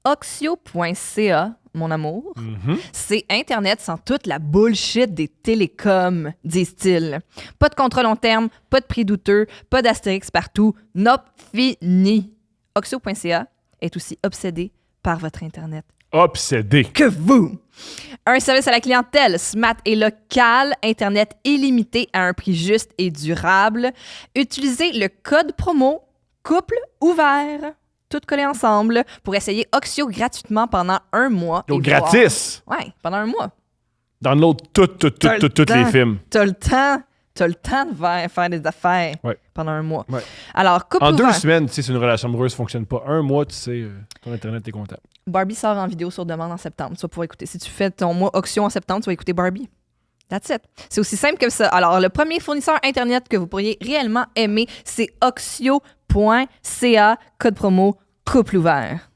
Oxio.ca, mon amour. C'est Internet sans toute la bullshit des télécoms, disent-ils. Pas de contrat long terme, pas de prix douteux, pas d'astérix partout. Nope, fini. Oxio.ca est aussi obsédé par votre Internet. Obsédé. Que vous! Un service à la clientèle, smart et local, Internet illimité à un prix juste et durable. Utilisez le code promo couple ouvert, tout collé ensemble, pour essayer Oxio gratuitement pendant 1 mois. Donc, et voir- gratis. Ouais, pendant 1 mois. Download tous T'as le les temps. films. T'as le temps de faire des affaires Ouais. pendant 1 mois. Ouais. Alors, couple En ouvert. 2 semaines, tu sais, si une relation amoureuse ne fonctionne pas. 1 mois, tu sais, ton Internet est content. Barbie sort en vidéo sur demande en septembre. Tu vas pouvoir écouter. Si tu fais ton mois Oxio en septembre, tu vas écouter Barbie. That's it. C'est aussi simple que ça. Alors, le premier fournisseur Internet que vous pourriez réellement aimer, c'est oxio.ca, code promo couple ouvert.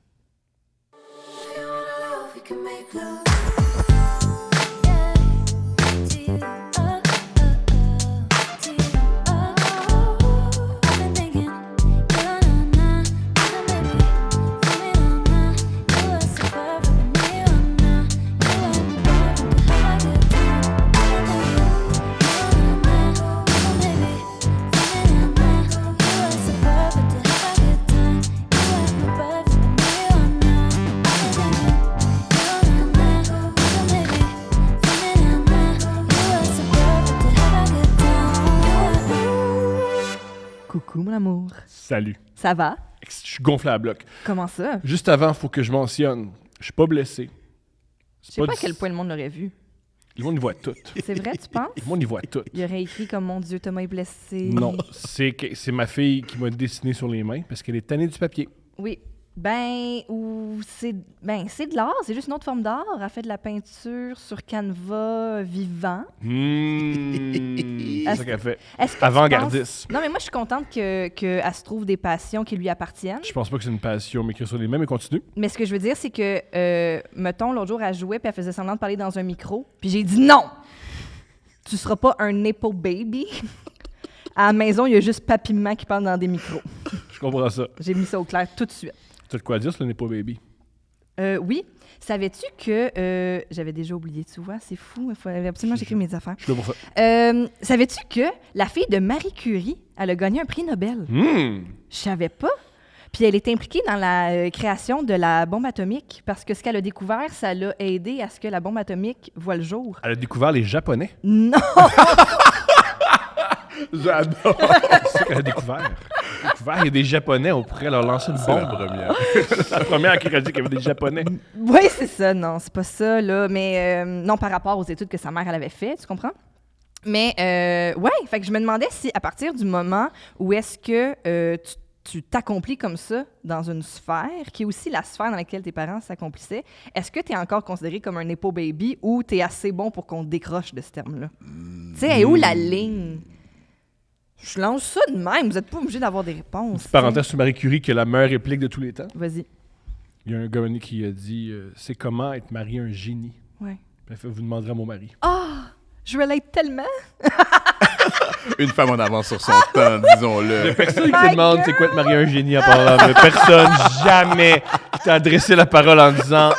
Coucou, mon amour. Salut. Ça va? Je suis gonflé à bloc. Comment ça? Juste avant, il faut que je mentionne, je suis pas blessé. Je sais pas à quel point le monde l'aurait vu. Le monde y voit tout. C'est vrai, tu penses? Le monde y voit tout. Il aurait écrit comme « Mon Dieu, Thomas est blessé ». Non, c'est ma fille qui m'a dessiné sur les mains parce qu'elle est tannée du papier. Oui. C'est de l'art, c'est juste une autre forme d'art. Elle fait de la peinture sur canevas vivant. C'est ça qu'elle fait. Est-ce que tu Avant-gardiste. penses- Non, mais moi, je suis contente qu'elle se trouve des passions qui lui appartiennent. Je pense pas que c'est une passion, m'écrire sur les mains, mais continue. Mais ce que je veux dire, c'est que, mettons, l'autre jour, elle jouait puis elle faisait semblant de parler dans un micro. Puis j'ai dit non! Tu seras pas un Nepo baby. À la maison, il y a juste Papy-Maman qui parle dans des micros. Je comprends ça. J'ai mis ça au clair tout de suite. Tu as de quoi dire sur le Nepo Baby? Oui. Savais-tu que... j'avais déjà oublié, tu vois, c'est fou. Il faut absolument que j'écrive mes affaires. Je suis là pour ça. Savais-tu que la fille de Marie Curie, elle a gagné un prix Nobel? Je savais pas. Puis elle est impliquée dans la création de la bombe atomique parce que ce qu'elle a découvert, ça l'a aidé à ce que la bombe atomique voit le jour. Elle a découvert les Japonais. Non! J'adore! C'est ça qu'elle a découvert. Il y a des Japonais, on pourrait leur lancer une bombe. La première. La première qui a dit qu'il y avait des Japonais. Oui, c'est ça. Non, c'est pas ça, là. Mais non, par rapport aux études que sa mère, elle avait fait, tu comprends? Mais, ouais, fait que je me demandais si, à partir du moment où est-ce que tu t'accomplis comme ça dans une sphère, qui est aussi la sphère dans laquelle tes parents s'accomplissaient, est-ce que tu es encore considéré comme un Nepo baby ou tu es assez bon pour qu'on te décroche de ce terme-là? Tu sais, elle est où la ligne? Je lance ça de même. Vous n'êtes pas obligé d'avoir des réponses. Parenthèse sur Marie Curie, qui est la meilleure réplique de tous les temps. Vas-y. Il y a un gars qui a dit c'est comment être marié à un génie. Ouais. Puis elle fait, vous demanderez à mon mari. Ah! Je relate tellement! Une femme en avance sur son temps, disons-le. Personne qui My te demande girl! c'est quoi être marié à un génie à part là. Mais personne jamais qui t'a adressé la parole en disant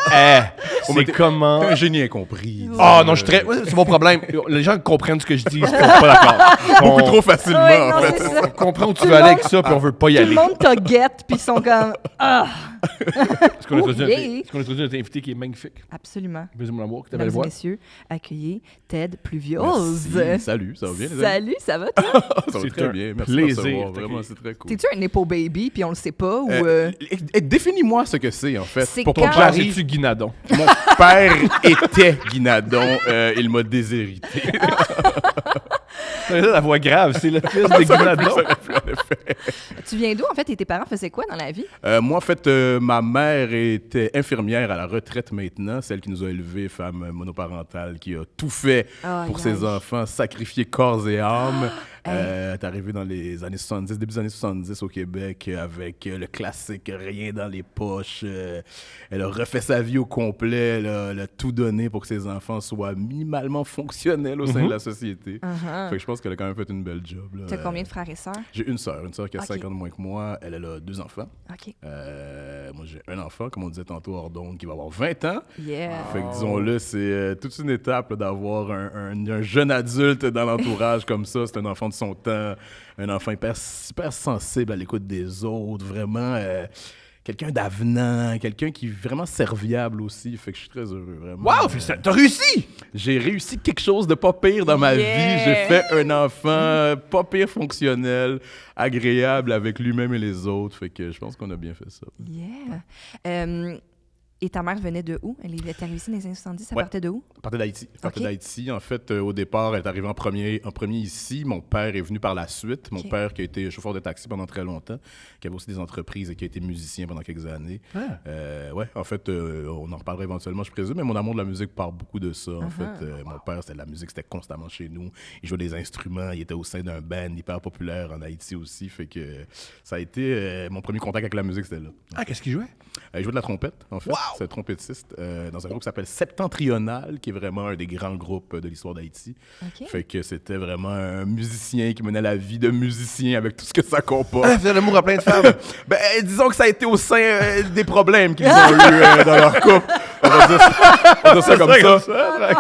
c'est comment. T'es un génie incompris. Ah non, je suis très. Ouais, c'est mon problème. Les gens comprennent ce que je dis, ils sont pas d'accord. Beaucoup trop facilement, Ouais, en non, fait. c'est ça. On comprend où tu Tout veux le aller monde- avec ça, puis on veut pas y Tout le aller. monde te guette, puis ils sont comme « Ah! Est-ce qu'on a introduit yeah. est-ce qu'on a introduit notre invité qui est magnifique? » Absolument. Baiser mon amour, qui t'avait le Mesdames et voix. messieurs, accueillez Ted Pluviose. Merci. Salut, ça va bien, les amis? Salut, ça va toi? Ça va C'est très un bien. Merci plaisir de me recevoir. de Vraiment, t'accueillir. c'est très cool. T'es-tu un Nepo baby, puis on le sait pas, ou... Définis-moi ce que c'est, en fait. C'est Pour quand- ton Genre, père, c'est-tu Guinadon? mon père était Guinadon. Il m'a déshérité. C'est la voix grave, c'est le fils de Guinadon. Tu viens d'où, en fait, et tes parents faisaient quoi dans la vie? Moi, en fait, ma mère était infirmière à la retraite maintenant, celle qui nous a élevés, femme monoparentale, qui a tout fait Aïe, pour ses aïe. enfants, sacrifié corps et âme. Hey. Elle est arrivée dans les années 70, début des années 70 au Québec, avec le classique « rien dans les poches ». Elle a refait sa vie au complet, elle a tout donné pour que ses enfants soient minimalement fonctionnels au sein de la société. Fait que je pense qu'elle a quand même fait une belle job. là. T'as combien de frères et sœurs? J'ai une sœur sœur qui a Ok. 5 ans de moins que moi. Elle a 2 enfants. OK. Moi, j'ai un enfant, comme on disait tantôt, Ordon, qui va avoir 20 ans. Yeah. Fait que disons-le, c'est toute une étape là, d'avoir un jeune adulte dans l'entourage comme ça. C'est un enfant de son temps, un enfant hyper sensible à l'écoute des autres, vraiment quelqu'un d'avenant, quelqu'un qui est vraiment serviable aussi. Fait que je suis très heureux, vraiment. Wow, t'as réussi! J'ai réussi quelque chose de pas pire dans ma Yeah. vie. J'ai fait un enfant pas pire fonctionnel, agréable avec lui-même et les autres. Fait que je pense qu'on a bien fait ça. Yeah. Et ta mère venait de où? Elle était arrivée ici dans les années 70. Elle Ouais. partait de où? Elle partait d'Haïti. Elle partait Ok. d'Haïti. En fait, au départ, elle est arrivée en premier ici. Mon père est venu par la suite. Mon Ok. père qui a été chauffeur de taxi pendant très longtemps, qui avait aussi des entreprises et qui a été musicien pendant quelques années. Ouais, en fait, on en reparlera éventuellement, je présume, mais mon amour de la musique part beaucoup de ça. En fait, mon père, c'était de la musique, c'était constamment chez nous. Il jouait des instruments, il était au sein d'un band hyper populaire en Haïti aussi. Fait que ça a été mon premier contact avec la musique, c'était là. Ah, qu'est-ce qu'il jouait? Il jouait de la trompette, en fait. C'est un trompettiste dans un groupe qui s'appelle Septentrional, qui est vraiment un des grands groupes de l'histoire d'Haïti. OK. Fait que c'était vraiment un musicien qui menait la vie de musicien avec tout ce que ça comporte. Ah, faisait l'amour à plein de femmes. Ben, disons que ça a été au sein des problèmes qu'ils ont eu dans leur couple. On va dire ça comme ça.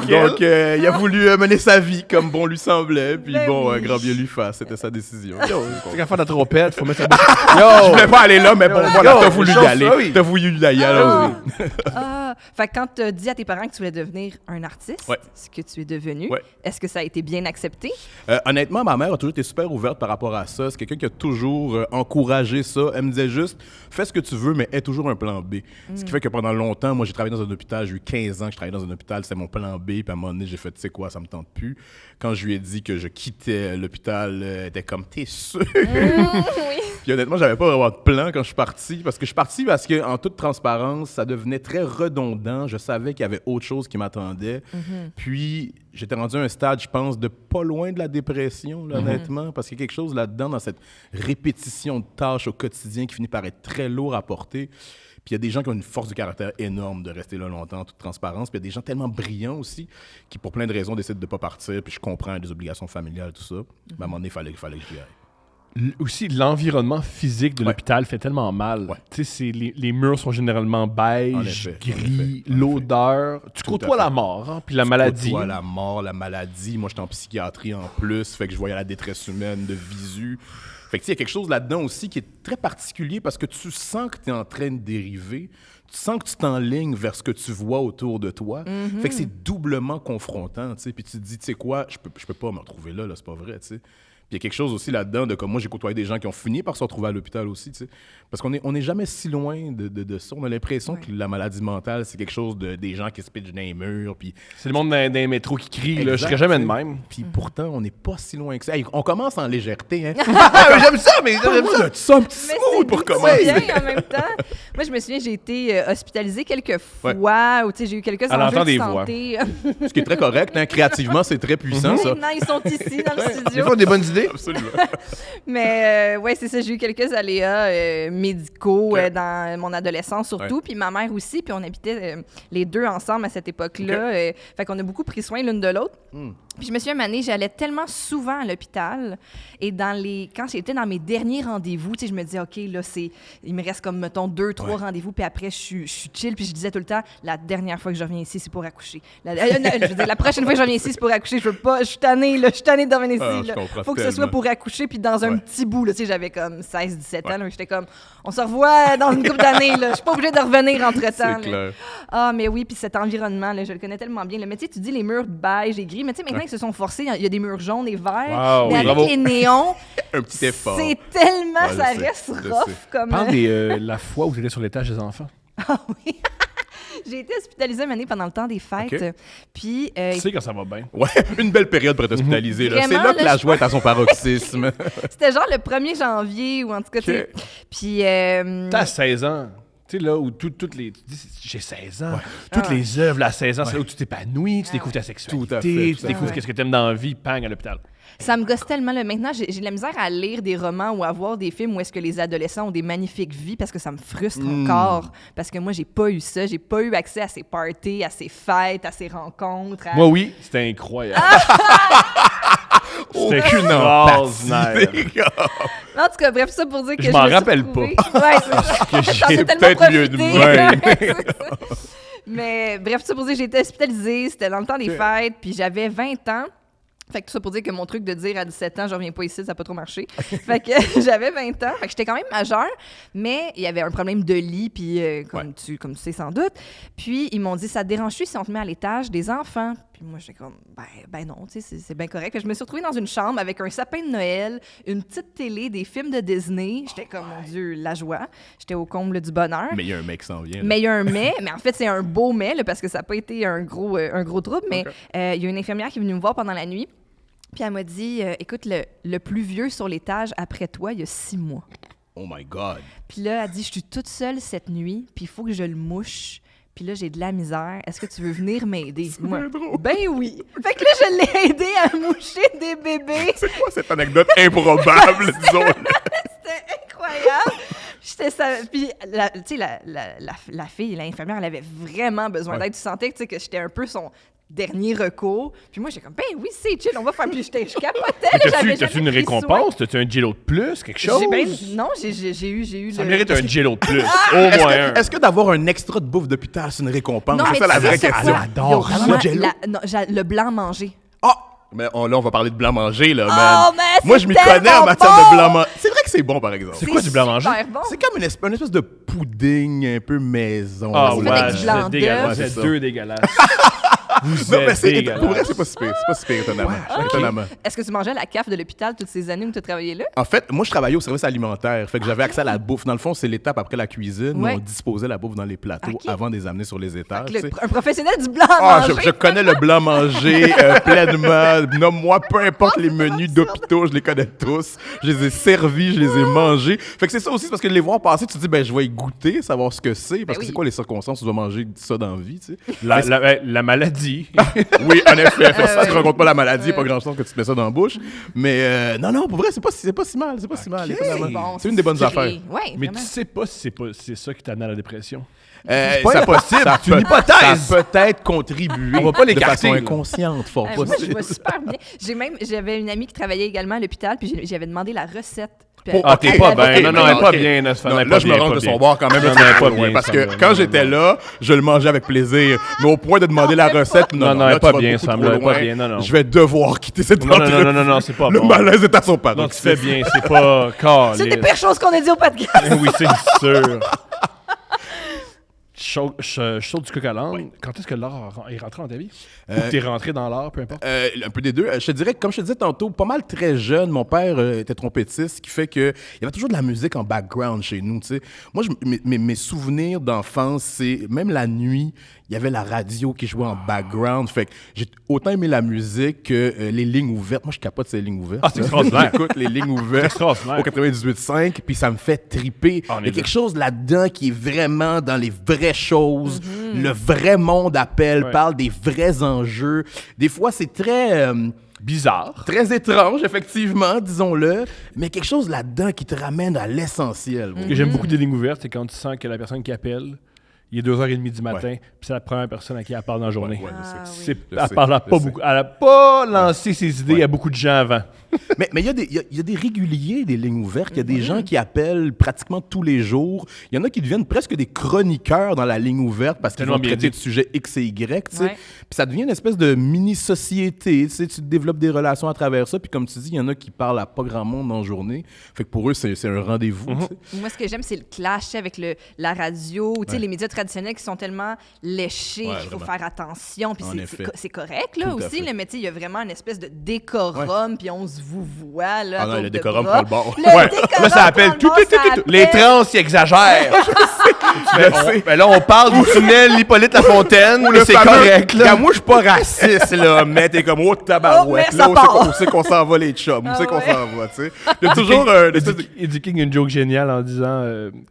Donc, il a voulu mener sa vie comme bon lui semblait. Puis Ben bon, oui. grand bien lui fasse. C'était sa décision. C'est qu'à faire de la trompette, faut mettre sa bouche. Je voulais pas aller là, mais bon, voilà, Yo, t'as voulu y chose, aller. ça, oui. T'as voulu y aller. Ah. Fait que quand tu as dit à tes parents que tu voulais devenir un artiste, Ouais. ce que tu es devenu, Ouais. est-ce que ça a été bien accepté? Honnêtement, ma mère a toujours été super ouverte par rapport à ça. C'est quelqu'un qui a toujours encouragé ça. Elle me disait juste, fais ce que tu veux, mais aie toujours un plan B. Ce qui fait que pendant longtemps, moi, j'ai travaillé dans un hôpital. J'ai eu 15 ans que je travaillais dans un hôpital. C'était mon plan B. Puis à un moment donné, j'ai fait, tu sais quoi, ça me tente plus. Quand je lui ai dit que je quittais l'hôpital, elle était comme, t'es sûr? Oui. Puis honnêtement, j'avais pas vraiment de plan quand je suis parti. Parce que je suis parti parce qu'en toute transparence, ça devenait très redondant. Je savais qu'il y avait autre chose qui m'attendait. Puis j'étais rendu à un stade, je pense, de pas loin de la dépression, là, honnêtement. Parce qu'il y a quelque chose là-dedans, dans cette répétition de tâches au quotidien qui finit par être très lourd à porter. Puis il y a des gens qui ont une force de caractère énorme de rester là longtemps en toute transparence. Puis il y a des gens tellement brillants aussi qui, pour plein de raisons, décident de ne pas partir. Puis je comprends des obligations familiales, tout ça. Mais à un moment donné, il fallait que j'y aille. Aussi, l'environnement physique de Ouais. l'hôpital fait tellement mal. Ouais. Tu sais, les murs sont généralement En beige, effet, gris, en effet. l'odeur. Tu Tout à côtoies fait. la mort, hein, puis la maladie. Toi, la mort, la maladie. Moi, j'étais en psychiatrie en plus. Fait que je voyais la détresse humaine de visu. Fait que tu sais, il y a quelque chose là-dedans aussi qui est très particulier parce que tu sens que tu es en train de dériver. Tu sens que tu t'enlignes vers ce que tu vois autour de toi. Fait que c'est doublement confrontant, tu sais. Puis tu te dis, tu sais quoi, je peux pas me retrouver là, c'est pas vrai, tu sais. Puis il y a quelque chose aussi là-dedans de comme moi, j'ai côtoyé des gens qui ont fini par se retrouver à l'hôpital aussi, tu sais. Parce qu'on est jamais si loin de ça. On a l'impression que la maladie mentale, c'est quelque chose des gens qui se pitchent dans les murs, puis C'est le monde dans les métros qui crie, là, je Exact, serais jamais de tu sais. même. Puis pourtant, on n'est pas si loin que ça. Hey, on commence en légèreté, hein. J'aime ça, mais j'aime ça. Ça un petit Mais smooth pour c'est commencer. bien en même temps. Moi, je me souviens, j'ai été hospitalisée quelques fois, ou tu sais, j'ai eu quelques À l'entend enjeux de des voix. santé. Ce qui est très correct, hein. Créativement, c'est très puissant, ça. Maintenant, ils sont ici dans le Des studio. fois, des bonnes idées. Absolument. Mais ouais, c'est ça, j'ai eu quelques aléas médicaux Ok. dans mon adolescence surtout, puis ma mère aussi, puis on habitait les deux ensemble à cette époque-là. Fait qu'on a beaucoup pris soin l'une de l'autre. Puis je me souviens, une année, j'allais tellement souvent à l'hôpital et quand j'étais dans mes derniers rendez-vous, tu sais, je me disais, OK, là, il me reste comme, mettons, 2-3 rendez-vous, puis après, je suis chill, puis je disais tout le temps, la dernière fois que je reviens ici, c'est pour accoucher. Je veux dire, la prochaine fois que je reviens ici, c'est pour accoucher. Je veux pas, je suis tannée, là, je suis tannée de revenir ici. Ah, je là. comprends Faut que ce soit tellement. pour accoucher, puis dans un Ouais. petit bout, là, tu sais, j'avais comme 16-17 ans, là, j'étais comme, on se revoit dans une couple d'années, là, je suis pas obligée de revenir entre-temps. C'est là. clair. Ah, mais oui, puis cet environnement, là, je le connais tellement bien. Là. Mais tu sais, tu dis les murs beige et gris, mais tu sais, maintenant, ils se sont forcés, il y a des murs jaunes et verts. Wow, mais oui, avec bravo. les néons, Un petit effort. c'est tellement, Ouais, je ça sais, reste je rough sais. comme... Parle de la fois où tu étais sur l'étage des enfants. Ah oui. J'ai été hospitalisée une année pendant le temps des fêtes. Ok. Puis, Tu sais quand ça va bien. Ouais, une belle période pour être hospitalisé. là. C'est Vraiment, là que là, la je joie est à son paroxysme. c'était genre le 1er janvier, ou en tout cas, tu sais. Puis, T'as 16 ans. Tu sais, là, où toutes les. Tu dis, j'ai 16 ans. Toutes Ah ouais. les œuvres, là, à 16 ans, c'est là où tu t'épanouis, tu découvres ta sexualité, Tout à fait, tout tu à découvres fait. qu'est-ce que t'aimes dans la vie, pang, à l'hôpital. ça me gosse tellement. Là. Maintenant, j'ai de la misère à lire des romans ou à voir des films où est-ce que les adolescents ont des magnifiques vies parce que ça me frustre encore. Parce que moi, j'ai pas eu ça. J'ai pas eu accès à ces parties, à ces fêtes, à ces rencontres. Moi, oui, c'était incroyable. C'était Aucune extraordinaire. empathie. En tout cas, bref, ça pour dire que Je m'en me suis rappelle retrouvée- Ouais, c'est ça. J'en ai tellement peut-être mieux de profité. même. Ouais, c'est ça. Mais bref, ça pour dire que j'ai été hospitalisée, c'était dans le temps des fêtes, puis j'avais 20 ans. Fait que tout ça pour dire que mon truc de dire à 17 ans, je reviens pas ici, ça n'a pas trop marché. Fait que j'avais 20 ans, fait que j'étais quand même majeure, mais il y avait un problème de lit, puis comme tu sais sans doute. Puis ils m'ont dit, ça te dérange-tu si on te met à l'étage des enfants? Puis moi, j'étais comme, ben non, tu sais, c'est bien correct. Fait que je me suis retrouvée dans une chambre avec un sapin de Noël, une petite télé, des films de Disney. J'étais comme, mon Dieu, la joie. J'étais au comble du bonheur. Mais il y a un mec qui s'en vient. là. Mais il y a un mais en fait, c'est un beau mais, là, parce que ça n'a pas été un gros trouble, mais il y a une infirmière qui est venue me voir pendant la nuit. Puis elle m'a dit, écoute, le plus vieux sur l'étage après toi, il y a 6 mois. Oh my God. Puis là, elle dit, je suis toute seule cette nuit, puis il faut que je le mouche. Puis là, j'ai de la misère. Est-ce que tu veux venir m'aider? Moi, ben oui. Fait que là, je l'ai aidé à moucher des bébés. C'est quoi cette anecdote improbable, disons? C'était incroyable. Puis, tu sais, la fille, l'infirmière, elle avait vraiment besoin d'aide. Tu sentais que j'étais un peu son dernier recours. Puis moi, j'étais comme, ben oui, c'est chill, on va faire. Puis je capotais. T'as-tu une récompense? T'as-tu un jello de plus? Quelque chose? Non, j'ai eu Ça le... mérite un jello de plus. Au moins un. Est-ce que d'avoir un extra de bouffe d'hôpital, c'est une récompense? Non, C'est mais ça la tu sais, vraie c'est question. quoi? J'adore Yo, ça. vraiment, Jello? le blanc mangé. Ah! Mais là, on va parler de blanc manger, là, Oh, man. mais Moi, c'est je m'y connais en tellement matière bon! de blanc manger. C'est vrai que c'est bon, par exemple. C'est quoi du blanc mangé? super bon. C'est comme une espèce de pudding un peu maison. Ah c'est là. fait avec du blanc c'est d'œuf. dégueulasse. Ouais, c'est C'est ça. deux dégueulasses. Vous Non, mais êtes c'est dégueulasse. pour vrai, c'est pas si pire. C'est pas si pire, étonnamment. Étonnamment. Est-ce que tu mangeais à la CAF de l'hôpital toutes ces années où tu as travaillé là? En fait, moi, je travaillais au service alimentaire. Fait que j'avais accès à la bouffe. Dans le fond, c'est l'étape après la cuisine. Ouais. Où on disposait la bouffe dans les plateaux Ok. avant de les amener sur les étages. tu sais. Un professionnel du blanc Ah, mangé. je connais le blanc manger pleinement. Nomme-moi peu importe les menus d'hôpitaux, je les connais tous. Je les ai servis, je les ai mangés. Fait que c'est ça aussi, c'est parce que de les voir passer, tu te dis, ben, je vais y goûter, savoir ce que c'est. Parce que oui. c'est quoi les circonstances où tu dois manger ça dans la vie, tu sais. La maladie. Oui, en effet. Fait que si tu rencontres pas la maladie, il n'y a pas grand-chose que tu te mets ça dans la bouche. Mais non, pour vrai, c'est pas si mal. C'est pas si mal. étonnamment. Bon, C'est une des bonnes sucré. affaires. Ouais, Mais vraiment. tu sais pas si c'est ça qui t'amène à la dépression. C'est pas impossible, c'est une hypothèse. Ça peut être contribué. On va pas de l'écarter, façon là. inconsciente, fort Moi, je possible. vais super bien. J'avais une amie qui travaillait également à l'hôpital, puis j'avais demandé la recette. Puis Oh, Ah, t'es elle pas avait- bien. Non, elle est pas bien, Nasfa. Non, elle est là, pas je me bien, rends pas de bien. son bord quand même. Non, là, elle est c'est pas loin, bien, parce ça, que là. quand Non, j'étais non. là, je le mangeais avec plaisir. Mais au point de demander la recette, Non, là, elle est tu pas vas bien, beaucoup Sam, trop elle est pas loin. bien, non. Je vais devoir quitter cette Non, entrevue. non, c'est pas Le bon. malaise est à son Non, paroxysme. tu fais bien, c'est pas calme. C'est des pires choses qu'on a dit au podcast. Oui, c'est sûr. Chaud du coq à l'âne. Quand est-ce que l'art est rentré dans ta vie? Ou t'es rentré dans l'art, peu importe? Un peu des deux. Je te dirais, comme je te disais tantôt, pas mal très jeune. Mon père était trompettiste, ce qui fait qu'il y avait toujours de la musique en background chez nous. Tu sais. Moi, mes souvenirs d'enfance, c'est même la nuit, il y avait la radio qui jouait en background. Fait que j'ai autant aimé la musique que les lignes ouvertes. Moi, je capote ces lignes ouvertes. Ah, c'est extraordinaire. J'écoute les lignes ouvertes extraordinaire. au 98.5, puis ça me fait triper. Ah, on Il y est a quelque chose là-dedans qui est vraiment dans les vraies choses. Le vrai monde appelle, Ouais. parle des vrais enjeux. Des fois, c'est très... Bizarre. très étrange, effectivement, disons-le, mais quelque chose là-dedans qui te ramène à l'essentiel. Ce que j'aime beaucoup des lignes ouvertes, c'est quand tu sens que la personne qui appelle, il est 2h30 du matin, puis c'est la première personne à qui elle parle dans la journée. Ouais, je sais. Ah, oui. C'est- Je elle sais, parle je pas sais. beaucoup. Elle a pas lancé ses idées à beaucoup de gens avant. Mais il y a des réguliers des lignes ouvertes. Il y a des gens qui appellent pratiquement tous les jours. Il y en a qui deviennent presque des chroniqueurs dans la ligne ouverte parce qu'ils Tellement vont bien traiter dit. de sujets X et Y. Tu sais. Ouais. Puis ça devient une espèce de mini-société. Tu sais, tu développes des relations à travers ça. Puis comme tu dis, il y en a qui parlent à pas grand monde en journée. Fait que pour eux, c'est un rendez-vous. tu sais. Moi, ce que j'aime, c'est le clash avec la radio, tu sais, les médias traditionnels qui sont tellement léchés Ouais, qu'il faut vraiment. faire attention. Puis En effet. c'est correct, là, Tout à aussi, fait. là, mais tu sais, il y a vraiment une espèce de décorum, puis on se vous voit, là. Ah à non, tour le de décorum bras. prend le bord. Le Ouais. décorum Là, ça appelle prend le bord, ça Les appelle. trans, ils exagèrent. Je sais. Ben là, on parle du tunnel Hippolyte Lafontaine, mais c'est correct, là. Moi, je suis pas raciste, là, mais t'es comme, oh, tabarouette. Oh, mais là, ça part. où c'est qu'on s'en va, les chums? Où Ah c'est qu'on ouais. s'en va, tu sais? Il y a toujours un... Eddie King a une joke géniale en disant,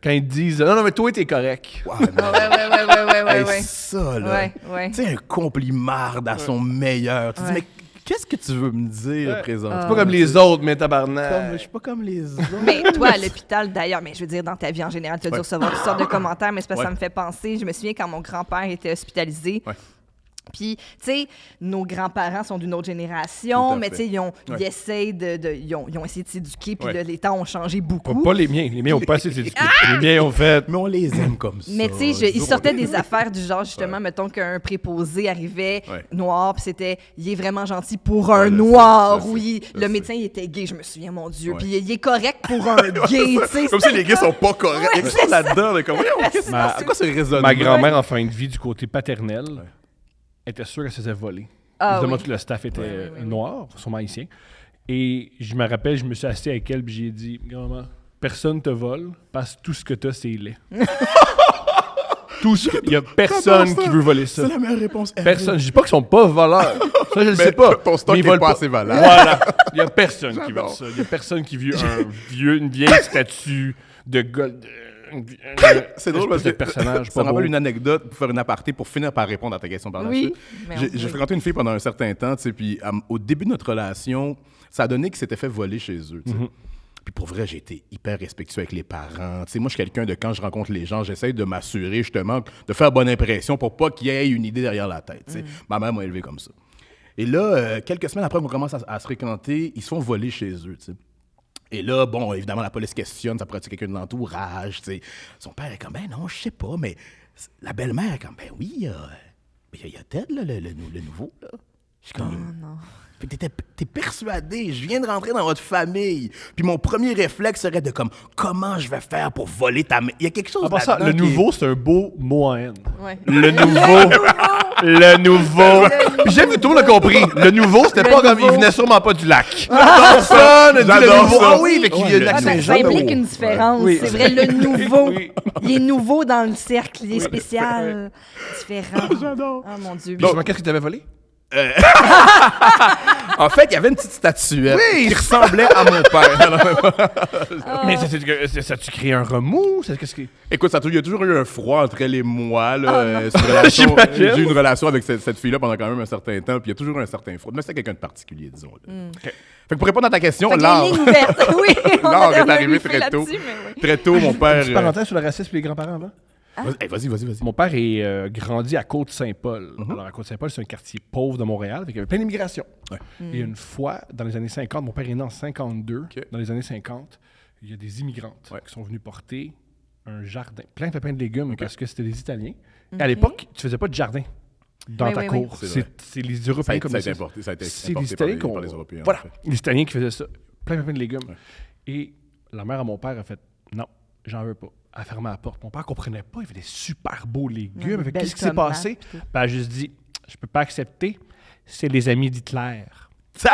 quand ils disent, non, mais toi, t'es correct. Ouais, Ouais, ouais. hey, ça, là. Ouais. Tu sais, un complimarde à son meilleur. Tu te dis, Ouais. mais qu'est-ce que tu veux me dire présentement? C'est pas comme les autres, mais Je tabarnak. suis pas comme les autres. Mais toi, à l'hôpital, d'ailleurs, mais je veux dire, dans ta vie en général, tu as dû Ouais. recevoir toutes sortes de commentaires, mais c'est parce que Ouais. ça me fait penser. Je me souviens quand mon grand-père était hospitalisé. Ouais. Puis, tu sais, nos grands-parents sont d'une autre génération, mais tu sais, ils essayent ils ont essayé de s'éduquer, puis là, les temps ont changé beaucoup. Pas les miens. Les miens ont pas essayé de s'éduquer. Les miens ont fait... Mais on les aime comme ça. Mais tu sais, ils sortaient des affaires du genre, justement, mettons qu'un préposé arrivait noir, puis c'était « il est vraiment gentil pour un noir », ou le médecin, il était gay, je me souviens, mon Dieu, puis il est correct pour un gay, tu sais. Comme si les gays sont pas corrects. Il y a ça là-dedans, c'est quoi ce raisonnement? Ma grand-mère, en fin de vie, du côté paternel, était sûre qu'elle se faisait voler. Évidemment, tout le staff était noir, sûrement haïtien. Et je me rappelle, je me suis assis avec elle, puis j'ai dit, grand-mère, personne te vole, parce que tout ce que t'as, c'est laid. Il y a personne qui veut voler ça. C'est la meilleure réponse. Personne. Je dis pas qu'ils sont pas voleurs. Ça, je le sais pas. Ton stock mais ils n'est volent pas assez valable. Voilà. Il y a personne qui veut ça. Il y a personne qui veut une vieille statue de gold. C'est drôle parce que personnage ça me rappelle une anecdote pour faire une aparté pour finir par répondre à ta question par la suite. J'ai fréquenté une fille pendant un certain temps, tu sais, puis au début de notre relation, ça a donné qu'il s'était fait voler chez eux, tu sais. Puis pour vrai, j'ai été hyper respectueux avec les parents. Tu sais, moi, je suis quelqu'un de quand je rencontre les gens, j'essaie de m'assurer justement de faire bonne impression pour pas qu'il y ait une idée derrière la tête. Tu sais. Ma mère m'a élevé comme ça. Et là, quelques semaines après qu'on commence à se fréquenter, ils se font voler chez eux, tu sais. Et là, bon, évidemment, la police questionne, ça pourrait être quelqu'un de l'entourage, tu sais. Son père est comme, ben non, je sais pas, mais la belle-mère est comme, ben oui, il y a Ted, là, le nouveau, là. Je suis comme, oh non. Puis t'es persuadé, je viens de rentrer dans votre famille. Puis mon premier réflexe serait de comme, comment je vais faire pour voler ta mère? Il y a quelque chose là-dedans. Le nouveau, c'est un beau mot en haine. Ouais. Le nouveau. Puis j'aime que tout le monde a compris. Le nouveau, c'était pas comme, il venait sûrement pas du lac. Personne n'a dit le nouveau. Ah oui, le lac Saint-Jean. Ça implique une différence. Oui. C'est vrai, le nouveau. Il est nouveau dans le cercle, il est spécial. Différent. J'adore. Oh mon Dieu. Puis qu'est-ce que tu avais volé? En fait, il y avait une petite statuette qui ressemblait à mon père. Mais ça tu créé un remous? Écoute, il y a toujours eu un froid entre elle et moi. Là, J'imagine. J'ai eu une relation avec cette fille-là pendant quand même un certain temps, puis il y a toujours eu un certain froid. Mais c'était quelqu'un de particulier, disons. Fait que pour répondre à ta question, l'art... Oui, l'art est arrivé très tôt. Très tôt, mon père... Petite parenthèse sur le racisme et les grands-parents avant? Vas-y. Mon père est grandi à Côte-Saint-Paul. Alors, à Côte-Saint-Paul, c'est un quartier pauvre de Montréal. Il y avait plein d'immigration. Et une fois, dans les années 50, mon père est né en 52. Dans les années 50, il y a des immigrantes qui sont venus porter un jardin, plein de légumes, parce que c'était des Italiens. Et à l'époque, tu faisais pas de jardin dans ta cour. C'est les Européens comme ça. Ça a été importé C'est les Italiens par les Européens. Voilà, les Italiens qui faisaient ça. Plein de légumes. Et la mère à mon père a fait « Non, j'en veux pas ». Elle fermé la porte. Mon père comprenait pas. Il avait des super beaux légumes. Qu'est-ce qui s'est passé? Ben, elle a juste dit, je peux pas accepter. C'est les amis d'Hitler. Ouais!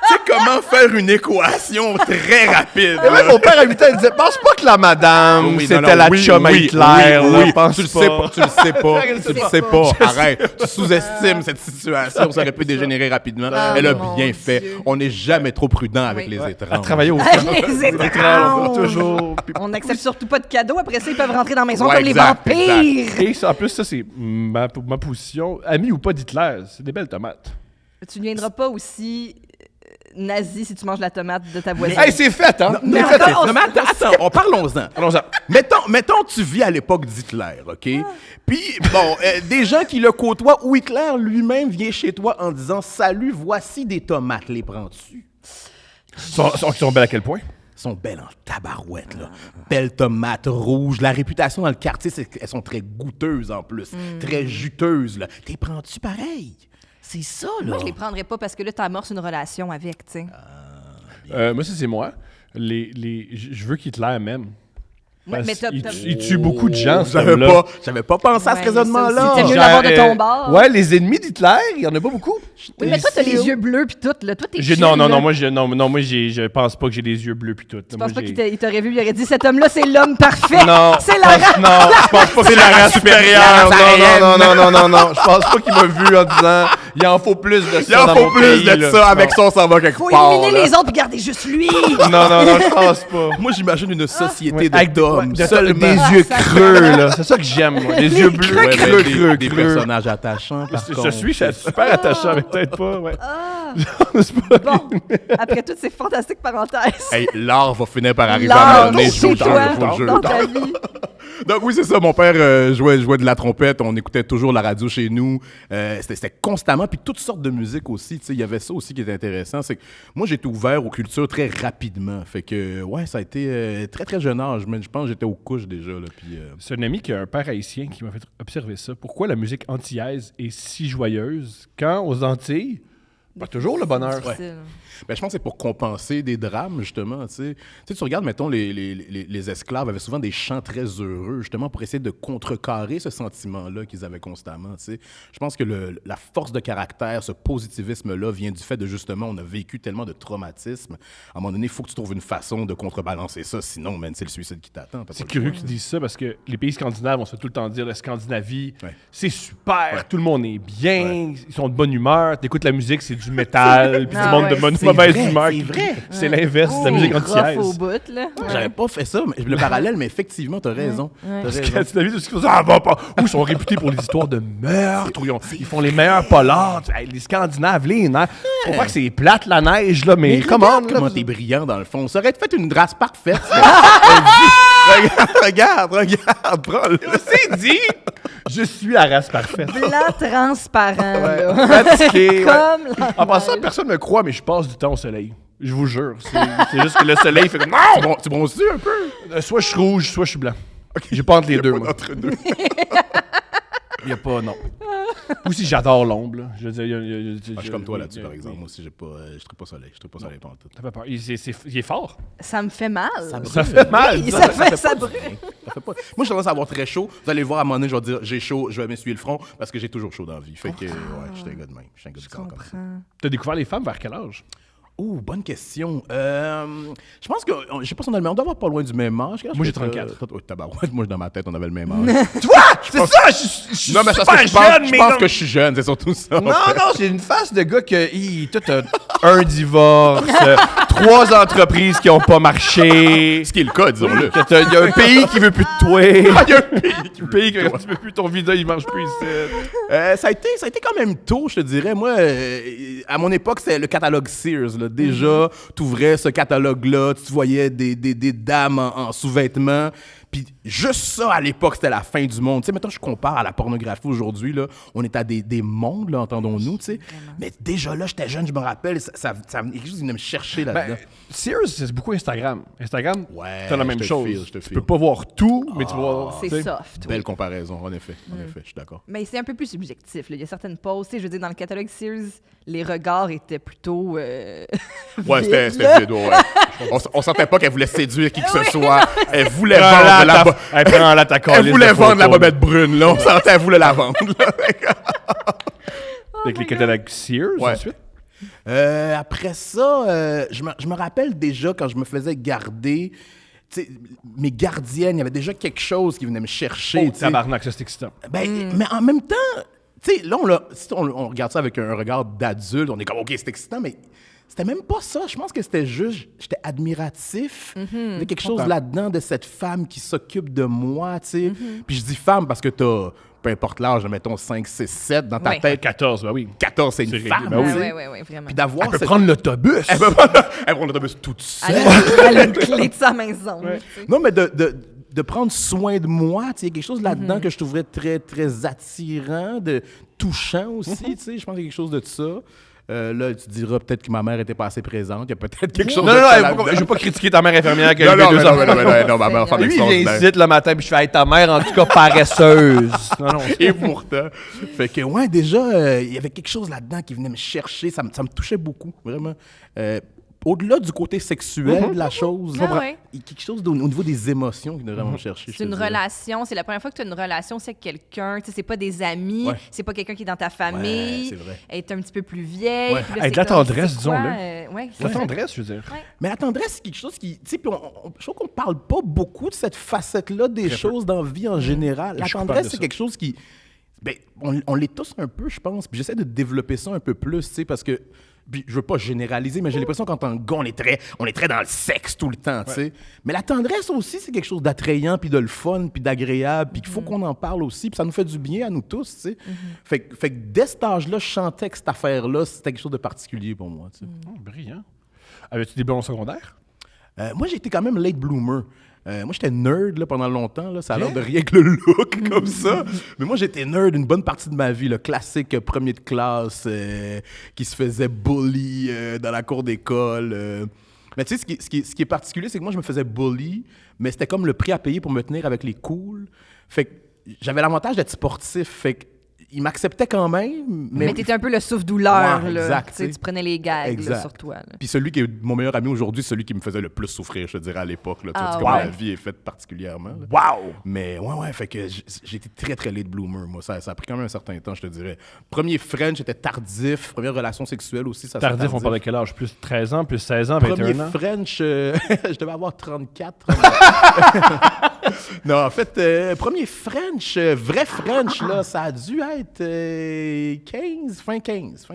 Tu sais comment faire une équation très rapide. Et même mon père à 8 ans, il disait, pense pas que la madame, c'était la chum à Hitler. Oui. Tu le sais pas. Arrête. Tu sous-estimes cette situation. Ça aurait pu dégénérer rapidement. Elle a bien fait. On n'est jamais trop prudent avec les étranges. Elle travaillait au Les étranges. toujours. On n'accepte surtout pas de cadeaux. Après ça, ils peuvent rentrer dans la maison comme les vampires. Et ça, en plus, ça, c'est ma position. Ami ou pas d'Hitler, c'est des belles tomates. Tu ne viendras pas aussi nazi si tu manges la tomate de ta voisine. Hey, c'est fait, hein? Mais attends, parlons-en. Mettons, tu vis à l'époque d'Hitler, OK? Puis, bon, des gens qui le côtoient ou Hitler lui-même vient chez toi en disant « Salut, voici des tomates, les prends-tu? » Ils sont belles à quel point? Ils sont belles en tabarouette, là. Belles tomates rouges. La réputation dans le quartier, c'est qu'elles sont très goûteuses en plus. Très juteuses, là. T'es prends-tu pareil? C'est ça, là. Moi, je les prendrais pas parce que là, t'amorces une relation avec, tu sais. Moi, ça, c'est moi. Je veux qu'Hitler m'aime. Ouais, mais il tue beaucoup de gens, J'avais pas pensé à ce raisonnement-là. C'était mieux l'avoir de ton bord. Ouais, les ennemis d'Hitler, il y en a pas beaucoup. Oui, mais toi, t'as les yeux bleus puis tout, là. Toi, t'es Non, moi, je pense pas que j'ai les yeux bleus puis tout. Tu penses pas qu'il t'aurait vu, il aurait dit, cet homme-là, c'est l'homme parfait. Non. C'est la race. Non, je pense pas que c'est la race supérieure. Non. Je pense pas qu'il m'a vu en disant, il en faut plus de ça. Il en faut plus de ça. Avec ça, on s'en va quelque part. Faut éliminer les autres puis garder juste lui. Non, je pense pas. Moi, j'imagine une société d'hommes. Des yeux creux, là. C'est ça que j'aime, moi. Des yeux bleus, creux. Des personnages attachants, par contre. Je suis super attachant, mais peut-être pas, ouais. Bon, après toutes ces fantastiques parenthèses. Hey, l'art va finir par arriver à un moment donné. Chez toi, dans ta vie. Donc oui, c'est ça. Mon père jouait de la trompette. On écoutait toujours la radio chez nous. C'était constamment. Puis toutes sortes de musique aussi. Il y avait ça aussi qui était intéressant. C'est que moi, j'ai été ouvert aux cultures très rapidement. Fait que, ouais, ça a été très, très jeune âge. Mais je pense que j'étais aux couches déjà. Là, puis, C'est un ami qui a un père haïtien qui m'a fait observer ça. Pourquoi la musique antillaise est si joyeuse quand aux Antilles, pas toujours le bonheur. Difficile. Ben, je pense que c'est pour compenser des drames, justement. Tu regardes, mettons, les esclaves avaient souvent des chants très heureux, justement, pour essayer de contrecarrer ce sentiment-là qu'ils avaient constamment. T'sais. Je pense que la force de caractère, ce positivisme-là, vient du fait de, justement, on a vécu tellement de traumatismes. À un moment donné, il faut que tu trouves une façon de contrebalancer ça, sinon, man, c'est le suicide qui t'attend. C'est curieux qu'ils disent ça parce que les pays scandinaves, on se fait tout le temps dire la Scandinavie, c'est super, tout le monde est bien, ils sont de bonne humeur, t'écoutes la musique, c'est du métal, puis du monde de mauvaise humeur. C'est vrai. C'est l'inverse de la musique antillaise. Rough au bout, là. J'avais pas fait ça, mais le parallèle, mais effectivement, t'as raison. Parce que la Scandinavie, tout ce qu'ils font, ça va pas. Ou ils sont réputés pour les histoires de meurtres, ou ils font les meilleurs polars. Hey, les Scandinaves, les nerfs. Faut pas que c'est plate la neige, là, mais comment t'es brillant dans le fond. Ça aurait fait une race parfaite. Regarde, prends-le. C'est dit! Je suis la race parfaite. Blanc transparent, là. Fatigué. Comme la En passant, neige. personne me croit, mais je passe du temps au soleil. Je vous jure. C'est juste que le soleil fait comme non! Tu bronzes un peu? Soit je suis rouge, soit je suis blanc. J'ai pas entre les deux, moi. Entre deux. Il y a pas, non. Aussi, j'adore l'ombre, là. Je veux dire, Je suis comme toi là-dessus, par exemple. Moi aussi, je serais pas soleil. Je serais pas soleil pendant tout. Ça fait peur. Il est fort. Ça me fait mal. Ça fait mal. Oui, ça brûle. Ça fait pas. Moi, j'ai tendance à avoir très chaud. Vous allez le voir à un moment donné, je vais dire j'ai chaud, je vais m'essuyer le front parce que j'ai toujours chaud dans la vie. Fait que, ouais, je suis un gars de même. Je suis un gars de corps comme ça. T'as découvert les femmes vers quel âge? Oh, bonne question. Je pense que, je sais pas si on a le même, on doit avoir pas loin du même âge. Moi, j'ai 34. Oh, tabarouette, moi, dans ma tête, on avait le même âge. Tu vois? C'est ça! Je suis Non, mais super parce que jeune, je pense que je suis jeune, c'est surtout ça. Non, j'ai une face de gars qui, toi, t'as un divorce, 3 entreprises qui ont pas marché. Ce qui est le cas, disons-le. Il y a un pays qui veut plus de toi. Il y a un pays qui veut plus ton visa, il mange plus ici. Ça a été quand même tôt, je te dirais. Moi, à mon époque, c'était le catalogue Sears. Là. Déjà, t'ouvrais ce catalogue-là, tu voyais des dames en sous-vêtements. Puis juste ça, à l'époque, c'était la fin du monde. Tu sais, maintenant, je compare à la pornographie aujourd'hui, là, on est à des mondes, là, entendons-nous, tu sais. Mais déjà là, j'étais jeune, je me rappelle, ça quelque chose qui venait me chercher là-dedans. Sears, c'est beaucoup Instagram. Instagram, Ouais, c'est la même je te chose. file, je te Tu file. peux pas voir tout, mais tu vois... C'est tu sais. soft. Belle Oui. comparaison, en effet, je suis d'accord. Mais c'est un peu plus subjectif. Là. Il y a certaines poses. Tu sais, je veux dire, dans le catalogue Sears, les regards étaient plutôt. Ouais, vides, c'était là. vide, ouais. On sentait pas qu'elle voulait séduire qui que ce soit. Elle voulait Prends-la, vendre la prends-la ta Elle calice voulait de vendre la photos, bobette brune, là. On sentait qu'elle voulait la vendre, là. Avec les catalogues Sears, Ouais. ensuite. Après ça, je me rappelle déjà quand je me faisais garder, tu sais, mes gardiennes, il y avait déjà quelque chose qui venait me chercher. Oh, tu sais. tabarnak, ça c'est excitant. Ben, mais en même temps, tu sais, là, si on regarde ça avec un regard d'adulte, on est comme, OK, c'est excitant, mais c'était même pas ça. Je pense que c'était juste, j'étais admiratif. Il y avait quelque chose là-dedans de cette femme qui s'occupe de moi, tu sais. Puis je dis femme parce que t'as, peu importe l'âge, mettons 5, 6, 7, dans ta Ouais. tête, 14, ben oui. 14, c'est une C'est réglé. femme, Ben oui. tu sais. Oui, vraiment. Puis d'avoir Elle peut cette... prendre l'autobus. Elle prend l'autobus toute seule. Elle a une clé de sa maison. tu sais. Non, mais de prendre soin de moi, tu sais, il y a quelque chose là-dedans que je trouverais très, très attirant, de touchant aussi, tu sais. Je pense qu'il y a quelque chose de ça. Là, tu diras peut-être que ma mère était pas assez présente. Il y a peut-être quelque chose Non, de non, ça non, là-dedans. je veux pas critiquer ta mère infirmière qui a Non, élevé non, 2 mais enfants. non, ma mère femme Lui, il vient extraordinaire. ici le matin, puis je fais hey, ta mère, en tout cas, paresseuse. Non, non. Et pourtant. Fait que, ouais, déjà, il y avait quelque chose là-dedans qui venait me chercher. Ça me touchait beaucoup, vraiment. Au-delà du côté sexuel de la chose, Ah ouais. il y a quelque chose au niveau des émotions qui venait vraiment me chercher. je C'est te une dirais. relation. C'est la première fois que tu as une relation c'est avec quelqu'un. Tu sais, c'est pas des amis. Ouais. C'est pas quelqu'un qui est dans ta famille. Ouais, c'est vrai. Elle est un petit peu plus vieille. Ouais. Puis là, Hey, de c'est la comme, tendresse, c'est quoi, disons-le. ouais, La c'est tendresse, je veux dire. Mais la tendresse, c'est quelque chose qui... Tu sais, puis je trouve qu'on parle pas beaucoup de cette facette-là des choses dans la vie en général. La Je suis coupable tendresse, de c'est ça. quelque chose qui... Ben, on l'est tous un peu, je pense. Puis j'essaie de développer ça un peu plus, tu sais, parce que... Puis je veux pas généraliser, mais j'ai l'impression qu'en tant que gars, on est très dans le sexe tout le temps, tu sais. Mais la tendresse aussi, c'est quelque chose d'attrayant, puis de le fun, puis d'agréable, puis qu'il faut qu'on en parle aussi, puis ça nous fait du bien à nous tous, tu sais. Fait que dès cet âge-là, je sentais que cette affaire-là, c'était quelque chose de particulier pour moi, tu sais. Oh, brillant. Avais-tu des bons secondaires? Moi, j'ai été quand même late bloomer. Moi, j'étais nerd là, pendant longtemps. Là. Ça a l'air de rien que le look comme ça. Mais moi, j'étais nerd une bonne partie de ma vie. Le classique premier de classe qui se faisait bully dans la cour d'école. Mais tu sais, ce qui est particulier, c'est que moi, je me faisais bully, mais c'était comme le prix à payer pour me tenir avec les cools. Fait que j'avais l'avantage d'être sportif. Fait que il m'acceptait quand même. Mais t'étais un peu le souffle-douleur. Ouais, là. exact. Tu prenais les gags là, sur toi. Là. Puis celui qui est mon meilleur ami aujourd'hui, c'est celui qui me faisait le plus souffrir, je te dirais, à l'époque. Là. Tu vois, comme la vie est faite particulièrement. Là. Wow! Mais ouais, fait que j'ai été très, très late bloomer, moi. Ça a pris quand même un certain temps, je te dirais. Premier French, j'étais tardif. Première relation sexuelle aussi, ça Tardif, on parle de quel âge? Plus 13 ans, plus 16 ans, 21 Premier ans? French, je devais avoir 34. Non, en fait, premier French, vrai French, là, ça a dû être 15, fin 15.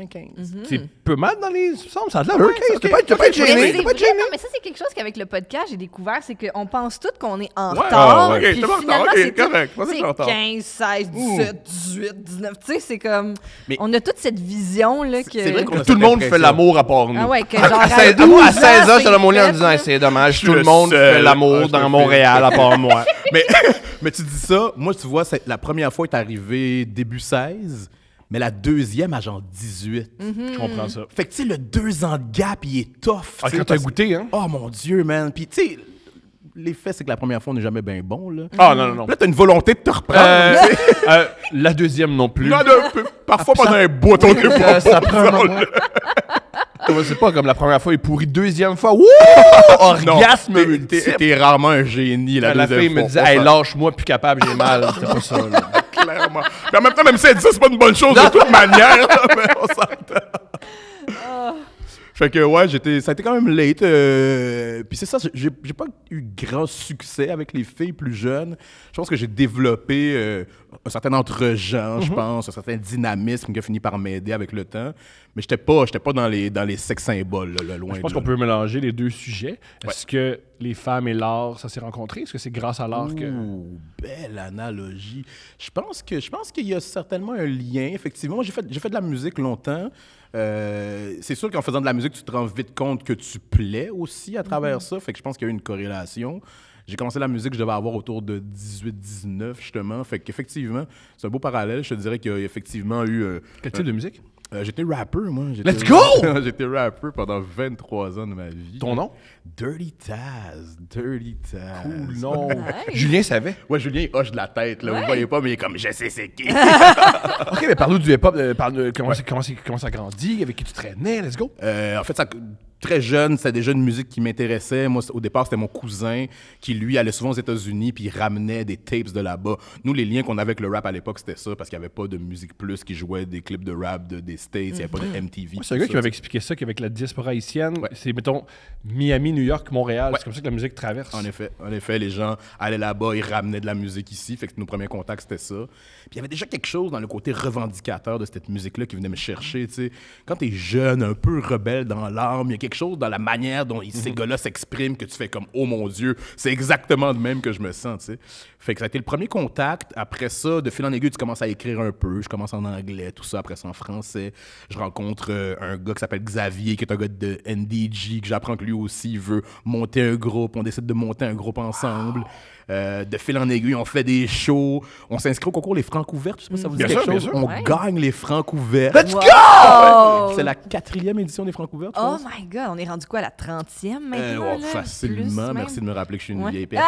C'est peu mal dans les... Ça a de l'air 15. T'es pas Mais gêné. c'est vrai, non, mais ça, c'est quelque chose qu'avec le podcast, j'ai découvert, c'est qu'on pense tous qu'on est en retard. ok, Puis t'es en finalement, retard, ok, c'est correct. Moi, c'est en retard. 15, 16, 17, 18, 19. Tu sais, c'est comme... Mais- on a toute cette vision, là, que... C'est vrai qu'on a Tout le cette monde fait impression. l'amour à part nous. Ah ouais, que genre... À 16 ans, j'étais dans mon lit en disant c'est dommage, tout le monde fait l'amour dans Montréal à part moi. Mais tu dis ça, moi, tu vois, la première fois est arrivée début 16, mais la deuxième à genre 18. Je comprends ça. Fait que, tu sais, le 2 ans de gap, il est tough. Ah, tu sais, quand t'as parce- goûté, hein? Oh mon Dieu, man. Puis, tu sais, l'effet, c'est que la première fois, on n'est jamais bien bon, là. Ah, non. Là, t'as une volonté de te reprendre. tu sais. La deuxième non plus. Parfois, pendant un bout, on est pas Ça bon, prend un disons-le. moment. C'est pas comme la première fois, il est pourri. Deuxième fois, wouh! Non, Orgasme t'es multiple. t'es rarement un génie, la La deuxième fille me fois. disait, hey, lâche-moi, plus capable, j'ai mal. C'était pas ça, là. Clairement. Mais en même temps, même si elle dit ça, c'est pas une bonne chose de toute manière. Là, mais on s'entend. Fait que ouais, ça a été quand même late. Puis c'est ça, j'ai pas eu grand succès avec les filles plus jeunes. Je pense que j'ai développé un certain entre-gens, je pense, un certain dynamisme qui a fini par m'aider avec le temps. Mais j'étais pas dans les sex symboles, là, loin Je pense de qu'on là. peut mélanger les deux sujets. Est-ce que les femmes et l'art, ça s'est rencontré? Est-ce que c'est grâce à l'art que... Ouh, belle analogie. Je pense qu'il y a certainement un lien, effectivement. Moi, j'ai fait de la musique longtemps. C'est sûr qu'en faisant de la musique, tu te rends vite compte que tu plais aussi à travers ça. Fait que je pense qu'il y a eu une corrélation. J'ai commencé la musique, je devais avoir autour de 18-19, justement. Fait qu'effectivement, c'est un beau parallèle. Je te dirais qu'il y a effectivement eu... Quel type de musique? J'étais rappeur, moi. Let's go! J'étais rappeur pendant 23 ans de ma vie. Ton nom? Dirty Taz. Dirty Taz. Cool, non. Nice. Julien savait. Ouais, Julien, il hoche de la tête, là. Vous Ouais. voyez pas, mais il est comme, je sais c'est qui. OK, mais parle-nous du hip-hop. Comment ça grandit, avec qui tu traînais. Let's go. En fait, très jeune, c'était déjà une musique qui m'intéressait. Moi, au départ, c'était mon cousin qui, lui, allait souvent aux États-Unis puis il ramenait des tapes de là-bas. Nous, les liens qu'on avait avec le rap à l'époque, c'était ça, parce qu'il n'y avait pas de Musique Plus qui jouait des clips de rap des States, il n'y avait pas de MTV. Moi, c'est un gars qui m'avait expliqué ça, qu'avec la diaspora haïtienne, Ouais. c'est, mettons, Miami, New York, Montréal. Ouais. C'est comme ça que la musique traverse. En effet, les gens allaient là-bas, ils ramenaient de la musique ici. Fait que nos premiers contacts, c'était ça. Puis il y avait déjà quelque chose dans le côté revendicateur de cette musique-là qui venait me chercher, tu sais. Quand t'es jeune, un peu rebelle dans l'âme, il y a quelque chose dans la manière dont ces gars-là s'expriment que tu fais comme « Oh mon Dieu, c'est exactement de même que je me sens », tu sais. Fait que ça a été le premier contact. Après ça, de fil en aiguille, tu commences à écrire un peu. Je commence en anglais, tout ça. Après ça, en français. Je rencontre un gars qui s'appelle Xavier, qui est un gars de NDG, que j'apprends que lui aussi veut monter un groupe. On décide de monter un groupe ensemble. De fil en aiguille, on fait des shows. On s'inscrit au concours Les Francs ouvertes. Je sais pas si ça vous dit Bien quelque sûr, chose. bien sûr. On Ouais. gagne les Francs ouvertes. Let's Wow! go! C'est la 4e édition des Francs ouvertes, je Oh pense. my God, on est rendu quoi, à la 30e maintenant? là? Facilement. Plus Merci même? de me rappeler que je suis une Ouais. vieille personne.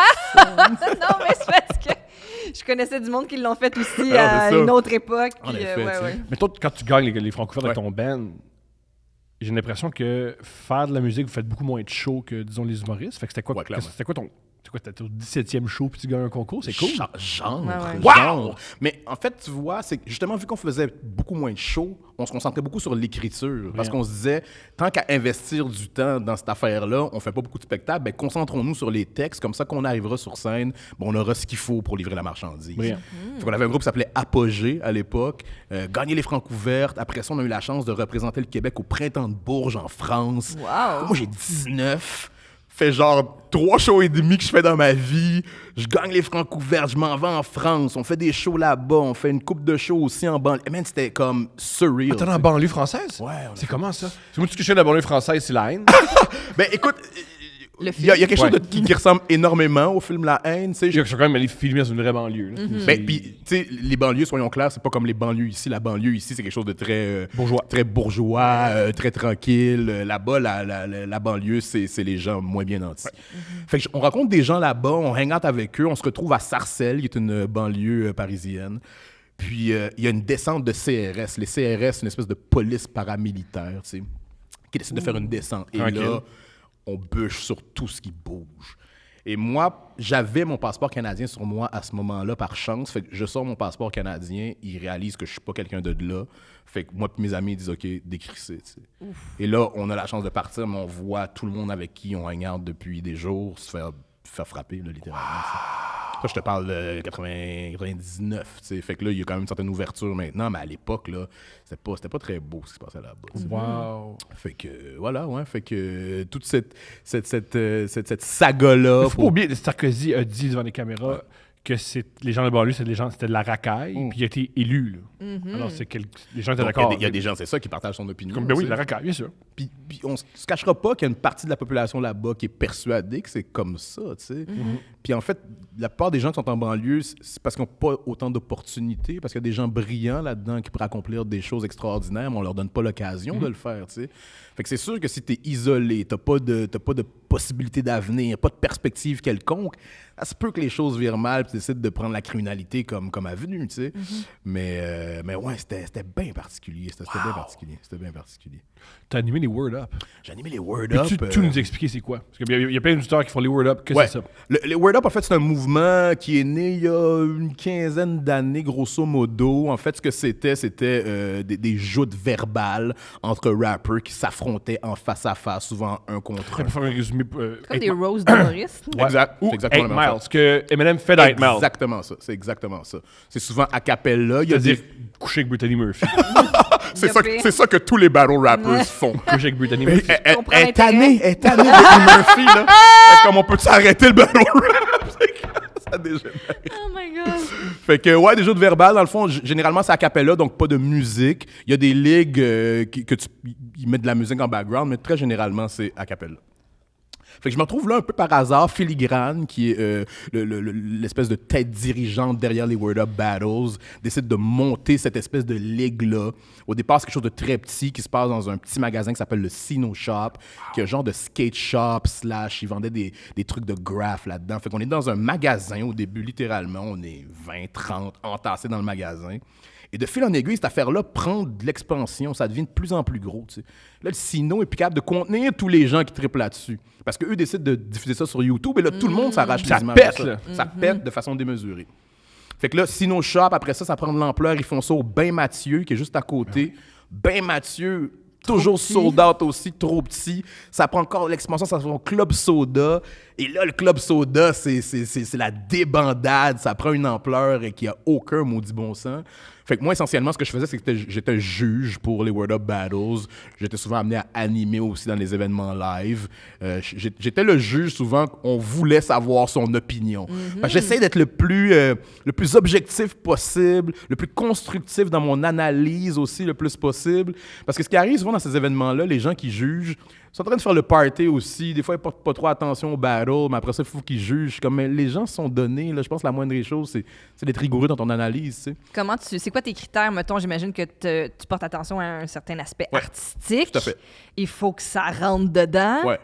Non, mais c'est parce que je connaissais du monde qui l'ont fait aussi Ah, à c'est ça. une autre époque. En puis, effet, tu sais. Mais toi, quand tu gagnes les francs ouverts avec Ouais. ton band, j'ai l'impression que faire de la musique, vous faites beaucoup moins de shows que, disons, les humoristes. Fait que c'était quoi, Ouais, clairement. t'étais au 17e show puis tu gagnes un concours? C'est cool. Genre. Ouais. Genre. Mais en fait, tu vois, c'est que justement, vu qu'on faisait beaucoup moins de shows, on se concentrait beaucoup sur l'écriture. Parce qu'on se disait, tant qu'à investir du temps dans cette affaire-là, on fait pas beaucoup de spectacles, ben concentrons-nous sur les textes, comme ça, qu'on arrivera sur scène, ben, on aura ce qu'il faut pour livrer la marchandise. Brillant. Fait qu'on avait un groupe qui s'appelait Apogée à l'époque, gagner les Francs ouvertes. Après ça, on a eu la chance de représenter le Québec au Printemps de Bourges en France. Wow. Moi, j'ai 19. Fait genre 3 shows et demi que je fais dans ma vie. Je gagne les Francs ouvertes, je m'en vais en France. On fait des shows là-bas. On fait une coupe de shows aussi en banlieue. Man, c'était comme surreal. T'es dans la banlieue française? Ouais, on a C'est fait- comment ça? C'est moi, tout ce que je fais de la banlieue française, c'est la haine. Ben écoute, Le Il y a quelque chose Ouais. qui ressemble énormément au film La Haine. Tu sais, Je suis quand même allé filmer dans une vraie banlieue. Là. ben, puis, tu sais, les banlieues, soyons clairs, c'est pas comme les banlieues ici. La banlieue ici, c'est quelque chose de très Bourgeois. très bourgeois, très tranquille. Là-bas, la banlieue, c'est les gens moins bien nantis. Fait que on rencontre des gens là-bas, on hang out avec eux, on se retrouve à Sarcelles, qui est une banlieue parisienne. Puis, il y a une descente de CRS. Les CRS, c'est une espèce de police paramilitaire, tu sais, qui décide de faire une descente. Et Tranquille. là, on bûche sur tout ce qui bouge. Et moi, j'avais mon passeport canadien sur moi à ce moment-là, par chance. Fait que je sors mon passeport canadien, ils réalisent que je suis pas quelqu'un de là. Fait que moi et mes amis disent « OK, décrisser », tu sais. Et là, on a la chance de partir, mais on voit tout le monde avec qui on hang out depuis des jours se faire frapper, là, littéralement. tu sais. Ça, je te parle de 99, tu sais. Fait que là, il y a quand même une certaine ouverture maintenant, mais à l'époque, là, c'était pas très beau ce qui se passait là-bas. tu sais. Wow. Fait que, voilà, ouais. Fait que toute cette saga-là... Faut pas oublier que Sarkozy a dit devant les caméras que les gens de banlieue, c'était de la racaille, puis il a été élu. Là. Alors, les gens étaient Donc, d'accord. il y a des gens, c'est ça, qui partagent son opinion. Comme, ben oui, tu la sais. racaille, bien sûr. Puis on se cachera pas qu'il y a une partie de la population là-bas qui est persuadée que c'est comme ça, tu sais. Puis en fait, la plupart des gens qui sont en banlieue, c'est parce qu'ils n'ont pas autant d'opportunités, parce qu'il y a des gens brillants là-dedans qui pourraient accomplir des choses extraordinaires, mais on leur donne pas l'occasion de le faire, tu sais. Fait que c'est sûr que si tu es isolé, t'as pas de possibilité d'avenir, pas de perspective quelconque, ça se peut que les choses virent mal, puis tu décides de prendre la criminalité comme avenue, tu sais. Mais ouais, c'était bien particulier. C'était bien particulier. T'as animé les Word Up. J'ai animé les Word Peux-tu Up. tout nous expliquer c'est quoi? Parce qu'il y a plein d'auditeurs qui font les Word Up. Que Ouais. c'est ça? Les Word Up, en fait, c'est un mouvement qui est né il y a une quinzaine d'années, grosso modo. En fait, ce que c'était des joutes verbales entre rappers qui s'affrontaient en face à face, souvent un contre On un. peut faire un résumé. Comme des roses d'humoristes. Ouais. Exact. Ou C'est exactement 8 la même Miles. Ce que Eminem fait dans 8 Miles. Exactement ça. C'est exactement ça. C'est souvent a cappella. Il y a C'est-à-dire des... coucher avec Brittany Murphy. c'est ça que tous les battle rappers font. Coucher avec Brittany Murphy. comprends l'intérêt. Elle est tannée de Murphy, là. Comme on peut s'arrêter le battle rap? Ça dégénère. Oh my God. Fait que, ouais, des jeux de verbal, dans le fond, généralement, c'est a cappella, donc pas de musique. Il y a des ligues ils mettent de la musique en background, mais très généralement, c'est a cappella. Fait que je me retrouve là un peu par hasard, Filigrane, qui est l'espèce de tête dirigeante derrière les Word Up Battles, décide de monter cette espèce de ligue-là. Au départ, c'est quelque chose de très petit qui se passe dans un petit magasin qui s'appelle le Sino Shop, qui est un genre de skate shop / ils vendaient des trucs de graph là-dedans. Fait qu'on est dans un magasin au début, littéralement. On est 20, 30 entassés dans le magasin. Et de fil en aiguille, cette affaire-là prend de l'expansion. Ça devient de plus en plus gros. Tu sais. Là, le Sino est plus capable de contenir tous les gens qui triplent là-dessus. Parce qu'eux décident de diffuser ça sur YouTube. Et là, tout le monde s'arrache Ça les images de pète, ça. là. Ça pète de façon démesurée. Fait que là, Sino Shop, après ça prend de l'ampleur. Ils font ça au Bain Mathieu, qui est juste à côté. Bain Mathieu, toujours sold out aussi, trop petit. Ça prend encore l'expansion, ça fait Club Soda. Et là, le Club Soda, c'est la débandade. Ça prend une ampleur et qui a aucun maudit bon sens. Fait que moi, essentiellement, ce que je faisais, c'est que j'étais juge pour les Word Up Battles. J'étais souvent amené à animer aussi dans les événements live. J'étais le juge, souvent, on voulait savoir son opinion. Parce que j'essaie d'être le plus objectif possible, le plus constructif dans mon analyse aussi, le plus possible. Parce que ce qui arrive souvent dans ces événements-là, les gens qui jugent sont en train de faire le party aussi. Des fois, ils portent pas trop attention au battle, mais après ça, il faut qu'ils jugent. Comme, mais les gens se sont donnés. Là, je pense que la moindre des choses, c'est d'être rigoureux dans ton analyse. Tu sais. C'est quoi tes critères? Mettons, j'imagine que tu portes attention à un certain aspect artistique. Tout à fait. Il faut que ça rentre dedans. Ouais.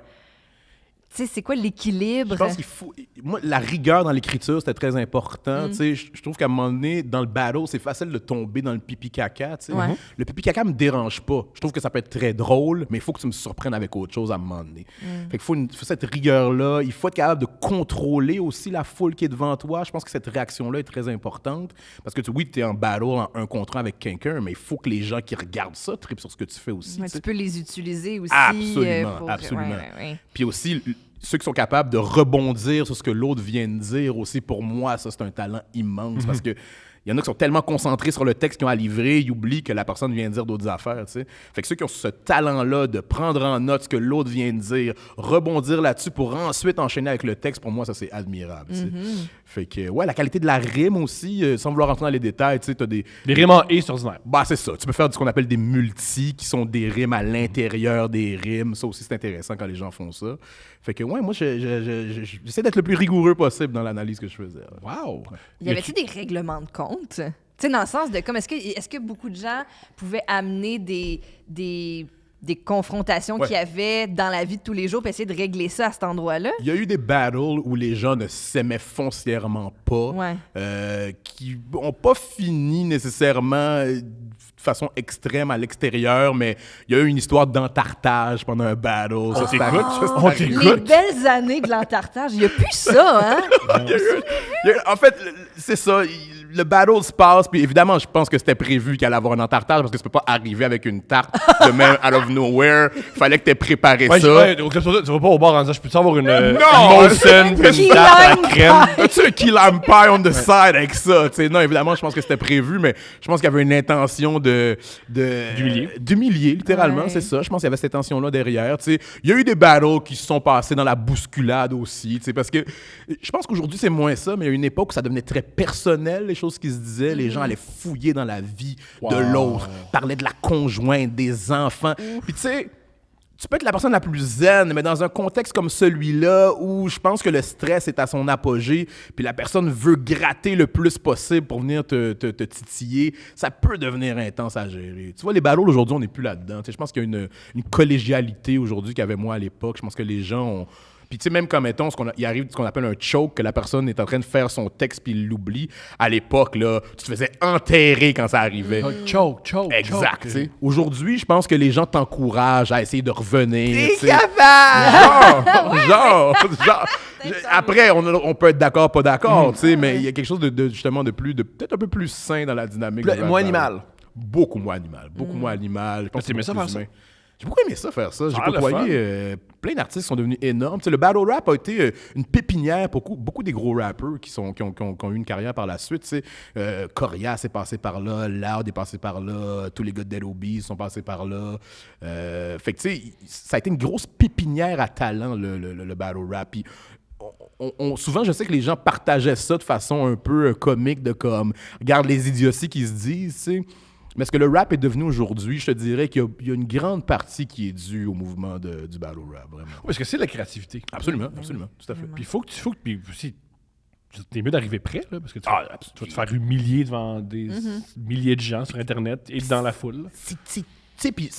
Tu sais, c'est quoi l'équilibre? Je pense qu'il faut... Moi, la rigueur dans l'écriture, c'était très important. Tu sais, je trouve qu'à un moment donné, dans le battle, c'est facile de tomber dans le pipi-caca. Tu sais. Ouais. Le pipi-caca me dérange pas. Je trouve que ça peut être très drôle, mais il faut que tu me surprennes avec autre chose à un moment donné. Fait qu'il faut cette rigueur-là. Il faut être capable de contrôler aussi la foule qui est devant toi. Je pense que cette réaction-là est très importante. Parce que oui, tu es en battle, en un contre un avec quelqu'un, mais il faut que les gens qui regardent ça trippent sur ce que tu fais aussi. Ouais, tu sais. tu peux les utiliser aussi. Absolument, pour... absolument. Ouais. Puis aussi, ceux qui sont capables de rebondir sur ce que l'autre vient de dire aussi, pour moi, ça, c'est un talent immense. Parce que il y en a qui sont tellement concentrés sur le texte qu'ils ont à livrer, ils oublient que la personne vient de dire d'autres affaires, tu sais. Fait que ceux qui ont ce talent-là de prendre en note ce que l'autre vient de dire, rebondir là-dessus pour ensuite enchaîner avec le texte, pour moi, ça, c'est admirable, tu sais. Fait que, ouais, la qualité de la rime aussi, sans vouloir rentrer dans les détails, tu sais, t'as des... Les rimes en et, c'est ordinaire. Bah, c'est ça. Tu peux faire ce qu'on appelle des multis, qui sont des rimes à l'intérieur des rimes. Ça aussi, c'est intéressant quand les gens font ça. Fait que, ouais, moi, j'essaie d'être le plus rigoureux possible dans l'analyse que je faisais. Wow! Y avait-tu des règlements de compte? Tu sais, dans le sens de comme, est-ce que beaucoup de gens pouvaient amener des confrontations qu'il y avait dans la vie de tous les jours pour essayer de régler ça à cet endroit-là? Il y a eu des battles où les gens ne s'aimaient foncièrement pas, qui n'ont pas fini nécessairement de façon extrême à l'extérieur, mais il y a eu une histoire d'entartage pendant un battle. Les belles années de l'entartage, il n'y a plus ça, hein? En fait, c'est ça. Le battle se passe, puis évidemment, je pense que c'était prévu qu'il allait avoir un entartage parce que tu peux pas arriver avec une tarte de même out of nowhere. Il fallait que tu aies préparé ça. Tu vas pas au bar en disant, je peux avoir une Molson puis une tarte à la crème. As-tu un key lime pie on the side avec ça? T'sais, non, évidemment, je pense que c'était prévu, mais je pense qu'il y avait une intention d'humilier, littéralement, c'est ça. Je pense qu'il y avait cette intention-là derrière. Il y a eu des battles qui se sont passés dans la bousculade aussi, parce que je pense qu'aujourd'hui, c'est moins ça, mais il y a une époque où ça devenait très personnel, les choses qui se disaient. Les gens allaient fouiller dans la vie de l'autre, parlaient de la conjointe, des enfants. Puis tu sais, tu peux être la personne la plus zen, mais dans un contexte comme celui-là, où je pense que le stress est à son apogée, puis la personne veut gratter le plus possible pour venir te titiller, ça peut devenir intense à gérer. Tu vois, les battles, aujourd'hui, on n'est plus là-dedans. Je pense qu'il y a une collégialité aujourd'hui qu'il y avait moi à l'époque. Je pense que les gens ont... Puis, tu sais, même comme, mettons, il arrive ce qu'on appelle un choke, que la personne est en train de faire son texte puis il l'oublie. À l'époque, là, tu te faisais enterrer quand ça arrivait. Choke. Exact, tu sais. Aujourd'hui, je pense que les gens t'encouragent à essayer de revenir. T'es capable! Genre. Après, on peut être d'accord, pas d'accord, tu sais, mais il y a quelque chose justement peut-être un peu plus sain dans la dynamique. Moins animal. Beaucoup moins animal. Beaucoup moins animal. Je pense que ça faire ça. J'ai beaucoup aimé ça, faire ça. J'ai côtoyé plein d'artistes qui sont devenus énormes. T'sais, le battle rap a été une pépinière pour beaucoup des gros rappeurs qui ont eu une carrière par la suite. Corias est passé par là, Loud est passé par là, tous les gars de Dead Obies sont passés par là. Fait que, tu sais, ça a été une grosse pépinière à talent, le battle rap. Puis, souvent, je sais que les gens partageaient ça de façon un peu comique, de comme, regarde les idioties qui se disent, tu sais. Mais ce que le rap est devenu aujourd'hui, je te dirais qu'il y a une grande partie qui est due au mouvement du battle rap, vraiment. Oui, parce que c'est la créativité. Absolument, tout à fait. Puis il faut que puis aussi, t'es mieux d'arriver prêt, là, parce que tu vas te faire humilier devant des milliers de gens sur Internet et dans la foule. Tu sais, puis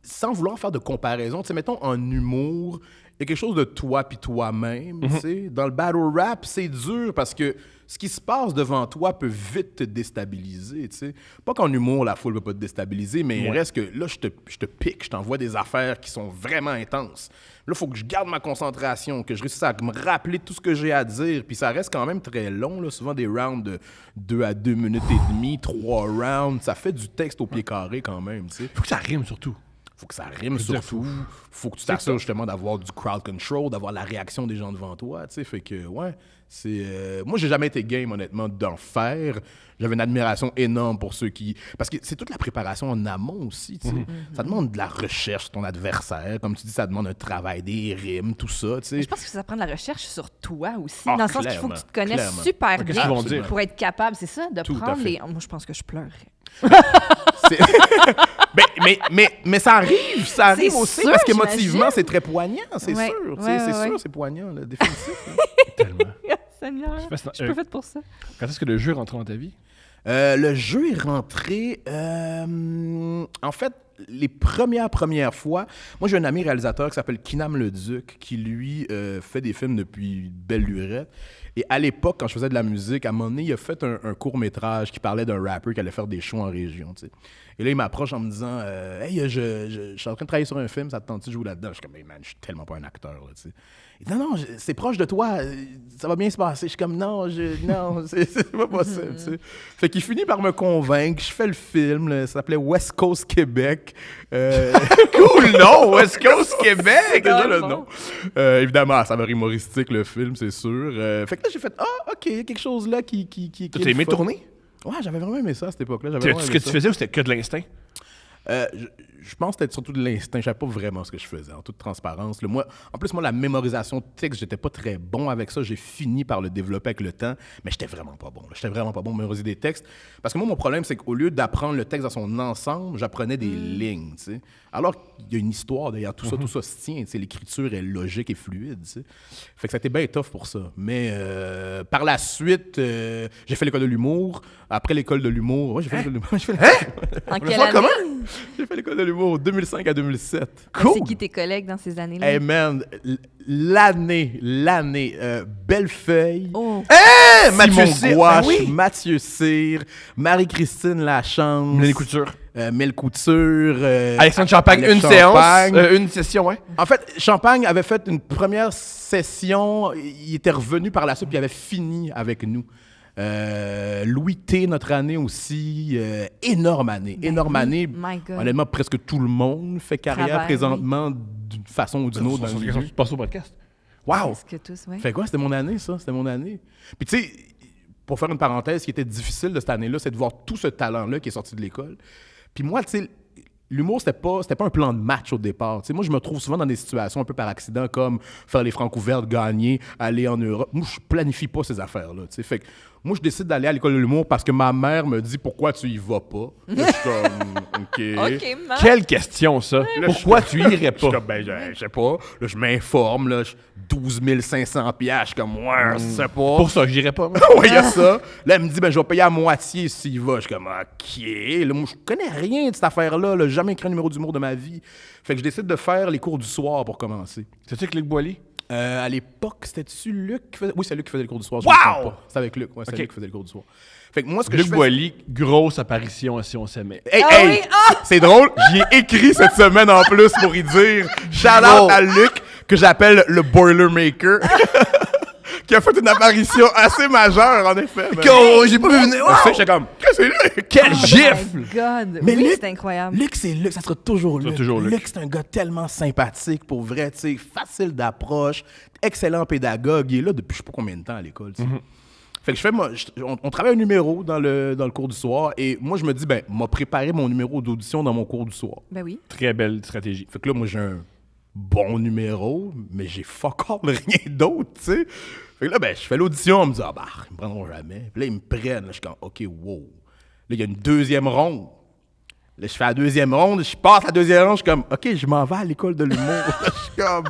sans vouloir faire de comparaison, tu sais, mettons, en humour, il y a quelque chose de toi puis toi-même, tu sais. Dans le battle rap, c'est dur parce que ce qui se passe devant toi peut vite te déstabiliser, tu sais. Pas qu'en humour, la foule ne peut pas te déstabiliser, mais il reste que là, je te pique, je t'envoie des affaires qui sont vraiment intenses. Là, il faut que je garde ma concentration, que je réussisse à me rappeler tout ce que j'ai à dire. Puis ça reste quand même très long, là. Souvent des rounds de 2 à 2 minutes et demie, 3 rounds. Ça fait du texte au pied carré quand même, tu sais. Faut que ça rime surtout. Faut que ça rime surtout. Faut que tu t'assures justement d'avoir du crowd control, d'avoir la réaction des gens devant toi, tu sais. Fait que, ouais, c'est... moi, j'ai jamais été game, honnêtement, d'en faire. J'avais une admiration énorme pour ceux qui... Parce que c'est toute la préparation en amont aussi, tu sais. Ça demande de la recherche sur ton adversaire. Comme tu dis, ça demande un travail, des rimes, tout ça, tu sais. Je pense que ça prend de la recherche sur toi aussi. Dans le sens qu'il faut que tu te connaisses super Qu'est-ce qu'ils vont dire? pour être capable, c'est ça, de Tout prendre les... Moi, je pense que je pleurerais. mais ça arrive aussi, sûr, parce qu'émotivement, j'imagine. c'est très poignant, c'est sûr. C'est poignant, là, définitif. Tellement. Seigneur, je suis pas faite pour ça. Quand est-ce que le jeu rentre dans ta vie? Le jeu est rentré... en fait, les premières fois... Moi, j'ai un ami réalisateur qui s'appelle Kinam Leduc, qui, lui, fait des films depuis belle lurette. Et à l'époque, quand je faisais de la musique, à un moment donné, il a fait un court-métrage qui parlait d'un rappeur qui allait faire des shows en région, tu sais. Et là, il m'approche en me disant « Hey, je suis en train de travailler sur un film, ça te tente de jouer là-dedans? » Je suis comme « Hey, man, je suis tellement pas un acteur, là, tu sais. » Il dit « Non, c'est proche de toi, ça va bien se passer. » Je suis comme « Non, c'est pas possible, tu sais. » Fait qu'il finit par me convaincre, je fais le film, là, ça s'appelait West Coast Québec. Cool, non, West Coast Québec, déjà le nom. Évidemment, ça va être humoristique, le film, c'est sûr. Fait que là, j'ai fait « Ah, OK, il y a quelque chose là qui Tu as aimé tourner? Ouais, j'avais vraiment aimé ça à cette époque-là. Ce que tu faisais ou c'était que de l'instinct? Je pense que c'était surtout de l'instinct. Je savais pas vraiment ce que je faisais, en toute transparence. Moi, la mémorisation de texte, j'étais pas très bon avec ça. J'ai fini par le développer avec le temps, mais j'étais vraiment pas bon. J'étais vraiment pas bon à mémoriser des textes. Parce que moi, mon problème, c'est qu'au lieu d'apprendre le texte dans son ensemble, j'apprenais des lignes, tu sais. Alors qu'il y a une histoire derrière tout ça se tient, tu sais. L'écriture est logique et fluide, tu sais. Fait que ça a été bien tough pour ça. Mais par la suite, j'ai fait l'école de l'humour. Après l'école de l'humour... Ouais, j'ai fait l'école de l'humour. En quelle année? J'ai fait l'école de l'humour 2005 à 2007. Cool. C'est qui tes collègues dans ces années-là? Hey man, l'année, Bellefeuille, Mathieu Cyr, Mathieu Cyr, Marie-Christine Lachance, Mel Couture, Alexandre Champagne, une session, ouais. En fait, Champagne avait fait une première session, il était revenu par la suite, puis il avait fini avec nous. Louis T, notre année aussi, énorme année. Honnêtement, presque tout le monde fait carrière présentement d'une façon ou d'une autre. Tu passes au podcast. Wow! Est-ce que tous, ouais. Fait quoi? C'était mon année, ça. C'était mon année. Puis tu sais, pour faire une parenthèse, ce qui était difficile de cette année-là, c'est de voir tout ce talent-là qui est sorti de l'école. Puis moi, tu sais, l'humour, c'était pas un plan de match au départ. T'sais, moi, je me trouve souvent dans des situations un peu par accident, comme faire les francs ouvertes, gagner, aller en Europe. Moi, je planifie pas ces affaires-là. Fait que moi, je décide d'aller à l'école de l'humour parce que ma mère me dit « Pourquoi tu y vas pas? » Là, je suis comme « OK. Quelle question, ça? Pourquoi tu irais pas? Je suis comme « Ben, je sais pas. » Là, je m'informe. Là, 12 500 $. Je suis comme « Ouais, je sais pas. » Pour ça, j'irais pas. Oui, il y a ça. Là, elle me dit « Ben, je vais payer à moitié s'il y va. » Je suis comme « OK. » Là, moi, je connais rien de cette affaire-là. J'ai jamais écrit un numéro d'humour de ma vie. Fait que je décide de faire les cours du soir pour commencer. C'est-tu avec Luc Boilly? À l'époque, c'était-tu Luc qui faisait... Oui, c'est Luc qui faisait les cours du soir. Wow! C'était avec Luc. Ouais, c'est Luc qui faisait les cours du soir. Fait que moi, ce que Luc je fais... Boilly, grosse apparition si on s'aimait. Hey! C'est drôle, j'y ai écrit cette semaine en plus pour y dire shout-out à Luc, que j'appelle le Boilermaker, qui a fait une apparition assez majeure, en effet. J'ai pas vu venir. J'étais comme, c'est Luc! Quel gifle! Oh my God! Mais oui, Luc, c'est incroyable. Luc, c'est Luc, ça sera toujours Luc. Luc. Luc, c'est un gars tellement sympathique, pour vrai, tu sais, facile d'approche, excellent pédagogue. Il est là depuis je sais pas combien de temps à l'école, tu sais. Fait que on travaille un numéro dans le cours du soir et moi, je me dis, ben, m'a préparé mon numéro d'audition dans mon cours du soir. Ben oui. Très belle stratégie. Fait que là, moi, j'ai un bon numéro, mais j'ai fuck all rien d'autre, tu sais. Fait que là, ben, je fais l'audition, on me dit, ah, bah, ils me prendront jamais. Puis là, ils me prennent, là, je suis comme, OK, wow. Là, il y a une deuxième ronde. Là, je fais la deuxième ronde, je passe la deuxième ronde, je suis comme, OK, je m'en vais à l'école de l'humour. Là, je suis comme,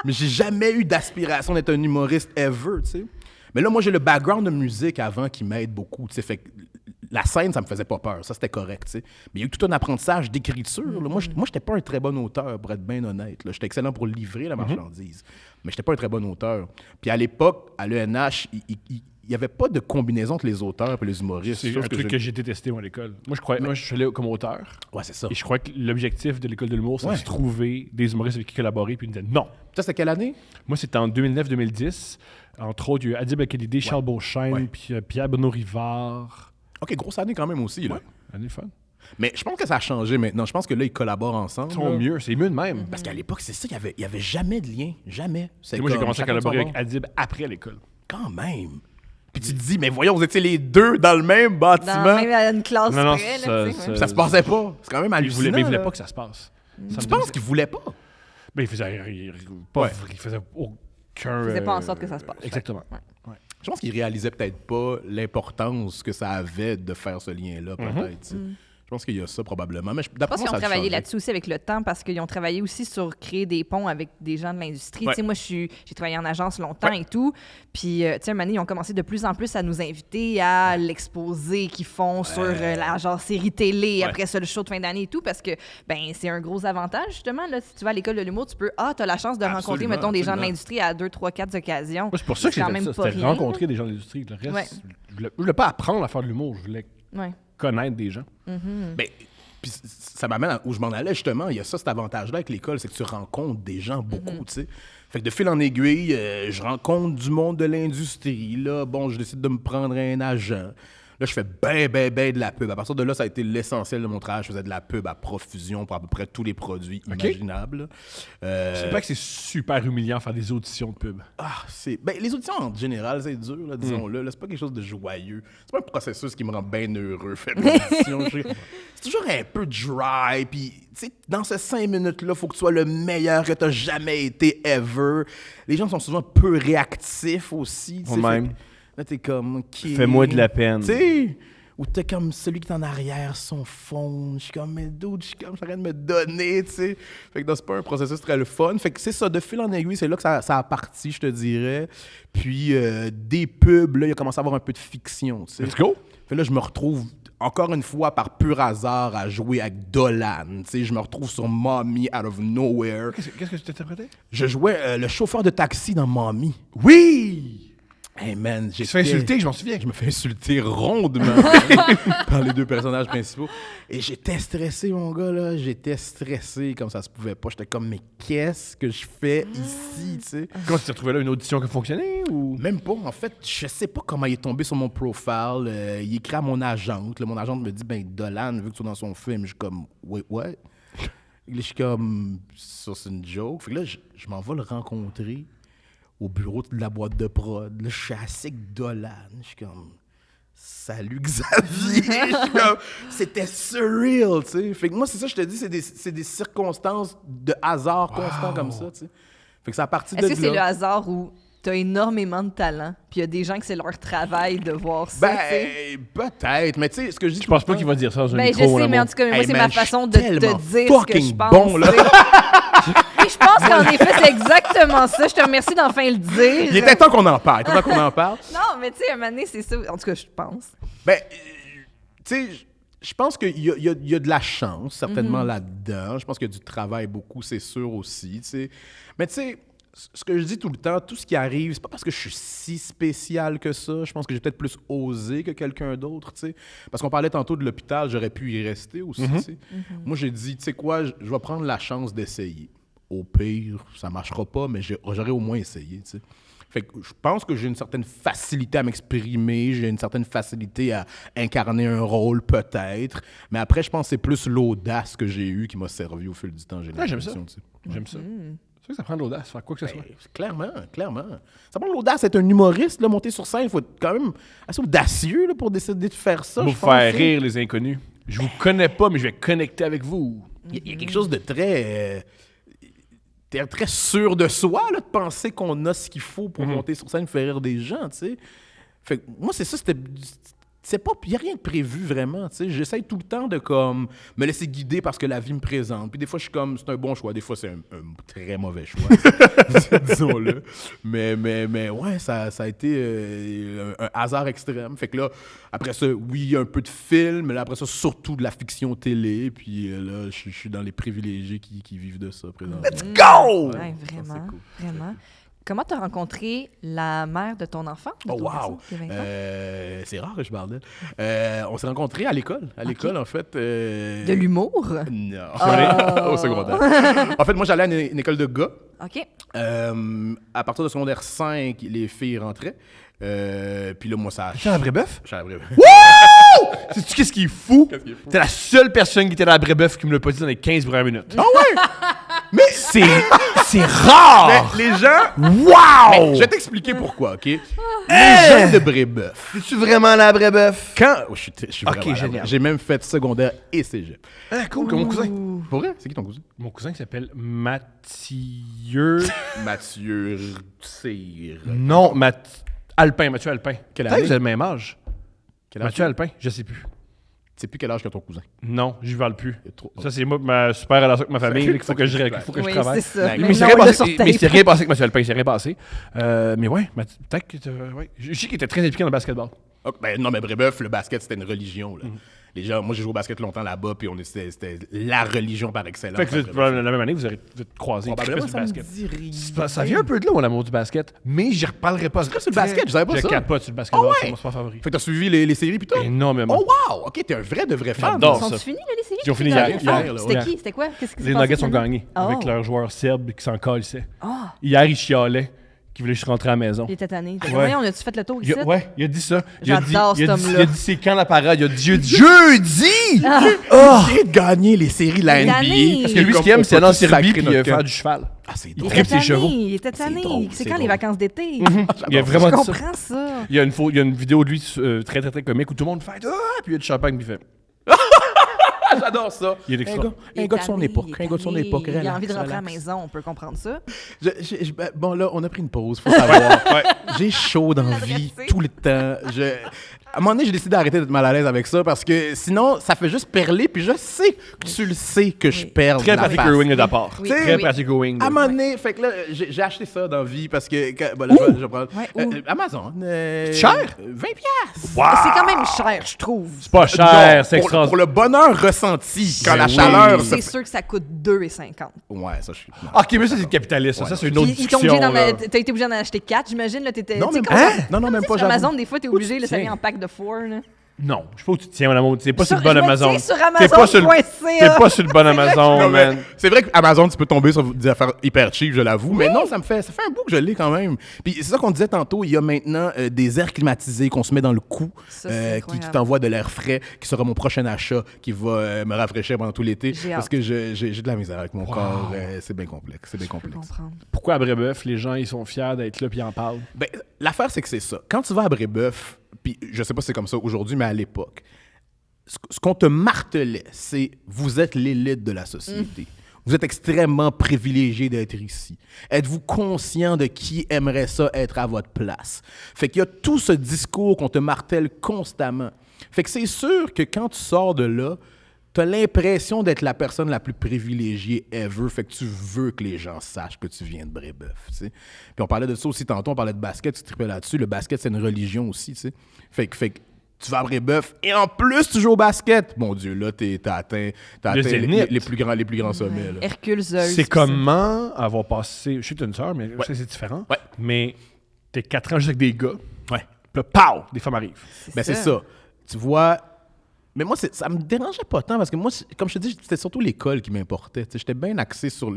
mais j'ai jamais eu d'aspiration d'être un humoriste ever, tu sais. Mais là, moi, j'ai le background de musique avant qui m'aide beaucoup, tu sais. Fait que la scène, ça me faisait pas peur. Ça, c'était correct, tu sais. Mais il y a eu tout un apprentissage d'écriture. Là. Moi, j'étais pas un très bon auteur, pour être bien honnête. Là. J'étais excellent pour livrer la marchandise. Mais j'étais pas un très bon auteur. Puis à l'époque, à l'ENH, il n'y avait pas de combinaison entre les auteurs et les humoristes. C'est un truc que j'ai détesté, moi, à l'école. Moi, je suis allé comme auteur. Ouais, c'est ça. Et je crois que l'objectif de l'école de l'humour, c'est de se trouver des humoristes avec qui collaborer. Puis ils me disaient non. Ça, c'était quelle année? Moi, c'était en 2009-2010. Entre autres, il y a eu Adib Akhalidé, Charles Beauchesne, puis Pierre Benoît Rivard. OK, grosse année quand même aussi, là. Ouais, année fun. Mais je pense que ça a changé maintenant. Je pense que là, ils collaborent ensemble. Ils sont mieux, c'est mieux de même. Parce qu'à l'époque, c'est ça, il y avait jamais de lien. Jamais. Et moi, j'ai commencé à collaborer avec Adib après l'école. Quand même. Puis tu te dis, mais voyons, vous étiez les deux dans le même bâtiment. Dans même une classe Non, près, ça se passait pas. C'est quand même hallucinant. Mais il voulait pas que ça se passe. Tu penses qu'il voulait pas? Ben, il faisait aucun... Il faisait pas en sorte que ça se passe. Exactement. Ouais. Je pense qu'il réalisait peut-être pas l'importance que ça avait de faire ce lien-là, peut-être. Je pense qu'il y a ça probablement. Mais je pense qu'ils ont travaillé là-dessus aussi avec le temps parce qu'ils ont travaillé aussi sur créer des ponts avec des gens de l'industrie. Ouais. Tu sais, moi, j'ai travaillé en agence longtemps et tout. Puis, tu sais, un moment donné, ils ont commencé de plus en plus à nous inviter à l'exposé qu'ils font sur la genre série télé, après ça, le show de fin d'année et tout, parce que, ben, c'est un gros avantage, justement. Là, si tu vas à l'école de l'humour, tu peux, t'as la chance de rencontrer, mettons, des gens de l'industrie à 2, 3, 4 occasions. Moi, c'est pour ça que j'ai fait ça. C'était rencontrer des gens de l'industrie. Le reste, je voulais pas apprendre à faire de l'humour. Je voulais connaître des gens. Ben, puis ça m'amène à où je m'en allais, justement. Il y a ça, cet avantage-là avec l'école, c'est que tu rencontres des gens beaucoup, tu sais. Fait que de fil en aiguille, je rencontre du monde de l'industrie. Là, bon, je décide de me prendre un agent. Là, je fais ben de la pub. À partir de là, ça a été l'essentiel de mon travail. Je faisais de la pub à profusion pour à peu près tous les produits imaginables. Je sais pas que c'est super humiliant faire des auditions de pub. Les auditions, en général, c'est dur, là, disons-le. Là, c'est pas quelque chose de joyeux. C'est pas un processus qui me rend bien heureux, faire des auditions. C'est toujours un peu dry. Puis, tu sais, dans ces 5 minutes-là, il faut que tu sois le meilleur que tu as jamais été ever. Les gens sont souvent peu réactifs aussi. Même. Là, t'es comme, OK. Fais-moi de la peine. Tu sais, ou t'es comme celui qui est en arrière, son fond. Je suis comme, mais dude, je suis en train de me donner, tu sais. Fait que c'est pas un processus très le fun. Fait que c'est ça, de fil en aiguille, c'est là que ça a parti, je te dirais. Puis des pubs, là, il a commencé à avoir un peu de fiction, tu sais. Let's go! Fait que là, je me retrouve, encore une fois, par pur hasard, à jouer avec Dolan, tu sais. Je me retrouve sur Mommy out of nowhere. Qu'est-ce que tu t'interprétais? Je jouais le chauffeur de taxi dans Mommy. Oui! Hey man, Tu te fais insulter, je m'en souviens. Je me fais insulter rondement par les 2 personnages principaux. Et j'étais stressé, mon gars, là. J'étais stressé comme ça se pouvait pas. J'étais comme, mais qu'est-ce que je fais ici, tu sais? Comment tu t'es retrouvé là, une audition qui fonctionnait ou? Même pas. En fait, je sais pas comment il est tombé sur mon profile. Il écrit à mon agente. Là, mon agente me dit, ben, Dolan veut que tu sois dans son film. Je suis comme, wait, what? Là, je suis comme, ça, c'est une joke. Fait que là, je m'en vais le rencontrer au bureau de la boîte de prod. Là, je suis assis avec Dolan. Je suis comme, salut Xavier. Je suis comme, c'était surreal, tu sais. Fait que moi, c'est ça, je te dis, c'est des circonstances de hasard constant comme ça, tu sais. Fait que c'est à partir de là. Est-ce que c'est le hasard où t'as énormément de talent, puis il y a des gens que c'est leur travail de voir ça, tu sais? Peut-être, mais tu sais, ce que je dis. Je pense pas qu'il va dire ça dans un Ben, micro, je mon sais, mais en amour. tout cas, moi, Hey, c'est man, ma je suis façon de te tellement dire ce que je fucking pense. bon, là. tu sais. Et je pense qu'en effet, c'est exactement ça. Je te remercie d'enfin le dire. Il était temps qu'on en parle. Non, mais tu sais, à un moment donné, c'est ça. En tout cas, je pense. Ben, tu sais, je pense qu'il y a de la chance, certainement, là-dedans. Je pense qu'il y a du travail beaucoup, c'est sûr aussi, tu sais. Mais tu sais, ce que je dis tout le temps, tout ce qui arrive, c'est pas parce que je suis si spécial que ça. Je pense que j'ai peut-être plus osé que quelqu'un d'autre, tu sais. Parce qu'on parlait tantôt de l'hôpital, j'aurais pu y rester aussi, tu sais. Moi, j'ai dit, tu sais quoi, je vais prendre la chance d'essayer. Au pire, ça marchera pas, mais j'aurais au moins essayé, tu sais. Fait que je pense que j'ai une certaine facilité à m'exprimer, j'ai une certaine facilité à incarner un rôle, peut-être. Mais après, je pense que c'est plus l'audace que j'ai eue qui m'a servi au fil du temps. J'aime ça. J'aime ça. C'est vrai que ça prend de l'audace, faire quoi que ce soit. Clairement. Ça prend de l'audace. Être un humoriste, là, monter sur scène, il faut être quand même assez audacieux là, pour décider de faire ça. Vous faire rire les inconnus. Je vous connais pas, mais je vais connecter avec vous. Il y a quelque chose de très... t'es très sûr de soi, là, de penser qu'on a ce qu'il faut pour monter sur scène, faire rire des gens, tu sais. Fait que moi, c'est ça, il n'y a rien de prévu vraiment, tu sais. J'essaye tout le temps de comme me laisser guider parce que la vie me présente. Puis des fois, je suis comme, c'est un bon choix. Des fois, c'est un très mauvais choix, disons-le. Mais ouais, ça a été un hasard extrême. Fait que là, après ça, oui, il y a un peu de film, mais là, après ça, surtout de la fiction télé. Puis là, je suis dans les privilégiés qui vivent de ça présentement. Let's go! Ouais, vraiment, vraiment. Comment tu as rencontré la mère de ton enfant? Oh, wow! C'est rare que je parle d'elle. On s'est rencontrés à l'école. En fait. De l'humour? Non. Au secondaire. En fait, moi, j'allais à une école de gars. OK. À partir de secondaire 5, les filles rentraient. Puis là, moi, ça... Tu es à la Brébeuf? Je suis à la Brébeuf. Wouh! Sais-tu qu'est-ce qui est fou? T'es la seule personne qui était à la Brébeuf qui me l'a pas dit dans les 15 premières minutes. Ah ouais? Mais c'est rare! Mais les gens... Wow! Mais je vais t'expliquer pourquoi, OK? Les gens de Brébeuf. Es-tu vraiment à la Brébeuf? Je suis Ok, vraiment à la génial. Brébeuf. J'ai même fait secondaire et cégep. Ah, cool, comme mon cousin. Pour vrai? C'est qui ton cousin? Mon cousin qui s'appelle Mathieu... Mathieu Cyr. Non, Mathieu Alpin. Quelle Peut-être année? que vous avez le même âge. Quel âge? Mathieu Alpin, je sais plus. Tu sais plus quel âge que ton cousin. Non, j'y parle plus. Il est trop- Ça, c'est moi, ma super relation avec ma famille, qu'il faut que je Oui, travaille. c'est ça. Mais Mais c'est non, rien là, passé. sur Mais tape. c'est rien passé avec M. Alpin, c'est rien passé. Mais ouais, peut-être que ouais. Je sais qu'il était très impliqué dans le basketball. Ben, non, mais Brébeuf, le basket, c'était une religion. Là. Les gens, moi, j'ai joué au basket longtemps là-bas, puis c'était la religion par excellence. Fait que la même année, vous avez croisé. Probablement, du ça me basket. dit rien. Ça vient un peu de là, mon amour du basket. Mais j'y reparlerai pas. sur le basket, je savais pas ça. Je capote sur le basketball, Ah ouais? c'est mon sport favori. Fait que t'as suivi les séries, puis tout? Énormément. Oh, wow! OK, t'es un vrai de vrai fan. J'adore. Sont-tu ça. finis, là, les séries? Ils ont fini Ah, hier, là, C'était ouais. qui? C'était quoi? Qu'est-ce qui s'est Les passé, Nuggets ont finalement? gagné Oh. avec leur joueur serbe qui s'en calissaient. Ah. Hier, ils chialaient qui voulait juste rentrer à la maison. Il était tanné. Ouais. On a-tu fait le tour ici? Il a dit ça. J'adore cet homme-là. Il a dit c'est quand la parade? Il a dit jeudi. Jeudi! J'ai gagné les séries de la Il est NBA. tanné. Parce que lui, ce qu'il aime, c'est aller en Serbie et faire du cheval. Ah, c'est Il drôle. était tripe ses chevaux. tanné. Il était tanné. drôle, C'est c'est quand les drôle. vacances d'été? Il a Je vraiment dit ça. comprends ça. Il y a une vidéo de lui très, très, très comique où tout le monde fait puis il y a du champagne, puis il fait. J'adore ça. Il est extra. Un gars de son époque. Un gars de son époque. Il a envie de relax, rentrer à la relax. maison, on peut comprendre ça. Bon, là, on a pris une pause, faut savoir. Ouais. J'ai chaud dans la vie L'adresser. tout le temps. À un moment donné, j'ai décidé d'arrêter d'être mal à l'aise avec ça parce que sinon, ça fait juste perler. Puis je sais que tu le sais que je perds Très la pratique face. rowing de part. Oui. Très Oui. pratique rowing. À un moment donné, fait que là, j'ai acheté ça dans la vie parce que... Bon, là, je vais prendre... Ouais, où? Amazon. Cher? 20 piastres. Wow! C'est quand même cher, je trouve. C'est pas cher, Non, c'est pour extraordinaire. le bonheur ressenti, quand Ben la oui. chaleur... C'est sûr que ça coûte 2,50. Ouais, ça, je suis... non. Ok, mais ça, c'est le capitalisme. Ça, c'est une autre Puis ils t'ont obligé discussion. là. t'as été obligé d'en acheter 4, j'imagine. Là, t'étais, Non, tu sais, même comme pas. ça- Non, non, même tu sais, pas, sur j'avoue. Amazon, des fois, t'es obligé, là, ça tiens? vient en pack de 4. Là. Non, je sais pas où tu tiens, mon amour. T'es pas sur le Sur- bon je me Amazon. tiens sur T'es pas sur le- Amazon.ca. T'es pas sur le bon Amazon, Non, mais man. c'est vrai qu'Amazon, tu peux tomber sur des affaires hyper cheap, je l'avoue. Mais non, ça fait un bout que je l'ai quand même. Puis c'est ça qu'on disait tantôt, il y a maintenant des airs climatisés qu'on se met dans le cou, Ça, c'est qui incroyable. t'envoient de l'air frais, qui sera mon prochain achat, qui va me rafraîchir pendant tout l'été. J'ai Parce hâte. que j'ai de la misère avec mon corps. C'est bien complexe. C'est bien Je peux complexe. comprendre. Pourquoi à Brébeuf, les gens, ils sont fiers d'être là puis ils en parlent? Ben, l'affaire, c'est que c'est ça. Quand tu vas à Brébeuf, puis je sais pas si c'est comme ça aujourd'hui, mais à l'époque, ce qu'on te martelait, c'est vous êtes l'élite de la société. Vous êtes extrêmement privilégié d'être ici. Êtes-vous conscient de qui aimerait ça être à votre place? Fait qu'il y a tout ce discours qu'on te martèle constamment. Fait que c'est sûr que quand tu sors de là, tu as l'impression d'être la personne la plus privilégiée ever. Fait que tu veux que les gens sachent que tu viens de Brébeuf. Tu sais. Puis on parlait de ça aussi tantôt, on parlait de basket, tu trippais là-dessus. Le basket, c'est une religion aussi. Tu sais. Fait que tu vas à Brébeuf et en plus, tu joues au basket. Mon Dieu, là, t'as atteint zénith. les plus grands sommets. Là. Hercule Zeus. C'est tout comment avoir passé. Je suis une sœur, mais je sais que c'est différent. Ouais. Mais t'es 4 ans juste avec des gars. Ouais. Puis là, pow! Des femmes arrivent. Ben, c'est ça. Tu vois... Mais moi, ça me dérangeait pas tant parce que moi, comme je te dis, c'était surtout l'école qui m'importait. Tu sais, j'étais bien axé sur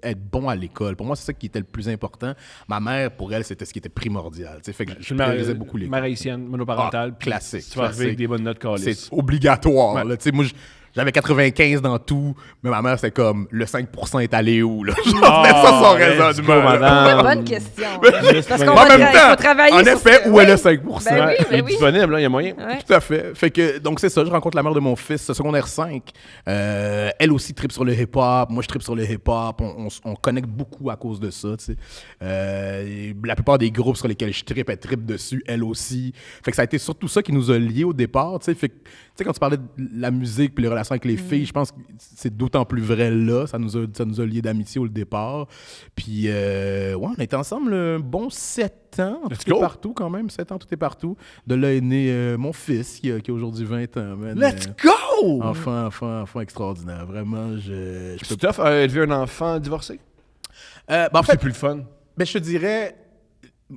être bon à l'école. Pour moi, c'est ça qui était le plus important. Ma mère, pour elle, c'était ce qui était primordial. Tu sais, fait que je priorisais beaucoup l'école. Mère haïtienne, monoparentale. Ah, puis classique, Tu vas arriver avec classique. des bonnes notes calices. C'est obligatoire. Ouais. Là. Tu sais, moi, j'avais 95 dans tout, mais ma mère, c'était comme, le 5% est allé où? Là? Genre, c'était ça son raisonnement. là. madame. Bonne question. Juste Parce mais- qu'on Mais en va même il faut temps, travailler en sur effet, ce- où est Oui. le 5%? Ben Ouais, oui, il est oui. disponible, là, il y a moyen. Ouais. Tout à fait. Fait que, donc, c'est ça. Je rencontre la mère de mon fils, secondaire 5. Elle aussi tripe sur le hip-hop. Moi, je tripe sur le hip-hop. On connecte beaucoup à cause de ça, tu sais. La plupart des groupes sur lesquels je tripe, elle tripe dessus, elle aussi. Fait que ça a été surtout ça qui nous a liés au départ, tu sais. Fait que, tu sais, quand tu parlais de la musique puis les relations avec les filles, je pense que c'est d'autant plus vrai là. Ça nous a liés d'amitié au départ. Puis, ouais, on a été ensemble un bon 7 ans. Let's Tout est go. partout quand même. 7 ans, tout est partout. De là est né mon fils qui a aujourd'hui 20 ans. Man. Let's go! Enfant extraordinaire. Vraiment, je peux C'est tough élever un enfant divorcé? en C'est fait, plus le fun. ben, je te dirais,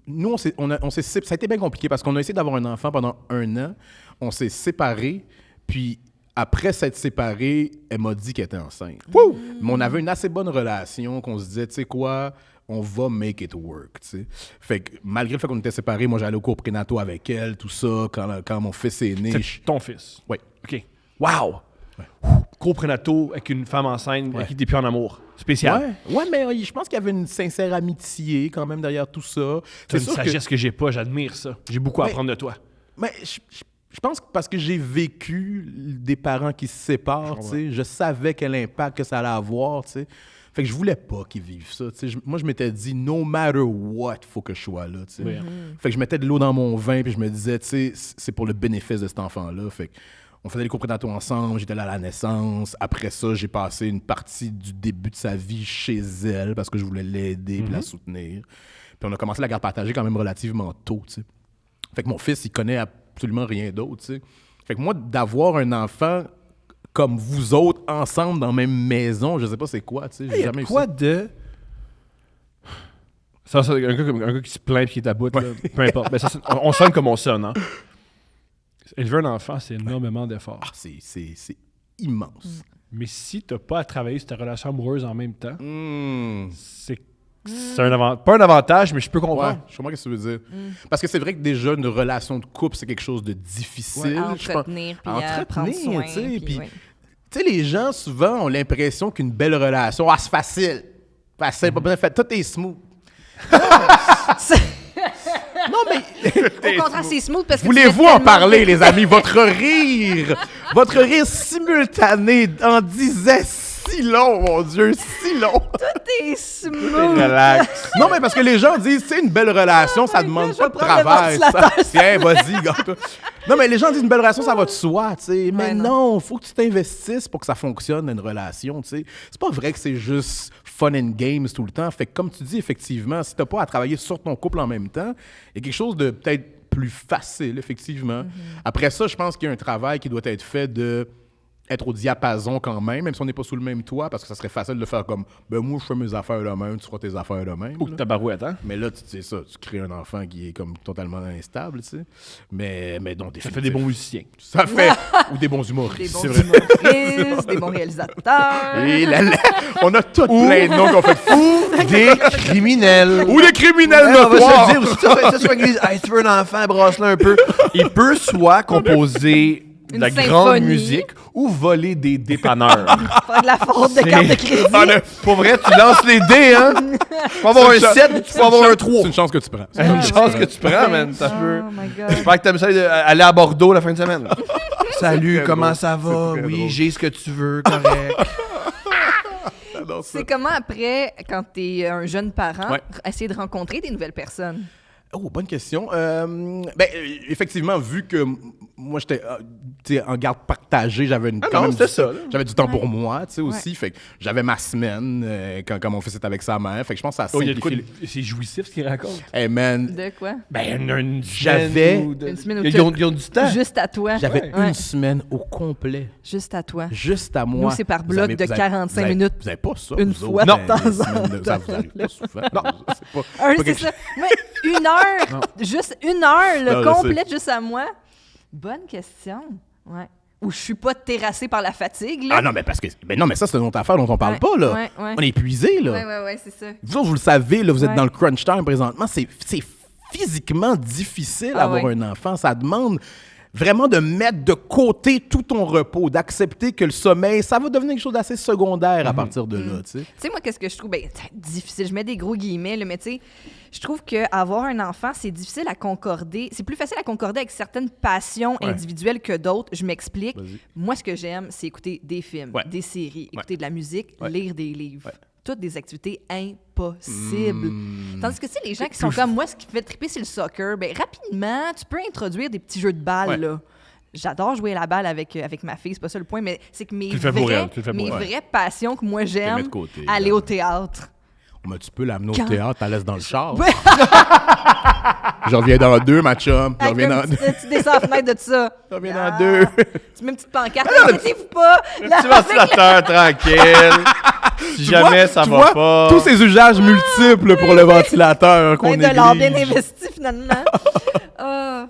nous, ça a été bien compliqué parce qu'on a essayé d'avoir un enfant pendant 1 an. On s'est séparés, puis après s'être séparés, elle m'a dit qu'elle était enceinte. Mais on avait une assez bonne relation qu'on se disait, tu sais quoi, on va make it work, tu sais. Fait que malgré le fait qu'on était séparés, moi, j'allais au cours prénatal avec elle, tout ça, quand mon fils est né. C'est ton fils. Oui. OK. Wow! Cours prénatal avec une femme enceinte avec qui t'es plus en amour. Spécial. Ouais, mais je pense qu'il y avait une sincère amitié quand même derrière tout ça. T'as C'est une sûr sagesse que j'ai pas, j'admire ça. J'ai beaucoup à Ouais. apprendre de toi. Mais je pense que parce que j'ai vécu des parents qui se séparent, tu sais, je savais quel impact que ça allait avoir, tu sais. Fait que je voulais pas qu'ils vivent ça, tu sais. Moi, je m'étais dit, no matter what, faut que je sois là, tu sais. Oui. Fait que je mettais de l'eau dans mon vin, puis je me disais, tu sais, c'est pour le bénéfice de cet enfant-là. Fait que on faisait les cours prénataux ensemble, j'étais là à la naissance. Après ça, j'ai passé une partie du début de sa vie chez elle parce que je voulais l'aider puis la soutenir. Puis on a commencé la garde partagée quand même relativement tôt, tu sais. Fait que mon fils, il connaît absolument rien d'autre, tu sais. Fait que moi, d'avoir un enfant comme vous autres, ensemble, dans la même maison, je sais pas c'est quoi, tu sais. J'ai jamais eu Quoi ça. de... Ça, un gars qui se plaint et qui est à bout, là, peu importe. Ben, ça, on sonne comme on sonne, hein. Élever un enfant, c'est énormément d'efforts. Ah, c'est immense. Mais si t'as pas à travailler sur ta relation amoureuse en même temps, c'est c'est pas un avantage, mais je peux comprendre. Ouais, je comprends ce que tu veux dire. Parce que c'est vrai que déjà, une relation de couple, c'est quelque chose de difficile. À entretenir, puis à prendre soin. Tu sais, puis tu sais, les gens, souvent, ont l'impression qu'une belle relation, c'est facile. Facile, pas besoin de faire. Tout est smooth. Non, mais... Au contraire, c'est smooth parce que Voulez-vous en parler, les amis? Votre rire simultané en disait si long, mon Dieu, si long. Tout est smooth. Relax. Non, mais parce que les gens disent, c'est une belle relation, ça demande pas de travail. Tiens, vas-y, gars. Non, mais les gens disent une belle relation, ça va de soi, tu sais. Mais non, faut que tu t'investisses pour que ça fonctionne, une relation, tu sais. C'est pas vrai que c'est juste fun and games tout le temps. Fait que comme tu dis, effectivement, si t'as pas à travailler sur ton couple en même temps, il y a quelque chose de peut-être plus facile, effectivement. Après ça, je pense qu'il y a un travail qui doit être fait de être au diapason quand même si on n'est pas sous le même toit, parce que ça serait facile de faire comme, ben moi, je fais mes affaires de même, tu feras tes affaires de même. Ou que tabarouette, hein? Mais là, tu sais ça, tu crées un enfant qui est comme totalement instable, tu sais. Mais donc, Ça fait des bons musiciens. Ça fait... ou des bons humoristes, Des bons c'est vrai. humoristes, des bons réalisateurs. Et on a tous plein de noms qu'on fait Ou des criminels. Ou des criminels On va notoires. se le dire aussi, ça soit église. Hey, tu veux un enfant, brasse-le un peu. Il peut soit composer de Une la symphonie. grande musique ou voler des dépanneurs. Faire de la fraude de carte de crédit. Pour vrai, tu lances les dés, hein? Tu peux avoir un 7, tu peux avoir un 3. C'est une chance que tu prends. Une chance que tu prends, man. Ça peut. Oh my God. J'espère que t'aimes ça aller à Bordeaux la fin de semaine. Salut, très comment drôle. ça va? C'est très Oui, drôle. j'ai ce que tu veux, correct. J'adore ça. C'est comment après, quand t'es un jeune parent, Ouais. essayer de rencontrer des nouvelles personnes? Oh, bonne question. Effectivement, vu que moi, j'étais en garde partagée, j'avais quand même c'était ça, là. J'avais du temps pour moi, tu sais, aussi. Fait que j'avais ma semaine quand mon fils était avec sa mère. Fait que je pense que ça a Oh, il y a de quoi simplifié. c'est jouissif ce qu'il raconte. Hey, man, De quoi? Ben, une J'avais- semaine ou de- Une semaine où ils, tu- ont, ils ont du temps. Juste à toi. j'avais Ouais. une semaine au complet. Juste à toi. Juste à moi. Nous, c'est par Vous bloc avez- de vous avez- 45 vous avez- minutes. Vous avez pas ça, Une vous fois autres, de dans temps les en semaines de- Ça temps. vous arrive pas souvent. Non. C'est pas Un, pas c'est quelque ça. Mais une heure, juste une heure, Non, le je complète juste à moi. Bonne question. Ouais. Ou je suis pas terrassée par la fatigue, là. Ah non, mais parce que. Mais non, mais ça, c'est une autre affaire dont on parle Ouais, pas, là. ouais, ouais. On est épuisé, là. Ouais, c'est ça. Vous autres, vous le savez, là, vous êtes Ouais. dans le crunch time présentement. C'est physiquement difficile Ah avoir ouais. un enfant. Ça demande vraiment de mettre de côté tout ton repos, d'accepter que le sommeil, ça va devenir quelque chose d'assez secondaire à partir de là, tu sais. Tu sais, moi, qu'est-ce que je trouve? Ben, c'est difficile. Je mets des gros guillemets, là, mais tu sais, je trouve qu'avoir un enfant, c'est difficile à concorder. C'est plus facile à concorder avec certaines passions Ouais. individuelles que d'autres. Je m'explique. Vas-y. Moi, ce que j'aime, c'est écouter des films, Ouais. des séries, Ouais. écouter de la musique, Ouais. lire des livres. Ouais. Toutes des activités impossibles. Tandis que, tu sais, les gens qui sont Plus- comme moi, ce qui fait triper, c'est le soccer. Ben, rapidement, tu peux introduire des petits jeux de balle, Ouais. là. J'adore jouer à la balle avec ma fille, c'est pas ça le point, mais c'est que mes, Tu le fais pour vraies, elle, tu le fais pour mes elle. vraies passions que moi mets j'aime, de côté, aller là. au théâtre. Oh, mais tu peux l'amener Quand- au théâtre, t'as laisse dans le char. Je reviens dans deux, ma chum. Je reviens dans deux. Tu descends la fenêtre de ça. Je reviens dans deux. Tu mets une petite pancarte. Inquiétez-vous pas. Là, Petit ventilateur tranquille. Si jamais vois- ça tu va vois, pas. tous ces usages multiples pour le ventilateur qu'on de l'or bien néglige. investi finalement.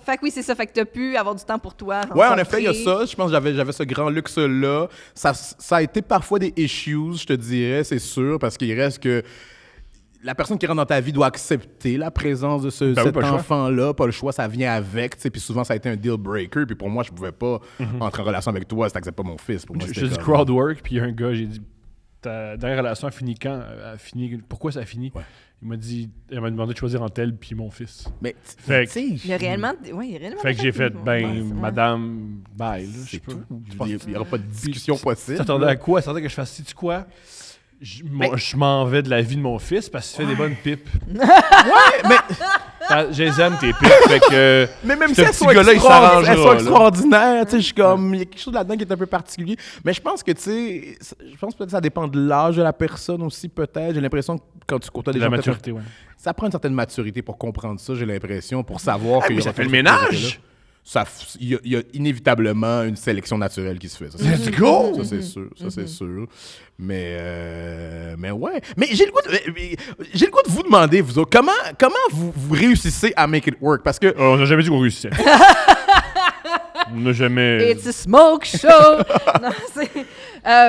Fait que oui, c'est ça. Fait que t'as pu avoir du temps pour toi. Ouais, en effet, il y a rencontrer. ça. Je pense que j'avais ce grand luxe-là. Ça a été parfois des issues, je te dirais, c'est sûr, parce qu'il reste que la personne qui rentre dans ta vie doit accepter la présence de oui, cet pas le choix. enfant-là. Pas le choix, ça vient avec. Tu sais, puis souvent, ça a été un deal breaker. Puis pour moi, je pouvais pas entrer en relation avec toi si t'acceptes pas mon fils. Pour moi, Je c'était dis comme- crowd work, puis il y a un gars, j'ai dit, ta dernière relation a fini quand? Pourquoi ça a fini? Ouais. Il m'a demandé de choisir entre elle puis mon fils. Mais, Fait tu sais, Il y a réellement. Ouais, il y a réellement. Fait que j'ai fait, Ouais, ouais. madame, bye, là, je sais c'est pas. tout. Il n'y aura pas de discussion Tu possible. t'attendais à quoi? Tu t'attendais que je fasse, sais-tu quoi? Je m'en vais de la vie de mon fils parce qu'il fait des bonnes pipes. mais Je les aime, tes pipes. Fait que, Mais même ce si elles petit sont, gars-là, il s'arrangera, elles sont là. extraordinaires, tu sais, je suis comme, il y a quelque chose là-dedans qui est un peu particulier. Mais je pense que, tu sais, je pense peut-être que ça dépend de l'âge de la personne aussi, peut-être. J'ai l'impression que quand tu côtoies des la gens... maturité, ouais. Ça prend une certaine maturité pour comprendre ça, j'ai l'impression, pour savoir Ah, qu'il y mais aura ça fait le quelque chose de ménage! ce côté-là. Il y a inévitablement une sélection naturelle qui se fait. Ça, c'est Let's sûr. go! Ça, c'est sûr. Ça, c'est sûr. Mais ouais. Mais j'ai le goût de vous demander, vous autres, comment vous réussissez à make it work? Parce que On n'a jamais dit qu'on réussissait. On n'a jamais... It's a smoke show! Non,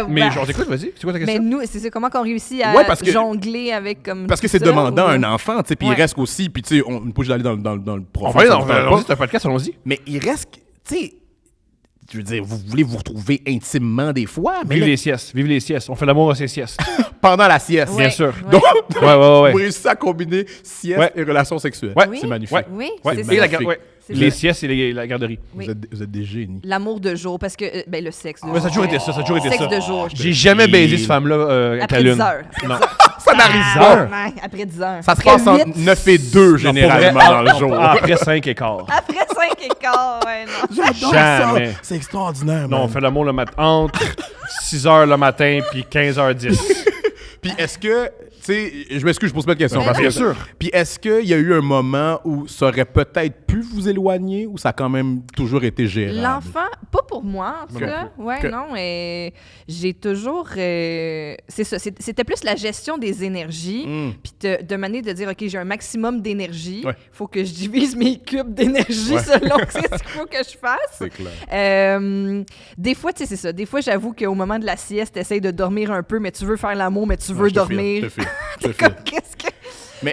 Mais bah, genre, t'écoute, vas-y. C'est quoi ta mais question? nous, c'est comment qu'on réussit à Ouais, parce que- jongler avec comme. Parce que tout c'est ça, demandant ou- à un enfant, tu sais, puis Ouais. il reste aussi, puis tu sais, on n'est pas juste d'aller dans le On profond. va aller ça dans... nous tente Allons-y, pas. c'est un podcast, allons-y. Mais il reste, tu sais, je veux dire, vous voulez vous retrouver intimement des fois, mais Vive là, les siestes, vive les siestes. On fait l'amour à ces siestes. pendant la sieste. Ouais, Bien sûr. ouais. Donc, Ouais. vous réussissez à combiner sieste Ouais. et relations sexuelles. Ouais. Oui. C'est magnifique. Ouais. Oui, Ouais. c'est Et ça. la magnifique. ouais. C'est Les ça. siestes et la garderie. Oui. Vous êtes des génies. L'amour de jour, parce que ben, le sexe de Ouais, ça a toujours été ça, ça a toujours été Sexe ça. de jour. J'ai jamais baisé cette femme-là Après qu'à 10 l'une. heures. Non. Ça n'arrive Ah, pas. ouais, après 10 heures. Ça se Après passe entre 8, 9 et 2 généralement dans le jour. Après 5 et quart. Après 5 et quart, ouais, non. J'adore Jamais. ça. C'est extraordinaire. Non, on man. fait l'amour le matin entre 6h le matin puis 15h10. Puis est-ce que, tu sais, je m'excuse, je pose pas de questions. Mais parce non. que- Bien sûr. Puis est-ce qu'il y a eu un moment où ça aurait peut-être pu vous éloigner ou ça a quand même toujours été gérable? L'enfant, pas pour moi, en tout Ok. cas. Ouais, Ok. non. J'ai toujours. C'est ça. C'était plus la gestion des énergies. Hmm. Puis de manière de dire, OK, j'ai un maximum d'énergie. Il Ouais. faut que je divise mes cubes d'énergie Ouais. selon ce qu'il faut que je fasse. C'est clair. Des fois, tu sais, c'est ça. Des fois, j'avoue qu'au moment de la sieste, t'essayes de dormir un peu, mais tu veux faire l'amour, mais tu veux Ouais, je te dormir. file, je te file, je T'es te file. comme, qu'est-ce que.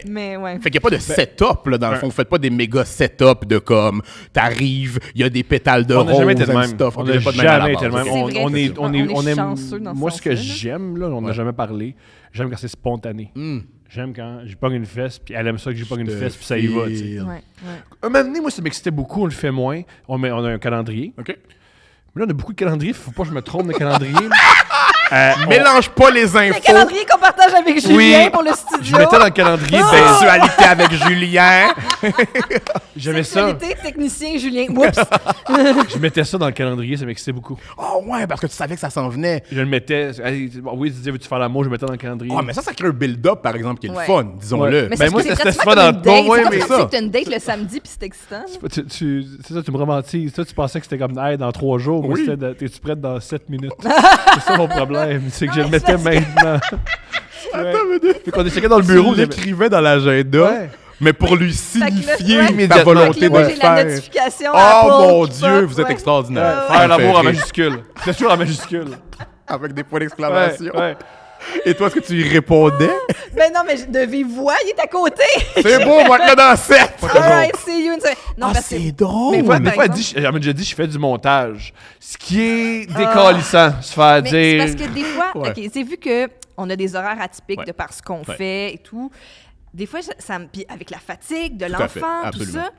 Mais- ouais. Fait qu'il n'y a pas de setup, là, dans le fond. Vous faites pas des méga setup de comme, t'arrives, il y a des pétales de On rose n'a jamais été de and même. stuff. On Ok, n'a pas de même à la jamais base. été de même. C'est On vrai, est, on est aime. chanceux dans ce Moi, ce que sens-là, là. j'aime, là, on n'a Ouais. jamais parlé, j'aime quand c'est spontané. Hmm. J'aime quand j'y pogne une fesse, puis elle aime ça que j'y pogne une Je fesse, puis ça y va. tu sais. file. Ouais, ouais. Un moment donné, moi, ça m'excitait beaucoup, on le fait moins. On a un calendrier. OK. Mais là, on a beaucoup de calendriers, faut pas que je me trompe de calendrier. Mélange pas les Le infos. calendrier qu'on partage avec Julien Oui. pour le Je studio. mettais dans le calendrier, Oh! ben, Sexualité avec Julien. j'aimais ça. Sexualité, technicien Julien. Oups. Je mettais ça dans le calendrier, ça m'excitait beaucoup. Oh ouais, parce que tu savais que ça s'en venait. Je le mettais. Allez, bon, oui, tu disais, veux-tu faire l'amour, je le mettais dans le calendrier. Oh, mais ça crée un build-up, par exemple, qui est Ouais. le fun, disons-le. Ouais. Mais Ben, c'est moi, parce que c'était c'est pratiquement souvent comme dans une le date. bon, ouais, C'est mais comme ça. si tu as une date le samedi puis c'est excitant. C'est ça, tu me romantises. Toi, tu pensais que c'était comme, hey, dans 3 jours. Moi, Oui. c'était, t'es-tu prête dans 7 minutes? C'est ça mon problème. C'est que je le mettais maintenant. Attends, mais Fait qu'on est chacun dans le bureau. tu l'écrivais dans l'agenda, Ouais. mais pour lui Fait que là, signifier ouais. ta Immédiatement. volonté Fait que de là, le j'ai la faire. notification. Oh Apple mon qui Dieu, pop, vous êtes ouais. extraordinaire. Ouais. Faire l'amour en Préféré. majuscule. C'est toujours en majuscule. Avec des points Ouais, d'exclamation. ouais. Et toi, est-ce que tu y répondais? Ben non, mais de vive voix, il est à côté. C'est beau, on va être là dans 7. Alright, see you in seven. Non, Ah, parce que- c'est drôle. Des fois, par elle exemple. m'a déjà dit, je fais du montage. Ce qui est décalissant, se faire Mais c'est dire. parce que des fois, Ouais. OK, c'est vu qu'on a des horaires atypiques Ouais. de par ce qu'on Ouais. fait et tout. Des fois, puis avec la fatigue de Tout à fait, l'enfant, tout absolument. ça,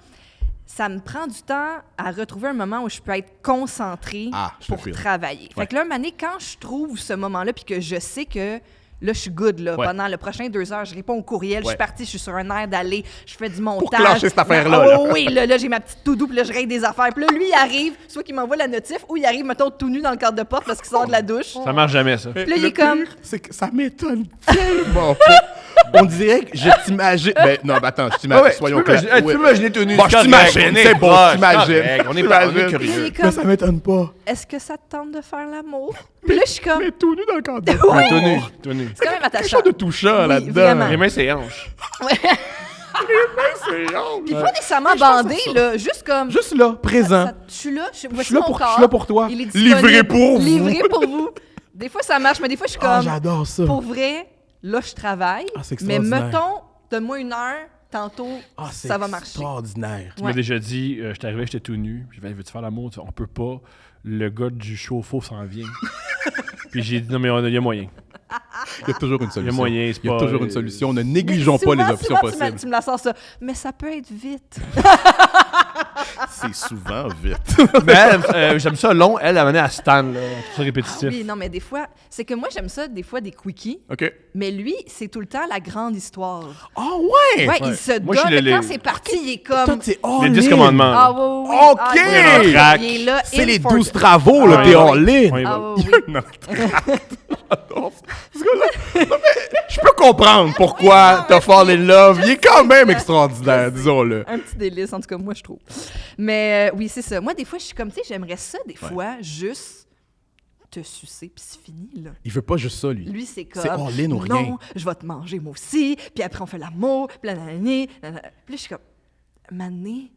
ça me prend du temps à retrouver un moment où je peux être concentrée Ah, je te pour file. travailler. Ouais. Fait que là, un moment donné, quand je trouve ce moment-là, puis que je sais que là, je suis good, là, Ouais. pendant le prochain 2 heures, je réponds au courriel, je Ouais. suis partie, je suis sur un air d'aller, je fais du montage. clencher cette affaire-là, Ah, là. oui, là, j'ai ma petite to-do, puis là, je règle des affaires. Puis là, lui, il arrive, soit qu'il m'envoie la notif, ou il arrive, mettons, tout nu dans le cadre de porte parce qu'il sort de la douche. Ça marche jamais, ça. Puis là, il est comme... C'est que ça m'étonne tellement pas. On dirait que je t'imagine. Ben, non, ben attends, je t'imagine. Soyons clairs. Tu peux imaginer tenu. Bon, je t'imagine, c'est bon, t'imagines. On est T'imagines. curieux. Il est Mais comme, ça m'étonne pas. est-ce que ça te tente de faire l'amour? Puis là, je suis comme, Mais tout nu dans le cadre. Oui. Ouais, tenu, tenu. c'est quand même Quelque attachant. chose de touchant Oui, là-dedans. vraiment. Les mains, c'est hanches. C'est honte. Puis pas nécessairement bandé, là, juste comme... Juste là, présent. Je suis là, Je voici suis là mon pour- corps. je suis là pour toi. Il est Livré disponible. pour vous. Livré pour vous. Des fois, ça marche, mais des fois, je suis Ah, comme... j'adore ça. Pour vrai, là, je travaille. Ah, c'est mais extraordinaire. mettons, donne-moi 1 heure, tantôt, Ah, c'est ça va marcher. extraordinaire. Tu m'as déjà dit, je suis arrivé, j'étais tout nu. Je vais veux-tu faire l'amour? On peut pas. Le gars du chauffe-eau s'en vient. Puis j'ai dit, non, mais il y a moyen. Il y a toujours une solution. Il y a moyen, c'est Il y a pas- toujours une solution. Ne Mais négligeons pas les souvent, options souvent, possibles. Tu me la sors ça. Mais ça peut être vite. C'est souvent vite. Mais elle, j'aime ça long. Elle, amenait à Stan, là. C'est répétitif. Oui, non, mais des fois, c'est que moi, j'aime ça, des fois, des quickies. OK. Mais lui, c'est tout le temps la grande histoire. Ah ouais! Ouais, il se Moi, je donne. suis mais quand le- c'est parti, il est comme... Toi, t'es Les all 10 in. commandements. Ah oui, oui. OK! Ah, Il y a un il est là. C'est in les for 12 it. travaux, là, Ah, t'es ouais. all in. On y va. Ah oui, oui. Non, j'adore ça. Parce que là, non, mais je peux comprendre pourquoi t'as fall in love. Il est quand même extraordinaire, disons-le. Un petit délice, en tout cas, moi, je trouve. Mais oui, c'est ça. Moi, des fois, je suis comme, tu sais, j'aimerais ça, des fois, juste te sucer, puis c'est fini, là. Il veut pas juste ça, lui. Lui, c'est comme... C'est all-in ou rien. Non, je vais te manger, moi aussi. Puis après, on fait l'amour. Puis là, nanani, nanana. Puis là, je suis comme... Mané,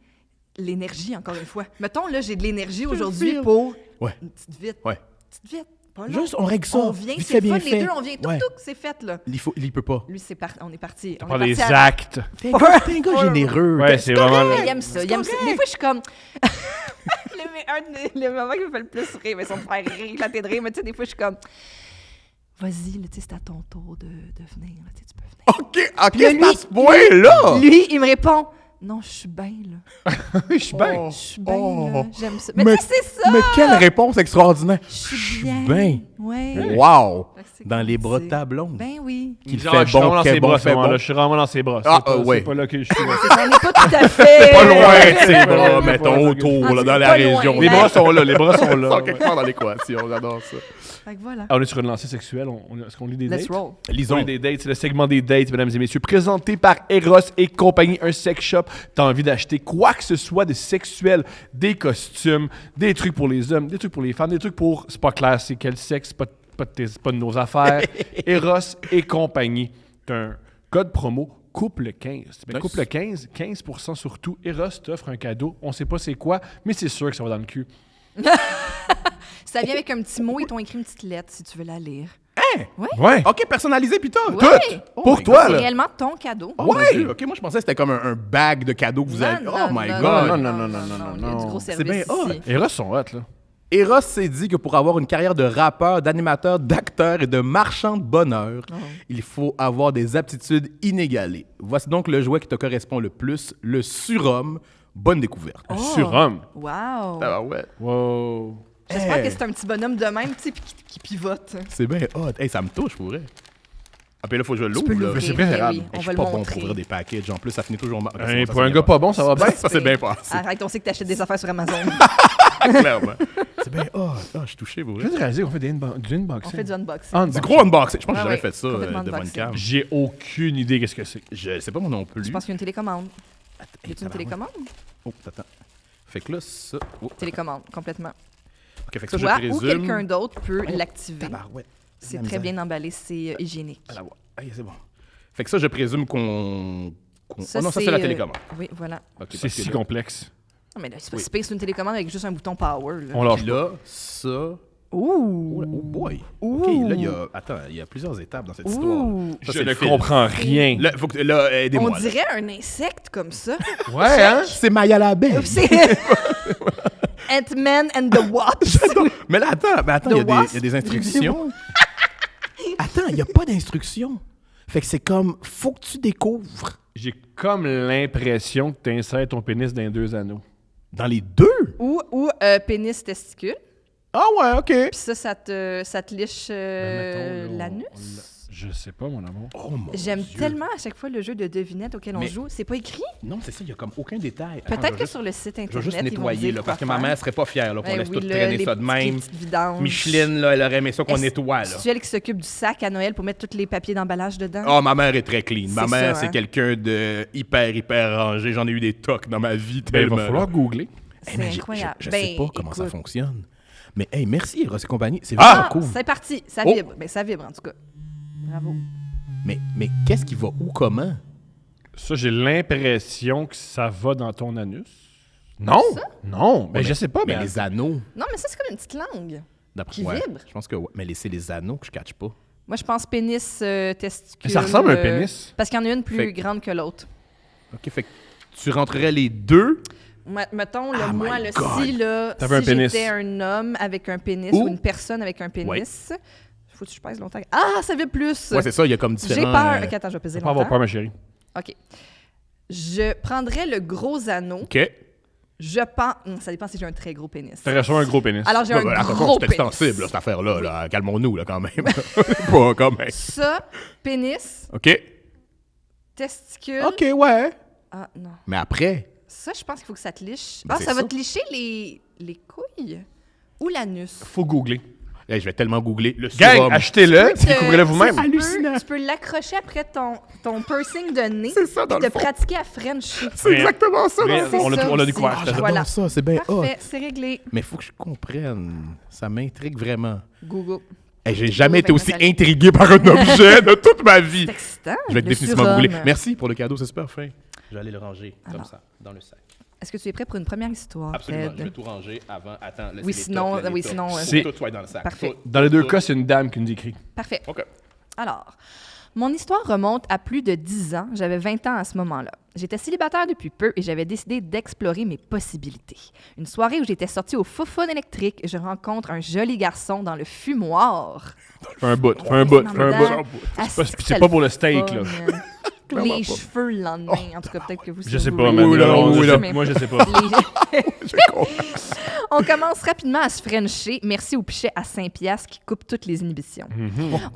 l'énergie, encore une fois. Mettons, là, j'ai de l'énergie aujourd'hui pour Ouais. une petite vite. Ouais. Petite vite. Pas long. Juste, on règle ça. On vient, Vite c'est fait, le bien fun, fait. les deux, on vient, Ouais. tout, c'est fait, là. Il peut pas. Lui, on est parti. On Prends est des parti à- actes. T'es un gars généreux. Ouais, c'est vraiment... Mais il aime ça, il aime ça. Des fois, je suis comme... le moment qui me fait le plus rire, mais sans me faire rire, éclater de rire, mais tu sais, des fois, je suis comme... Vas-y, là, tu sais, c'est à ton tour de venir, là, tu sais, tu peux venir. OK, Puis là, c'est à ce point-là! Lui, il me répond... Non, je suis bien, là. Je suis bien. Je suis bien, Oh. là. J'aime ça. Mais, Mais- tu sais, c'est ça! Mais quelle réponse extraordinaire! Je suis bien. bien. Ouais. Wow! Fait que c'est Dans les bras de c'est- ta blonde. Ben oui. Qui Genre, fait je suis vraiment bon, dans fait ses bon, bras, à ce fait moment-là. bon. Je suis vraiment dans ses bras. Ah, C'est pas- ouais. C'est pas là que je suis. On n'est pas tout à fait... Pas loin, c'est Ouais, bras, ouais, mettons ouais, autour, là, dans pas la loin. région. Les Ouais. bras sont là, les bras sont Ils là. sont quelque part dans l'équation, j'adore ça. Fait que voilà. Ah, on est sur une lancée sexuelle. Est-ce qu'on lit des dates? Let's roll. Lisons. On lit des dates. C'est le segment des dates, mesdames et messieurs. Présenté par Eros et compagnie, un sex shop. T'as envie d'acheter quoi que ce soit de sexuel, des costumes, des trucs pour les hommes, des trucs pour les femmes, des trucs pour... C'est pas clair, c'est quel sexe, pas de nos affaires. Eros et compagnie. T'as un code promo couple 15. Ben, Nice. couple 15, 15% sur tout. Eros t'offre un cadeau. On sait pas c'est quoi, mais c'est sûr que ça va dans le cul. Ça vient avec un petit mot, ils t'ont écrit une petite lettre si tu veux la lire. Ouais. OK, personnalisé, puis tout. Ouais. Oh Pour my toi, C'est là. réellement ton cadeau. Oh, mon Dieu. OK, moi, je pensais que c'était comme un bag de cadeaux que vous avez. Oh my God. non, Il y a du gros C'est service bien hot. ici. Eros sont hot, là. Eros s'est dit que pour avoir une carrière de rappeur, d'animateur, d'acteur et de marchand de bonheur, il faut avoir des aptitudes inégalées. Voici donc le jouet qui te correspond le plus, le surhomme. Bonne découverte. Oh. Surhomme. Wow. Ah ouais. Wow. J'espère Hey. que c'est un petit bonhomme de même, tu sais, puis qui pivote. C'est bien hot. Hey, ça me touche, pour vrai. Ah, puis là, faut que je l'ouvre. peux là. l'ouvrir, c'est préférable. oui, Hey, on je suis va le pas bon montrer. pour ouvrir des packages. En plus, ça finit toujours mal. Hey, pour un gars pas bon, ça va bien. Ça, c'est bien passé, Arrête, on sait que t'achètes des affaires sur Amazon. clairement. C'est bien hot. Ah, je suis touché, pour Je vrai. viens de réaliser qu'on fait du On unboxing. fait du unboxing. Unboxing. Du gros unboxing. Je pense que Ah j'ai jamais ouais, fait ça complètement devant une unboxing. cam. J'ai aucune idée qu'est-ce que c'est. Je sais pas moi non plus. Je pense qu'il y a une télécommande. Y a-t-il une tabarouette. télécommande? Oh, attends. Fait que là, ça. Oh. Télécommande, complètement. OK, fait que ça, Toi je ou présume. quelqu'un d'autre peut l'activer. Tabarouette. C'est La très misère. bien emballé, c'est hygiénique. À la voix. Aïe, c'est bon. Fait que ça, je présume qu'on. Ça, Oh non, ça, c'est la c'est, télécommande. Oui, voilà. OK, C'est parce que si là- complexe. Non, mais là, c'est pas Oui. si pire, c'est une télécommande avec juste un bouton power. Là. On lâche Puis pas. là, ça. Ouh! Oh boy. Ouh. OK, là, il y a. Attends, il y a plusieurs étapes dans cette histoire. Ouh! Ça, Je c'est ne le fil. comprends rien. Là, faut que. Là, On aidez-moi. là. dirait un insecte comme ça. Ouais, hein? C'est Maya l'abeille. C'est Ant-Man and the Wasp. Mais là, attends, il y a The des- Wasp. il y a des instructions. Attends, il n'y a pas d'instructions. Fait que c'est comme, faut que tu découvres. J'ai comme l'impression que tu insères ton pénis dans les 2 anneaux. Dans les deux? ou pénis testicule. Ah ouais, OK. Puis ça te liche Ben, mettons, là, l'anus. Je sais pas, mon amour. Oh mon J'aime Dieu. tellement à chaque fois le jeu de devinette auquel on Mais- joue. C'est pas écrit. Non, c'est ça, il n'y a comme aucun détail. Attends, je Peut-être vais que juste- sur le site Je vais internet, juste ils vont nettoyer, dire là, quoi parce que ma faire. mère serait pas fière là, qu'on Ben laisse oui, tout le- traîner les ça de petits- même. les petites vidanges. Micheline, là, elle aurait aimé ça qu'on Est-ce- nettoie, là. C'est elle qui s'occupe du sac à Noël pour mettre tous les papiers d'emballage dedans. Oh, ma mère est très clean. Ma C'est mère, ça, c'est hein. quelqu'un de hyper rangé. J'en ai eu des tocs dans ma vie Ben, il tellement. va falloir googler. Hey, C'est mais incroyable. Je Ben, sais pas comment ça écoute. fonctionne. Mais hey, merci, Ross et compagnie. C'est Ah, vraiment cool. c'est parti. Ça Oh. vibre. Ben, ça vibre, en tout cas. Bravo. Mais qu'est-ce qui va où, comment? Ça, j'ai l'impression que ça va dans ton anus. Non! Non! Ben, Ouais, je sais pas, mais mais. les anneaux. Non, mais ça, c'est comme une petite langue. D'après Qui ouais, vibre. Je pense que ouais. Mais c'est les anneaux que je catch pas. Moi, je pense pénis testicule. Ça ressemble à un pénis. Parce qu'il y en a une plus Fait- grande que l'autre. OK, fait que tu rentrerais les deux. Mettons, là, Oh moi, my là, God. si, là, T'avais un si pénis. j'étais un homme avec un pénis Ou- ou une personne avec un pénis, faut que je pèse longtemps. Ah, ça vibre plus! Ouais, c'est ça, il y a comme J'ai différents... peur. Ok, attends, je vais peser Faut pas avoir longtemps. peur, ma chérie. OK. Je prendrais le gros anneau. OK. Je pense... Ça dépend si j'ai un très gros pénis. T'aurais sûrement un gros pénis. Alors, j'ai Ouais, un ouais, attention, gros c'est pénis. extensible, là, cette affaire-là. Là. Calmons-nous, là, quand même. Pas quand même. Ça, pénis, OK. testicule... OK, ouais. Ah, non. Mais après... Ça, je pense qu'il faut que ça te liche. Ben, Ah, c'est ça va ça. te licher les couilles ou l'anus. Faut googler. Hey, je vais tellement googler. Le Gang, surhomme. achetez-le, Tu peux découvrez-le vous-même. tu peux- Hallucinant. Tu peux l'accrocher après ton piercing de nez C'est ça, dans puis le te fond. pratiquer à French. C'est exactement ça. Rien, dans le fond. on ça a aussi. découvert. Ah, je te- j'adore Voilà. ça, c'est bien hot. Parfait, c'est réglé. Mais faut que je comprenne. Ça m'intrigue vraiment. Google. Hey, j'ai jamais été Google, aussi Nathalie. intrigué par un objet de toute ma vie. C'est excitant. Je vais être le définitivement surhomme. googler. Merci pour le cadeau, c'est super fin. Je vais aller le ranger comme Alors. ça, dans le sac. Est-ce que tu es prêt pour une première histoire, Absolument. Ted? Je vais tout ranger avant. Attends, là, Oui, c'est sinon- les tops, là, oui, les sinon, tops. c'est- Tout soit dans le sac. Parfait. Tout. Dans les deux cas, c'est une dame qui nous écrit. Parfait. OK. Alors, mon histoire remonte à plus de 10 ans. J'avais 20 ans à ce moment-là. J'étais célibataire depuis peu et j'avais décidé d'explorer mes possibilités. Une soirée où j'étais sortie au Foufoune électrique, je rencontre un joli garçon dans le fumoir. Fais un bout, fais un bout, fais un Dedans. bout. Asti que C'est c'était pas le pour le steak, fun, là. man. Les cheveux le lendemain. En tout cas, peut-être que vous... Je sais vous pas, voulez. mais Oui, là, oui, là. moi, je sais pas. On commence rapidement à se frencher. Merci au pichet à 5 piastres qui coupe toutes les inhibitions.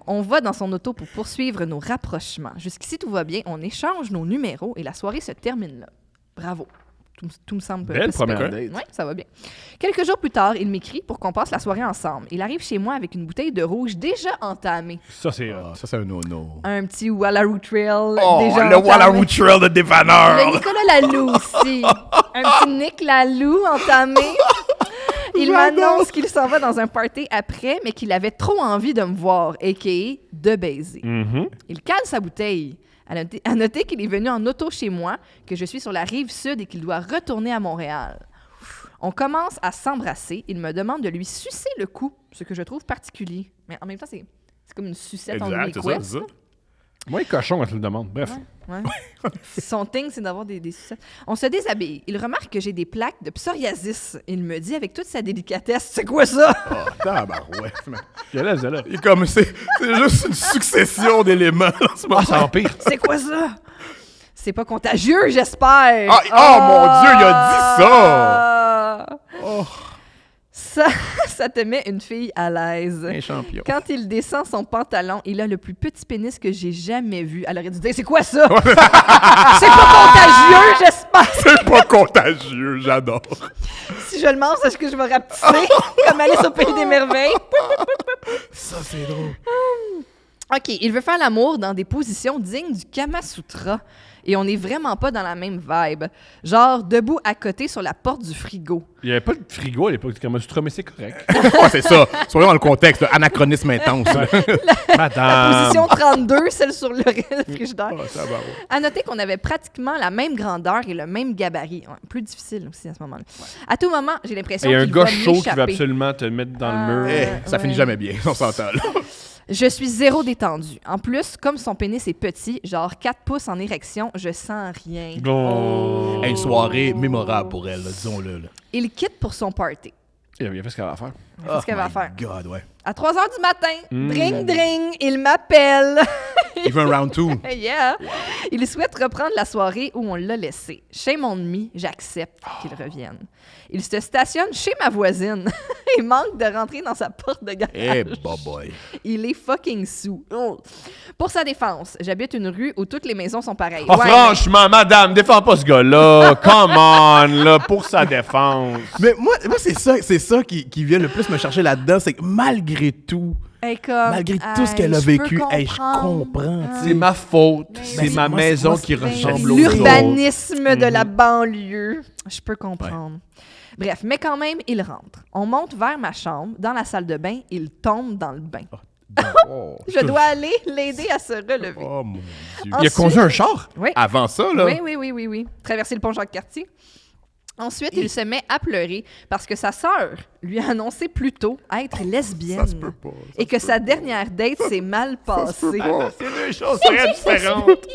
On va dans son auto pour poursuivre nos rapprochements. Jusqu'ici, tout va bien. On échange nos numéros et la soirée se termine là. Bravo. Tout me semble Belle pas si première pire. date. Oui, ça va bien. Quelques jours plus tard, il m'écrit pour qu'on passe la soirée ensemble. Il arrive chez moi avec une bouteille de rouge déjà entamée. Ça, c'est... Ah, ça, c'est un no-no. Un petit Wallaroo Trail Oh, déjà le entamé. Wallaroo Trail de dépanneur! Le Nicolas Lalou aussi. Un petit Nick Lalou entamé. Il m'annonce qu'il s'en va dans un party après, mais qu'il avait trop envie de me voir, a.k.a. de baiser. Mhm. Il cale sa bouteille. À noter qu'il est venu en auto chez moi, que je suis sur la rive sud et qu'il doit retourner à Montréal. On commence à s'embrasser. Il me demande de lui sucer le cou, ce que je trouve particulier. Mais en même temps, c'est comme une sucette en Exact, c'est ça, request. c'est ça. Moi, il est cochon quand tu le demandes. Bref. Ouais. Son thing, c'est d'avoir des sucettes. On se déshabille. Il remarque que j'ai des plaques de psoriasis. Il me dit avec toute sa délicatesse, c'est quoi ça? Oh, tabarouette. Là. Il est comme, c'est juste une succession d'éléments en ce moment. Ah, ça empire. C'est quoi ça? C'est pas contagieux, j'espère. Ah, oh, mon Dieu, il a dit ça! Oh. Ça te met une fille à l'aise. Un champion. Quand il descend son pantalon, il a le plus petit pénis que j'ai jamais vu. Elle aurait dû dire, c'est quoi ça? C'est pas contagieux, j'espère. C'est pas contagieux, j'adore. Si je le mange, est-ce que je vais rapetisser comme Alice au Pays des Merveilles? Ça, c'est drôle. OK, il veut faire l'amour dans des positions dignes du Kama Sutra. Et on n'est vraiment pas dans la même vibe. Genre, debout à côté sur la porte du frigo. Il n'y avait pas de frigo à l'époque du Kama Sutra, mais c'est correct. Ouais, c'est ça. Soyons dans le contexte, là. Anachronisme intense. là. Madame. Position 32, celle sur le frigidaire. Oh, tabarouette. À noter qu'on avait pratiquement la même grandeur et le même gabarit. Ouais, plus difficile aussi à ce moment-là. À tout moment, j'ai l'impression Il y a un qu'il gars va chaud qui m'échapper. va absolument te mettre dans le mur. Eh, ça ouais. finit jamais bien, on s'entend là. Je suis zéro détendue. En plus, comme son pénis est petit, genre 4 pouces en érection, je sens rien. Oh. Une soirée mémorable pour elle, là, disons-le. Là. Il quitte pour son party. Il a fait ce qu'elle va faire. C'est ce qu'elle va faire. God, ouais. À 3 h du matin, dring, dring, il m'appelle. Il veut un round 2. Yeah. Il souhaite reprendre la soirée où on l'a laissé. Shame on me, j'accepte qu'il revienne. Il se stationne chez ma voisine. Il manque de rentrer dans sa porte de garage. Eh, boy. Il est fucking sous. Oh. Pour sa défense, j'habite une rue où toutes les maisons sont pareilles. Oh, Ouais, franchement, madame, défends pas ce gars-là. Come on, là, pour sa défense. Mais moi c'est ça qui vient le plus me chercher là-dedans, c'est que malgré tout, hey, comme, malgré tout ce qu'elle a je peux vécu, hey, je comprendre. comprends. tu sais. C'est ma faute. Mais C'est c'est- ma moi, maison moi, qui c'est- ressemble aux autres. L'urbanisme de la banlieue. Je peux comprendre. Bref, mais quand même, il rentre. On monte vers ma chambre. Dans la salle de bain, il tombe dans le bain. Oh, Je dois aller l'aider à se relever. oh, mon Dieu. Il a Ensuite- conduit un char? Oui. Avant ça, là, Oui. Traverser le pont Jacques-Cartier. Ensuite, il se met à pleurer parce que sa sœur lui a annoncé plus tôt être lesbienne ça se peut pas. et que sa dernière date s'est mal passée. C'est deux choses très différentes.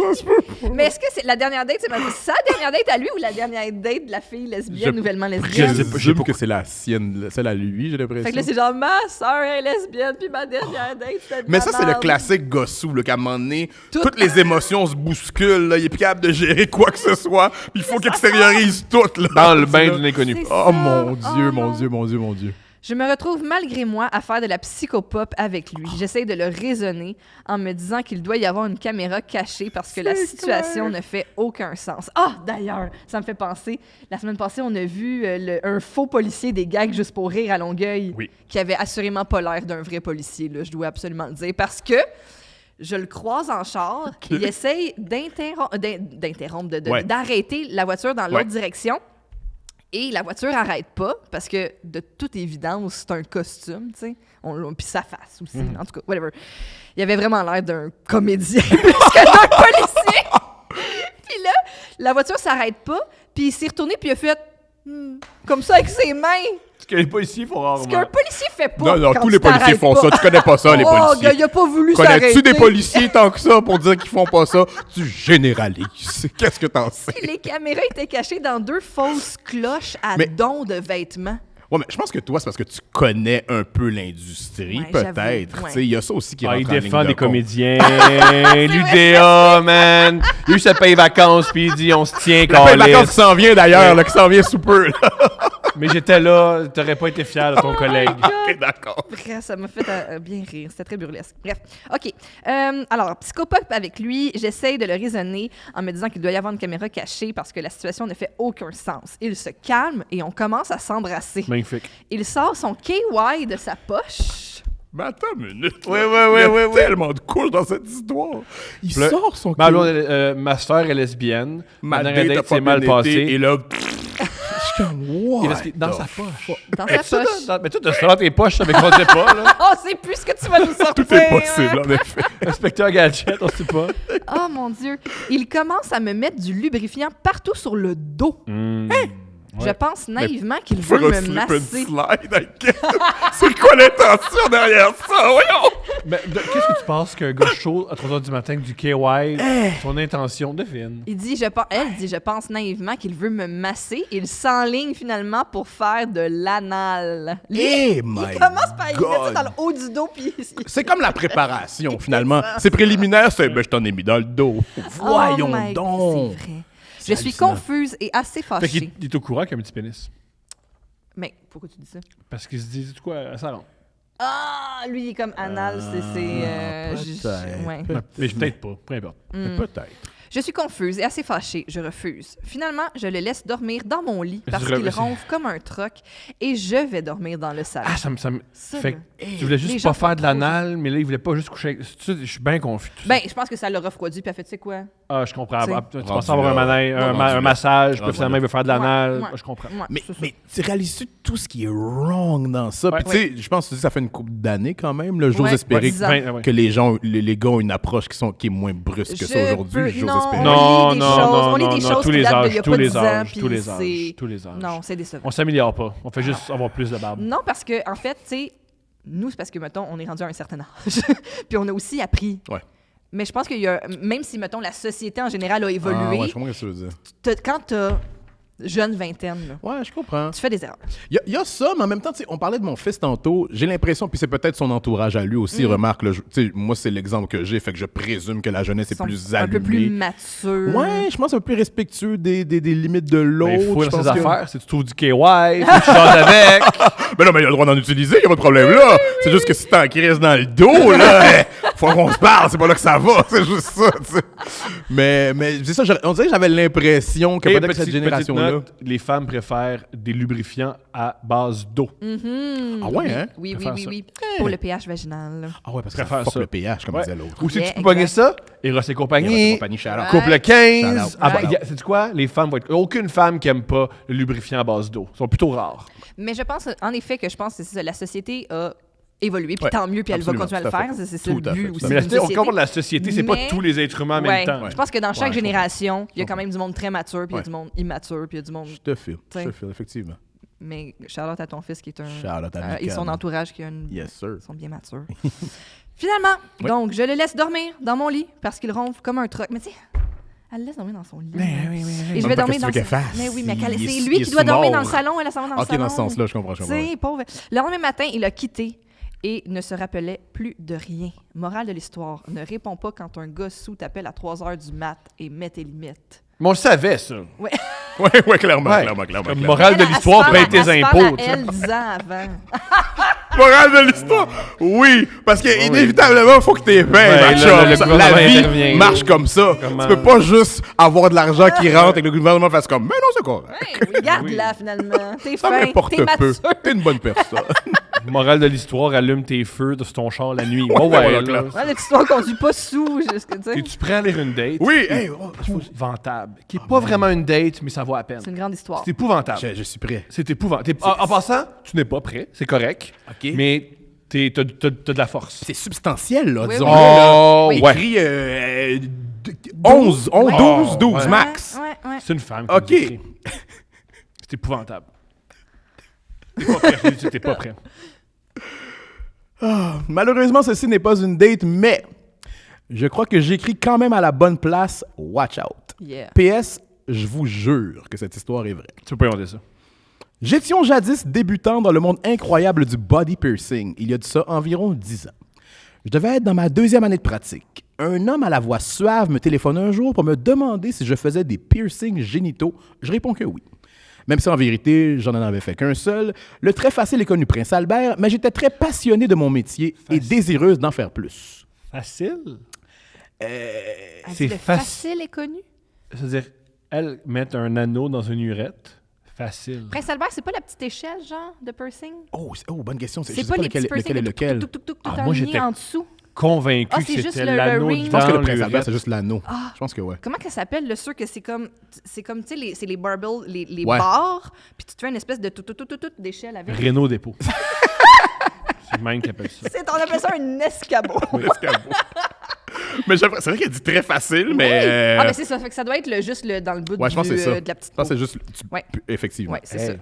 Mais est-ce que c'est la dernière date, c'est sa dernière date à lui ou la dernière date de la fille lesbienne, nouvellement lesbienne? je sais pas, J'aime que c'est la sienne, celle à lui, j'ai l'impression. Fait que là, c'est genre ma sœur est lesbienne, puis ma dernière date, c'était de Mais la ça, c'est le merde. classique gossou, là, qu'à un moment donné, Tout- toutes les émotions se bousculent, là, il est plus capable de gérer quoi que ce soit, puis il faut qu'il extériorise tout, là. Dans le bain de l'inconnu. C'est Oh ça. mon Dieu, Oh, mon non. Dieu, mon Dieu, mon Dieu. Je me retrouve malgré moi à faire de la psychopop avec lui. J'essaie de le raisonner en me disant qu'il doit y avoir une caméra cachée parce que la situation ne fait aucun sens. Ah, d'ailleurs, ça me fait penser, la semaine passée, on a vu un faux policier des gags juste pour rire à Longueuil Oui. qui avait assurément pas l'air d'un vrai policier, là, je dois absolument le dire, parce que je le croise en char, il essaye d'interrompre, Ouais. d'arrêter la voiture dans l'autre Ouais. direction. Et la voiture arrête pas parce que, de toute évidence, c'est un costume, tu sais. Puis sa face aussi, en tout cas, whatever. Il avait vraiment l'air d'un comédien plus que d'un policier. Puis là, la voiture s'arrête pas, Puis il s'est retourné, puis il a fait comme ça avec ses mains. Ce que les policiers font rarement. Ce qu'un policier fait pas. Non, quand tous tu les policiers t'arrêtes font pas. ça. Tu connais pas ça, les Oh, policiers. il a pas voulu s'arrêter. Connais-tu des policiers tant que ça pour dire qu'ils font pas ça? Tu généralises. Qu'est-ce que t'en sais? Les caméras étaient cachées dans 2 fausses cloches à Mais- dons de vêtements. Ouais, mais je pense que toi, c'est parce que tu connais un peu l'industrie, Ouais, peut-être. j'avoue, ouais. Tu sais, il y a ça aussi qui Ah, rentre il en ligne défend de des compte. comédiens, l'UDA, man. Il a eu sa paye vacances, puis il dit on se tient, Le paye de vacances câlisse. qui s'en vient d'ailleurs, là, qui s'en vient sous peu. là. Mais j'étais là, t'aurais pas été fier de ton collègue. Ok, d'accord. Bref, ça m'a fait bien rire. C'était très burlesque. Bref, OK. Alors, psychopathe avec lui, j'essaye de le raisonner en me disant qu'il doit y avoir une caméra cachée parce que la situation ne fait aucun sens. Il se calme et on commence à s'embrasser. Magnifique. Il sort son KY de sa poche. Mais attends une minute. Ouais, là. ouais, Il y a ouais, ouais. tellement de couches dans cette histoire. Il Le- sort son Ma blonde, ma sœur est lesbienne. Ma Ma dernière date a date pas s'est mal bien été, passée. Et là, je suis comme, what? Et parce qu'il- dans sa poche. Dans Mais sa poche. Mais toi, t'as ça dans tes poches, mais qu'on sait pas, là. Oh, c'est plus ce que tu vas nous sortir. Tout est possible, en effet. Inspecteur Gadget, on sait pas. Oh mon Dieu. Il commence à me mettre du lubrifiant partout sur le dos. Je pense naïvement qu'il Faire veut un me slip and masser. slide, I guess. C'est quoi l'intention derrière ça? Voyons! Mais qu'est-ce que tu penses qu'un gars chaud à 3h du matin avec du KY, son intention, devine. Elle dit, je pense naïvement qu'il veut me masser. Il s'enligne finalement pour faire de l'anal. Lui, Eh, il my commence par y mettre ça God. dans le haut du dos, puis C'est comme la préparation, finalement. C'est préliminaire, c'est ben, je t'en ai mis dans le dos. Voyons Oh my- donc! C'est vrai. Je suis hallucinant. confuse et assez Fait fâchée. qu'il est au courant qu'il a un petit pénis. Mais pourquoi tu dis ça? Parce qu'il se dit, tu quoi, ça rentre. Ah, lui, il est comme anal, peut-être. ouais. Mais peut-être pas, peu importe. Peut-être. Je suis confuse et assez fâchée. Je refuse. Finalement, je le laisse dormir dans mon lit Mais parce c'est- qu'il c'est- ronfle comme un troc et je vais dormir dans le salon. Ah, ça me. Ça, Fait là. que tu voulais Les juste gens pas faire font de trop l'anal, mais là, il voulait pas juste coucher avec. Je suis bien confus. Ben, je pense que ça l'a refroidi puis elle fait, tu sais quoi? Ah, je comprends. T'sais. Ah, tu Rendu penses avoir là. un massage, puis Rendu finalement, là. il veut faire de l'anal. Ouais, ouais. Je comprends. Ouais, Mais, c'est ça. mais tu réalises-tu tout ce qui est wrong dans ça? Ouais. Puis tu sais, je pense que ça fait une couple d'années quand même. J'ose Ouais, espérer 10 ans. Ouais. que les gens, les gars ont une approche qui est moins brusque que ça aujourd'hui. J'ose non, espérer. Non, on lit des non, choses, non, on lit des non, choses tous qui les datent âges, d'il y a tous pas les 10 ans, âges, puis tous les c'est- âges, tous les âges. Non, c'est décevant. On s'améliore pas. On fait juste avoir plus de barbe. Non, parce que, en fait, tu sais, nous, c'est parce que, mettons, on est rendu à un certain âge. Puis on a aussi appris. Ouais. Mais je pense qu'il y a, même si, mettons, la société en général a évolué, Ah, ouais, je comprends ce que tu veux dire. quand t'as jeune vingtaine, là, Ouais, je comprends. tu fais des erreurs. Il y a ça, mais en même temps, tu sais, on parlait de mon fils tantôt. J'ai l'impression, puis c'est peut-être son entourage à lui aussi, remarque. Là, tu sais, moi, c'est l'exemple que j'ai, fait que je présume que la jeunesse Ils est sont plus un allumée. peu plus mature. Ouais, je pense un peu plus respectueux des limites de l'autre. Mais il faut Je dans pense ses que- affaires. Si tu trouves du KY, faut que tu changes avec. Mais non, mais il a le droit d'en utiliser, il a pas de problème là. C'est juste que si t'es en crise dans le dos, là, faut qu'on se parle, c'est pas là que ça va, c'est juste ça, tu sais. Mais c'est ça, on dirait que j'avais l'impression que Et peut-être que cette petite génération-là. note, les femmes préfèrent des lubrifiants à base d'eau. Ah ouais, hein? Oui, oui, Faire oui, ça. oui. Pour le pH vaginal. Ah ouais, parce que ça Préfère fuck ça. le pH, comme Ouais. disait l'autre. Ou si Yeah, tu peux pogner exact. ça, Eros et compagnie. Compagnie shout-out. Couple 15. Shout-out. Ah, Ouais. sais-tu quoi? Les femmes vont être. Aucune femme qui aime pas le lubrifiant à base d'eau. Ils sont plutôt rares. Mais je pense, en effet, que je pense que c'est ça. La société a évolué, puis Ouais, tant mieux, puis elle va absolument, continuer à le tout à faire. fait. C'est ça le Tout à fait, but tout à aussi fait. Mais la d'une société, on société. compte la société, c'est pas Mais- tous les êtres humains en Ouais. même temps. Ouais. Je pense que dans chaque je génération, il y a comprends. quand même du monde très mature, puis il y a Ouais. du monde immature, puis il y a du monde. Je te file, T'sais. effectivement. Mais Charlotte à ton fils qui est un. Shout-out à et son Michael. entourage qui a une. Yes, sir. Sont bien matures. Finalement, Oui. donc, je le laisse dormir dans mon lit parce qu'il ronfle comme un troc. Mais tu sais, elle le laisse dormir dans son lit. Et je En vais même temps, dormir qu'est-ce dans que tu veux sa- qu'elle fasse? Mais oui, mais Il est- c'est il lui est qui doit dormir dans le sous-mort. salon, elle elle s'en va dans le Ok, salon. dans ce sens-là, je comprends. Tu sais, pauvre. Le lendemain matin, il a quitté et ne se rappelait plus de rien. Morale de l'histoire, ne réponds pas quand un gars sous t'appelle à 3h du mat et mets tes limites. Mais on le savait, ça. Ouais, clairement, Ouais. clairement. Comme morale de Elle, elle l'histoire, se paye parle- elle tes se parle impôts. à elle 10 ans avant. Morale de l'histoire, oui, parce que inévitablement, il faut que t'aies faim, Ouais, ma le chum. gouvernement La vie intervient. marche comme ça. Comment- Tu peux pas juste avoir de l'argent qui rentre et que le gouvernement fasse comme, mais non, c'est correct. Regarde-la, finalement. T'es Ça fin, m'importe t'es peu. mature. T'es une bonne personne. Morale de l'histoire, allume tes feux sur ton char la nuit. Ouais, Oh, voilà, là. clair. Ouais, l'histoire conduit pas sous, jusque, tu sais. Es-tu prêt à aller une date? Oui, hey, oh, Épouvantable. Qui est pas vraiment une date, mais ça vaut à peine. C'est une grande histoire. C'est épouvantable. je suis prêt. C'est épouvantable. En passant, tu n'es pas prêt, c'est correct. OK. Mais t'as de la force. C'est substantiel, là, Oui, disons. oui. Oh, Oui. ouais. Écrit 11, 12, Ouais. 12 Ouais. max. Ouais. ouais. C'est une femme qui OK. nous écrit. C'est épouvantable. T'es pas prêt. Je dis que t'es pas prêt. Malheureusement, ceci n'est pas une date, mais je crois que j'écris quand même à la bonne place. Watch out. Yeah. PS, je vous jure que cette histoire est vraie. Tu peux pas inventer ça. J'étions jadis débutant dans le monde incroyable du body piercing, il y a de ça environ 10 ans. Je devais être dans ma 2e année de pratique. Un homme à la voix suave me téléphone un jour pour me demander si je faisais des piercings génitaux. Je réponds que oui. Même si en vérité, j'en avais fait qu'un seul, le très facile et connu Prince Albert, mais j'étais très passionné de mon métier et désireuse d'en faire plus. Facile? Elle C'est dit le facile et connu. C'est-à-dire, elle met un anneau dans une urette. Facile. Prince Albert, c'est pas la petite échelle, genre, de piercing? Oh, bonne question. Je C'est sais pas les lequel, petits piercings lequel est de lequel. tout Ah, moi, j'étais- en dessous. Convaincu Ah, que c'est juste c'était le l'anneau ring. Je pense que dans le Prince Albert, l'urette. c'est juste l'anneau. Ah. Je pense que ouais. Comment que ça s'appelle, le sûr que c'est comme, tu sais, c'est les barbells, les Ouais. barres, puis tu te fais une espèce de tout d'échelle avec. Renault Dépôt. C'est le même qui appelle ça. On appelle ça un escabeau. Mais c'est vrai qu'elle dit très facile, mais... Ah, mais c'est ça, fait que ça doit être juste dans le bout Ouais, je pense que c'est ça. de la petite Je pense peau. que c'est juste... Ouais. Effectivement. Ouais, c'est Hey.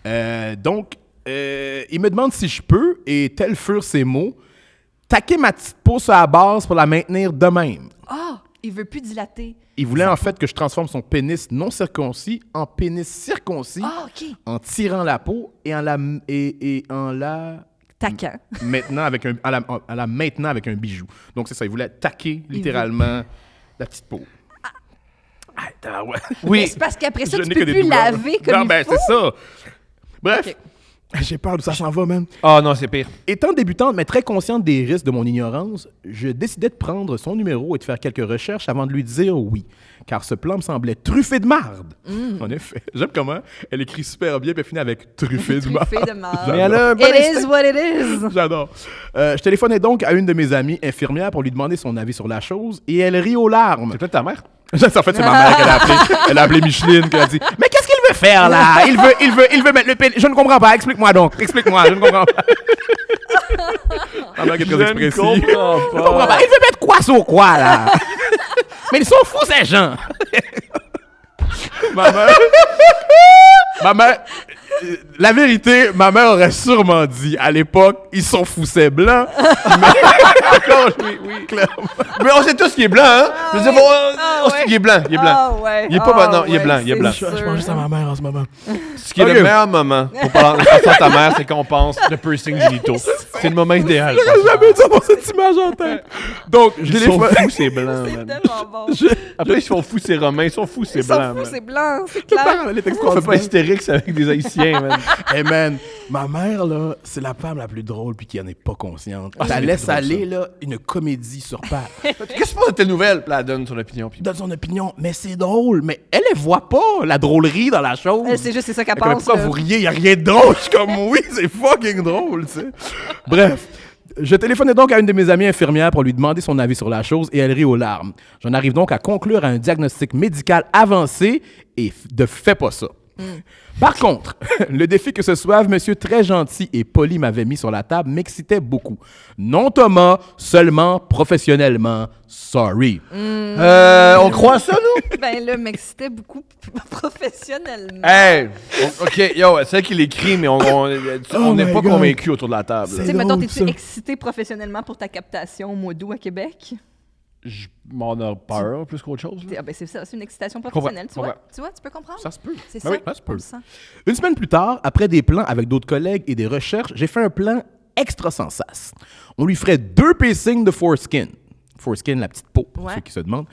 ça. Donc, il me demande si je peux, et tels furent ses mots, taquer ma petite peau sur la base pour la maintenir de même. Ah, il veut plus dilater. Il voulait en fait que je transforme son pénis non circoncis en pénis circoncis Ah, OK. en tirant la peau et en la Taquant. maintenant avec en la maintenant avec un bijou. Donc c'est ça, il voulait taquer littéralement la petite peau. Ah, ouais. Mais c'est parce qu'après ça, Je tu n'ai peux que des plus douleurs. laver comme Non, il ben faut. c'est ça. Bref, Ok. j'ai peur d'où ça s'en va, man. Ah non, c'est pire. Étant débutante, mais très consciente des risques de mon ignorance, je décidai de prendre son numéro et de faire quelques recherches avant de lui dire oui. Car ce plan me semblait truffé de marde. En effet. J'aime comment elle écrit super bien, puis elle finit avec truffé de marde. Truffé de marde. Mais elle a un bon It instinct. is what it is. J'adore. Je téléphonais donc à une de mes amies infirmières pour lui demander son avis sur la chose et elle rit aux larmes. C'est peut-être ta mère? En fait, c'est ma mère qu'elle a appelé. Elle a appelé Micheline, qui a dit « Mais qu'est-ce qu'il veut faire, là? Il veut mettre le pénis. Je ne comprends pas. Explique-moi donc. Explique-moi. Je ne comprends pas. » Ma mère qui est très expressive. Je ne comprends pas. Il veut mettre quoi sur quoi, là? Mais ils sont fous, ces gens. Ma mère... La vérité, ma mère aurait sûrement dit à l'époque, ils sont fous, c'est blanc. Oui, clairement. Mais on sait tous qu'il est blanc, hein? Je veux dire, on sait qu'il est blanc, il est blanc. Ah ouais. Il est pas non, il est blanc, il est blanc. c'est Je sûr. pense juste à ma mère en ce moment. Ce qui est Ok. le meilleur moment pour parler de ta mère, c'est qu'on pense le piercing génitaux. C'est le moment idéal. J'aurais jamais dû avoir cette image en tête. Donc, je Ils sont téléphone. fous, c'est blanc, C'est man. tellement bon. Après, ils sont fous, c'est romain. Ils sont fous, c'est Ils sont blanc, fous, man. c'est blanc, c'est clair. Elle est On fait extraordinaire. pas hystérique avec des Haïtiens, man. Hey man, ma mère, là, c'est la femme la plus drôle puis qui en est pas consciente. Ah, Ça c'est laisse drôle, aller, là, une comédie sur pattes. Qu'est-ce que tu penses de telle nouvelle? Là, elle donne son opinion. Puis... Donne son opinion, mais c'est drôle. Mais elle voit pas la drôlerie dans la chose. C'est juste c'est ça qu'elle Elle connaît pense. pourquoi là. vous riez, y a rien de drôle. Je suis comme, oui, c'est fucking drôle, tu sais. Bref. Je téléphonais donc à une de mes amies infirmières pour lui demander son avis sur la chose et elle rit aux larmes. J'en arrive donc à conclure à un diagnostic médical avancé et de fais pas ça. Par contre, le défi que ce suave monsieur très gentil et poli m'avait mis sur la table m'excitait beaucoup. Non Thomas, seulement professionnellement, sorry. On croit ça, nous? Ben là, m'excitait beaucoup professionnellement. Hey! OK, yo, c'est elle qui l'écrit, mais on n'est my pas God. convaincus autour de la table. C'est Tu sais, mettons, drôle, t'es-tu ça. excité professionnellement pour ta captation au mois d'août à Québec? Je m'en ai peur plus qu'autre chose. là. Ah ben c'est ça, c'est une excitation professionnelle, tu vois? Tu vois, tu peux comprendre? Ça se peut. C'est Ben ça, oui, ça se peut. on le sent. Une semaine plus tard, après des plans avec d'autres collègues et des recherches, j'ai fait un plan extra sensas. On lui ferait 2 piercings de foreskin. Foreskin, la petite peau, pour Ouais. ceux qui se demandent.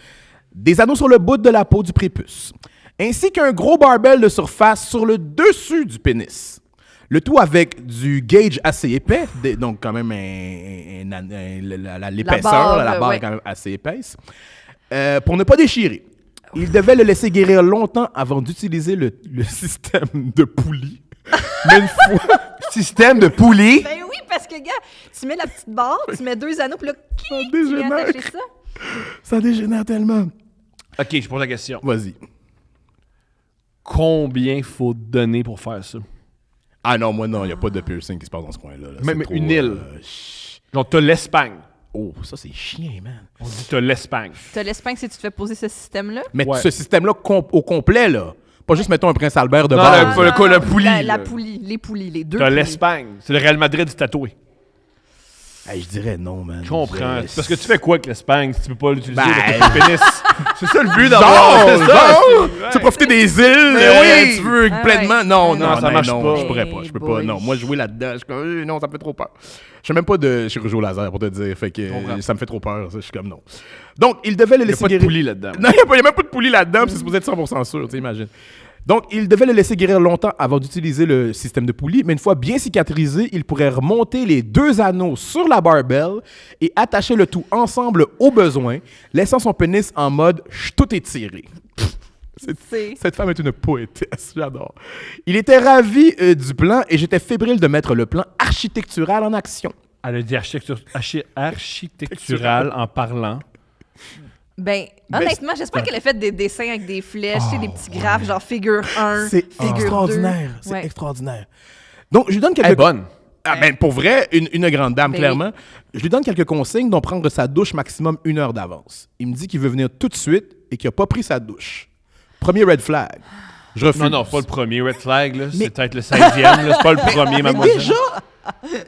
Des anneaux sur le bout de la peau du prépuce. Ainsi qu'un gros barbell de surface sur le dessus du pénis. Le tout avec du gauge assez épais, donc quand même l'épaisseur, barre, la barre ouais. est quand même assez épaisse, pour ne pas déchirer. Il devait le laisser guérir longtemps avant d'utiliser le système de poulie. Mais une fois... Système de poulie. Ben oui, parce que, gars, tu mets la petite barre, tu mets 2 anneaux, puis là, Ça tu viens dégénère. attacher ça. Ça dégénère tellement. OK, je pose la question. Vas-y. Combien faut donner pour faire ça? Ah non, moi non, il n'y a pas de piercing qui se passe dans ce coin-là. là. Même C'est trop, une île. chut. Genre, t'as l'Espagne. Oh, ça, c'est chiant, man. On dit t'as l'Espagne. T'as l'Espagne si tu te fais poser ce système-là? Mais Ouais. ce système-là au complet, là. Pas juste, mettons, un Prince Albert de Non, base. la poulie, La là. poulie, les poulies, les deux T'as poulies. l'Espagne. C'est le Real Madrid du tatoué. Hey, je dirais non, man. Je comprends. Je- Parce que tu fais quoi avec l'Espagne si tu peux pas l'utiliser Ben, le pénis? C'est ça le but Genre, d'avoir. C'est ça. genre, Ouais. tu veux profiter des îles, Mais oui! tu veux Ah pleinement. ouais. Non, Non, non, ça marche non, pas. je pourrais pas, je peux pas. Hey Non, boy. moi, jouer là-dedans, je suis comme, non, ça me fait trop peur. Je sais même pas de chirurgie au laser, pour te dire, fait que comprends. ça me fait trop peur, ça, je suis comme non. Donc, il devait le Il y a laisser pas de guérir. poulie là-dedans. Non, il n'y a même pas de poulie là-dedans, puis c'est supposé être 100% sûr, tu imagines. Donc, il devait le laisser guérir longtemps avant d'utiliser le système de poulie, mais une fois bien cicatrisé, il pourrait remonter les 2 anneaux sur la barbelle et attacher le tout ensemble au besoin, laissant son pénis en mode « tout étiré ». Cette femme est une poétesse, j'adore. Il était ravi du plan et j'étais fébrile de mettre le plan architectural en action. Elle a dit architectural en parlant. Ben, honnêtement, j'espère qu'elle a fait des dessins avec des flèches, tu sais, des petits graphes, genre figure 1, C'est figure extraordinaire, 2. c'est Ouais. extraordinaire. Donc, je lui donne Elle est quelques... bonne. Ah ben, pour vrai, une grande dame, Ben clairement. Je lui donne quelques consignes, dont prendre sa douche maximum 1 heure d'avance. Il me dit qu'il veut venir tout de suite et qu'il n'a pas pris sa douche. Premier red flag. Je refuse. Non, pas le premier red flag, là. C'est peut-être le 16e, là. C'est pas le premier, Mais mademoiselle. déjà,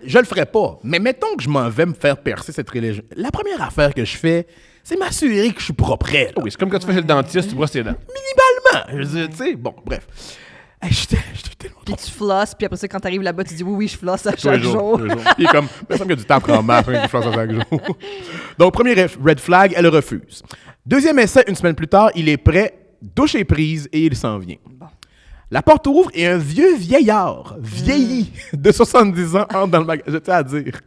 je le ferais pas. Mais mettons que je m'en vais me faire percer cette religion. La première affaire que je fais, c'est m'assurer que je suis propre. Là. Oui, c'est comme quand tu fais chez le dentiste, tu brosses tes dents. Minimalement. Je veux dire, tu sais, bon, bref. Hey, j'étais tellement Puis tu flosses, puis après ça, quand t'arrives là-bas, tu dis oui, je flosse à Tous les chaque jour. Il est comme, il me semble qu'il y a du temps à prendre ma fin, je pense à chaque jour. Donc, premier red flag, elle refuse. Deuxième essai, 1 semaine plus tard, il est prêt, douche est prise et il s'en vient. Bon. La porte ouvre et un vieux vieillard, vieilli, de 70 ans, entre dans le magasin. Je tiens à dire.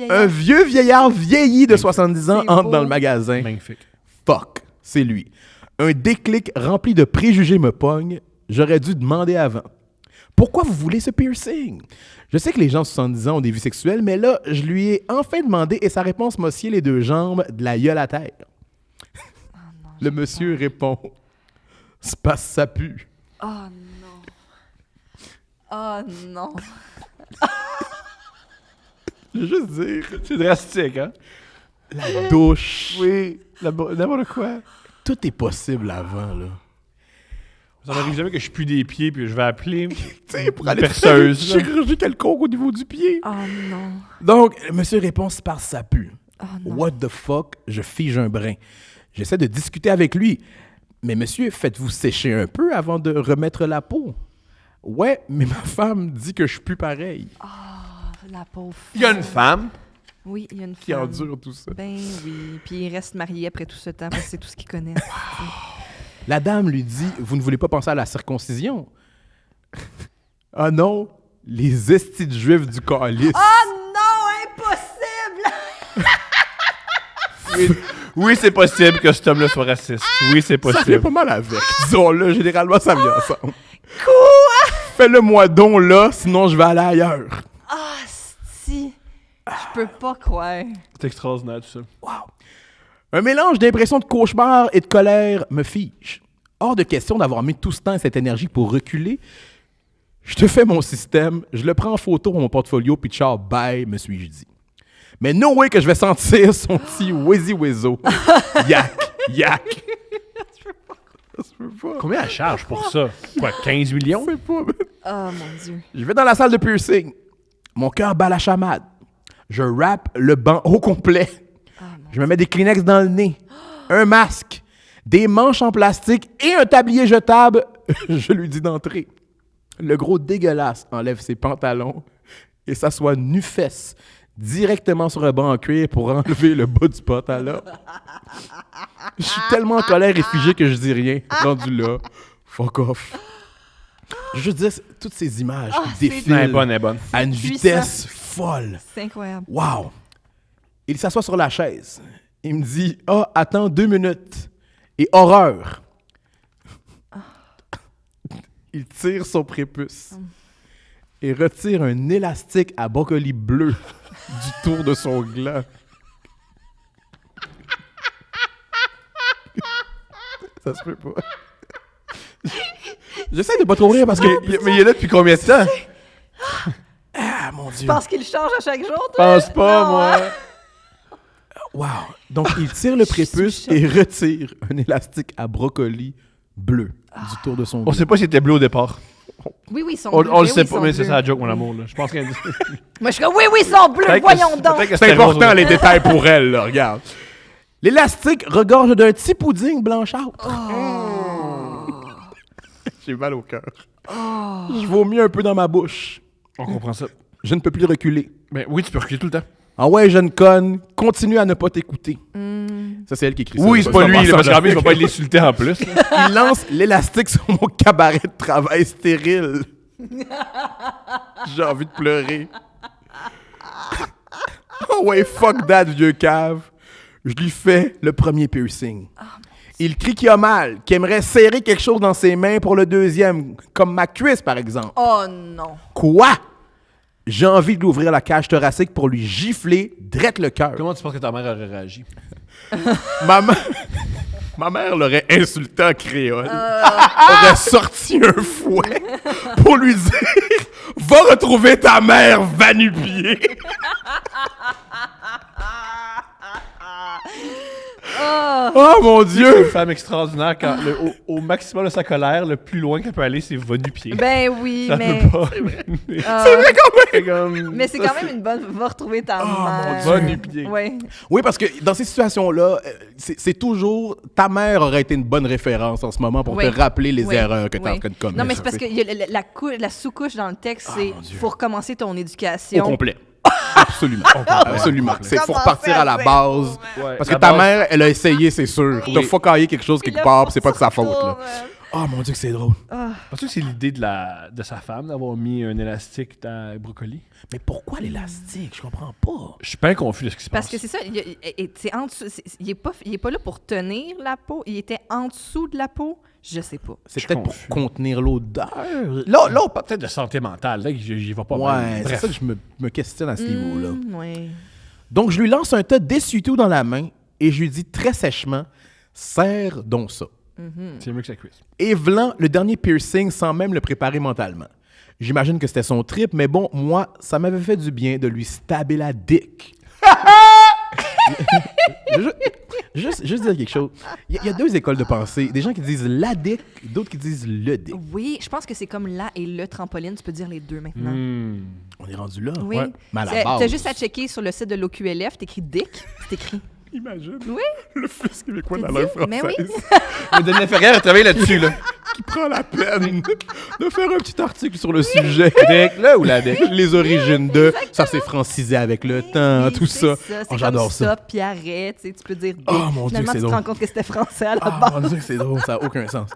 Un vieux vieillard vieilli de 70 ans C'est entre beau. dans le magasin. Magnifique. Fuck, c'est lui. Un déclic rempli de préjugés me pogne. J'aurais dû demander avant. Pourquoi vous voulez ce piercing? Je sais que les gens de 70 ans ont des vies sexuelles, mais là, je lui ai enfin demandé et sa réponse m'a scié les 2 jambes de la gueule à terre. Le monsieur répond, c'est parce que ça pue. Oh non. Oh non. Je veux juste dire, C'est drastique, hein? la douche. Oui, n'importe quoi. Tout est possible avant, là. Ça m'arrive jamais que je pue des pieds puis je vais appeler Tu sais, pour une aller faire une perceuse. là. chirurgie quelconque au niveau du pied. Oh non. Donc, le monsieur répond, c'est parce que ça pue. Oh non. What the fuck? Je fige un brin. J'essaie de discuter avec lui. Mais monsieur, faites-vous sécher un peu avant de remettre la peau? Ouais, mais ma femme dit que je pue pareil. La pauvre. Il y a une femme. Oui, il y a une Qui femme. endure tout ça. Ben oui. Puis il reste marié après tout ce temps parce que c'est tout ce qu'il connaît. La dame lui dit, vous ne voulez pas penser à la circoncision? Ah non, les estis de juifs du calice. Oh non, impossible! Oui, c'est possible que cet homme-là soit raciste. Oui, c'est Ça vient possible. pas mal avec. Disons-le, généralement, ça vient ensemble. Quoi? Fais-le-moi donc là, sinon je vais aller ailleurs. Ah, si. Je peux pas croire. C'est extraordinaire, tout ça. Un mélange d'impression de cauchemar et de colère me fige. Hors de question d'avoir mis tout ce temps et cette énergie pour reculer. Je te fais mon système, je le prends en photo pour mon portfolio, puis ciao, bye, me suis-je dit. Mais no way que je vais sentir son petit wizzy-wizzo. Yak, yak. Ça se peut pas. Combien elle charge pour ça? Quoi, 15 millions? Ça se peut pas. Oh mon Dieu. Je vais dans la salle de piercing. Mon cœur bat la chamade. Je rappe le banc au complet. Je me mets des Kleenex dans le nez, un masque, des manches en plastique et un tablier jetable. Je lui dis d'entrer. Le gros dégueulasse enlève ses pantalons et s'assoit nu-fesse directement sur le banc en cuir pour enlever le bas du pantalon. Je suis tellement en colère et figé que je dis rien. Rendu là, fuck off. Je veux juste dire, toutes ces images qui c'est défilent Elle est bonne, elle est bonne. à une puissant. vitesse folle. C'est incroyable. Wow! Il s'assoit sur la chaise. Il me dit « Ah, attends 2 minutes. » Et horreur! Il tire son prépuce et retire un élastique à brocoli bleu du tour de son gland. Ça se peut pas. J'essaie de pas trop rire parce que... Mais il est là depuis combien de temps? Ah, mon Dieu! Tu penses qu'il change à chaque jour, Je toi? pense pas, Non, moi. hein? Wow. Donc, il tire le prépuce et retire un élastique à brocoli bleu du tour de son On gland. sait pas s'il était bleu au départ. Oui, ils sont On bleus. le Oui, sait ils pas, sont mais c'est bleus. ça la joke, mon amour. Là. Je pense qu'elle Moi, je suis comme, oui, ils sont bleus, voyons donc. C'est important, les détails pour elle, là, regarde. L'élastique regorge d'un petit pudding blanchâtre. J'ai mal au cœur. Je vomis un peu dans ma bouche. On comprend ça. Je ne peux plus reculer. Mais oui, tu peux reculer tout le temps. Ah ouais, jeune conne, continue à ne pas t'écouter. Ça, c'est elle qui écrit ça. Oui, c'est pas lui, parce qu'en plus, il va pas être l'insulter en plus. Il lance l'élastique sur mon cabaret de travail stérile. J'ai envie de pleurer. Oh ouais, fuck that, vieux cave. Je lui fais le premier piercing. Il crie qu'il a mal, qu'il aimerait serrer quelque chose dans ses mains pour le deuxième, comme ma cuisse, par exemple. Oh non. Quoi? J'ai envie de lui ouvrir la cage thoracique pour lui gifler drette le cœur. Comment tu penses que ta mère aurait réagi? Ma mère l'aurait insulté en créole. Aurait sorti un fouet pour lui dire « Va retrouver ta mère, va-nu-pied! » Oh mon C'est Dieu! une femme extraordinaire quand au maximum de sa colère, le plus loin qu'elle peut aller, c'est va du pied. Ben oui, Ça mais. peut pas. C'est vrai quand même! Mais c'est quand même une bonne. Va retrouver ta mère. Va du pied. Ouais. Oui, parce que dans ces situations-là, c'est toujours... Ta mère aurait été une bonne référence en ce moment pour Oui. te rappeler les Oui. erreurs que tu es en Oui. train de commettre. Non, mais c'est parce que y a la sous-couche dans le texte, c'est mon Dieu. faut recommencer ton Au éducation. complet. Absolument. Absolument. C'est faut repartir à la base. Ouais, Parce que la ta base- mère, elle a essayé, c'est sûr. Oui. T'as focaillé quelque chose quelque part, puis c'est pas de sa faute. Là. Oh mon Dieu, que c'est drôle. Penses-tu que c'est l'idée de sa femme d'avoir mis un élastique dans le brocoli? Mais pourquoi l'élastique? Je comprends pas. Je suis pas confus de ce qui se passe. Parce que c'est ça, c'est en dessous, il est pas là pour tenir la peau, il était en dessous de la peau, je sais pas. C'est Je suis peut-être pour confus. contenir l'odeur. Là, on parle peut-être de santé mentale. Là, j'y vais pas bien. Ouais, c'est Bref. ça que je me questionne à ce niveau-là. Ouais. Donc, je lui lance un tas d'essuie-tout dans la main et je lui dis très sèchement, serre donc ça. C'est mieux que sa cuisse. Et v'lan le dernier piercing sans même le préparer mentalement. J'imagine que c'était son trip, mais bon, moi, ça m'avait fait du bien de lui stabber la dick. Juste dire quelque chose. Il y a deux écoles de pensée. Des gens qui disent la dick, d'autres qui disent le dick. Oui, je pense que c'est comme là et le trampoline, tu peux dire les deux maintenant. On est rendu là. Oui. Ouais. Mais à la T'as base. juste à checker sur le site de l'OQLF, t'écris Dick, c'est écrit. Imagine. Oui. Le fils québécois de la T'as langue dit? française Mais oui. Mais Denis Ferrière a travaillé là-dessus. Là. qui prend la peine de faire un petit article sur le sujet. Dick, là, ou la dick? Les origines de... Ça s'est francisé avec le temps, Oui, tout c'est ça. C'est J'adore comme ça. Stop, puis arrête, tu sais, tu peux dire Dick. Oh, mon Dieu, Finalement, c'est tu te drôle. rends compte que c'était français à la Ah, base. mon Dieu, c'est drôle, ça n'a aucun sens.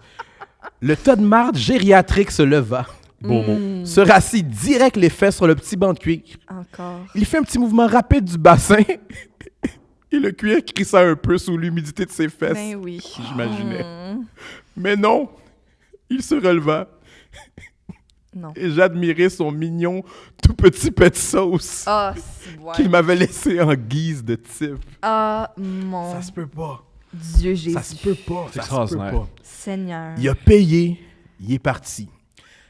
Le tas de marde gériatrique se leva. Beau mot. Se rassit direct les fesses sur le petit banc de cuir. Encore. Il fait un petit mouvement rapide du bassin et le cuir crissa un peu sous l'humidité de ses fesses. Ben oui. J'imaginais. Mais non, il se releva Non. et j'admirais son mignon tout petit pet de sauce Ah, c'est ouais. qu'il m'avait laissé en guise de type. Ah, mon Ça se peut pas. Dieu Jésus. Ça se peut pas. C'est Ça se peut extraordinaire. pas. Seigneur. Il a payé, il est parti.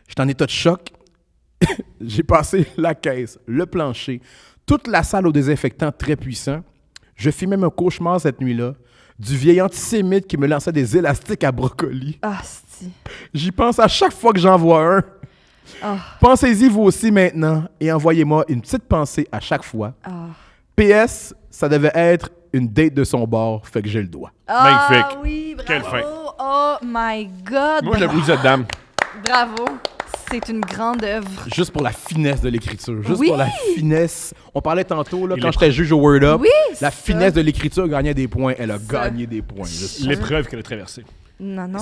J'étais en état de choc. J'ai passé la caisse, le plancher, toute la salle au désinfectant très puissant. Je fis même un cauchemar cette nuit-là du vieil antisémite qui me lançait des élastiques à brocoli. Ah, c'ti. J'y pense à chaque fois que j'en vois un. Ah. Pensez-y vous aussi maintenant et envoyez-moi une petite pensée à chaque fois. Ah. PS, ça devait être une date de son bord, fait que j'ai le doigt. Ah, Magnifique. oui, bravo. Quelle fin. Oh my God. Moi, je l'applaudis cette dame. Bravo. C'est une grande œuvre. Juste pour la finesse de l'écriture. Juste Oui. pour la finesse. On parlait tantôt, là, Et quand l'épreuve. j'étais juge au Word Up, Oui, la ça. finesse de l'écriture gagnait des points. Elle a Ça. gagné des points. L'épreuve qu'elle a traversée. Non, non.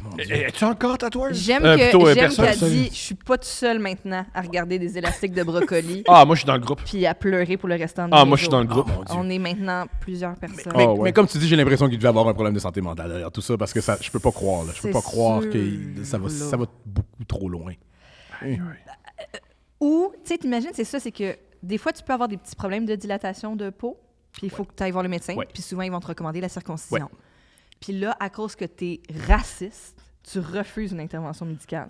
Mon Dieu. Es-tu encore tatoueur? J'aime plutôt, j'aime personne, qu'elle ça. dit je suis pas tout seul maintenant à regarder des élastiques de brocoli Ah, moi, je suis dans le groupe. puis à pleurer pour le restant de Ah, mes moi, je suis jours. dans le groupe. Oh, mon Dieu. On est maintenant plusieurs personnes. Mais, Ah, ouais. mais comme tu dis, j'ai l'impression qu'il devait avoir un problème de santé mentale derrière tout ça parce que ça, je peux pas croire. Là. Je peux C'est pas croire sûr, que ça là. va beaucoup trop loin. Ou, tu sais, t'imagines, c'est ça, c'est que des fois, tu peux avoir des petits problèmes de dilatation de peau, puis il faut que tu ailles voir le médecin, Ouais. puis souvent, ils vont te recommander la circoncision. Puis là, à cause que tu es raciste, tu refuses une intervention médicale.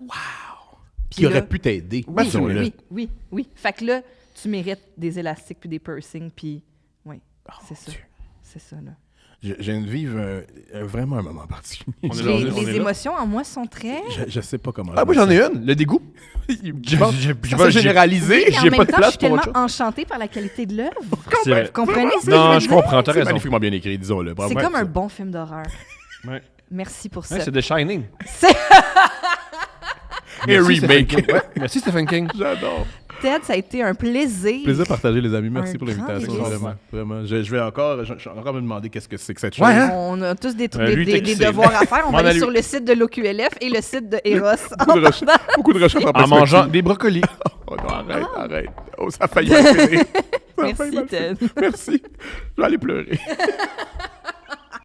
Qui aurait pu t'aider. Oui, disons-le. oui. Fait que là, tu mérites des élastiques puis des piercings, puis oui, c'est ça. c'est ça, là. Je viens de vivre vraiment un moment particulier. Les émotions en moi sont très... Je sais pas comment. Ah, moi, j'en ai une. Le dégoût. C'est généralisé. Mais en J'ai même pas de temps, place je suis pour autre tellement enchantée par la qualité de l'œuvre. C'est vrai. Vous comprenez ce que je Non, veux je dire? comprends, t'as C'est raison. magnifiquement bien écrit, disons-le. Bravo. C'est comme un bon film d'horreur. Ouais. Merci pour ça. Ouais, c'est The Shining. C'est- Et Merci, remake. Stephen King. Ouais, merci Stephen King. J'adore. Ted, ça a été un plaisir. Plaisir partagé, les amis. Merci Un pour grand l'invitation. plaisir. Vraiment. Vraiment. Je vais encore me demander qu'est-ce que c'est que cette chose. Ouais, hein? On a tous des Lui, t'es des excité. devoirs à faire. On va On a aller lui. sur le site de l'OQLF et le site de Eros. Beaucoup de recherches en En perspective. mangeant des brocolis. Oh non, arrête. Oh, ça a failli mal finir. Ça a failli Merci, mal finir. Ted. Merci. Je vais aller pleurer.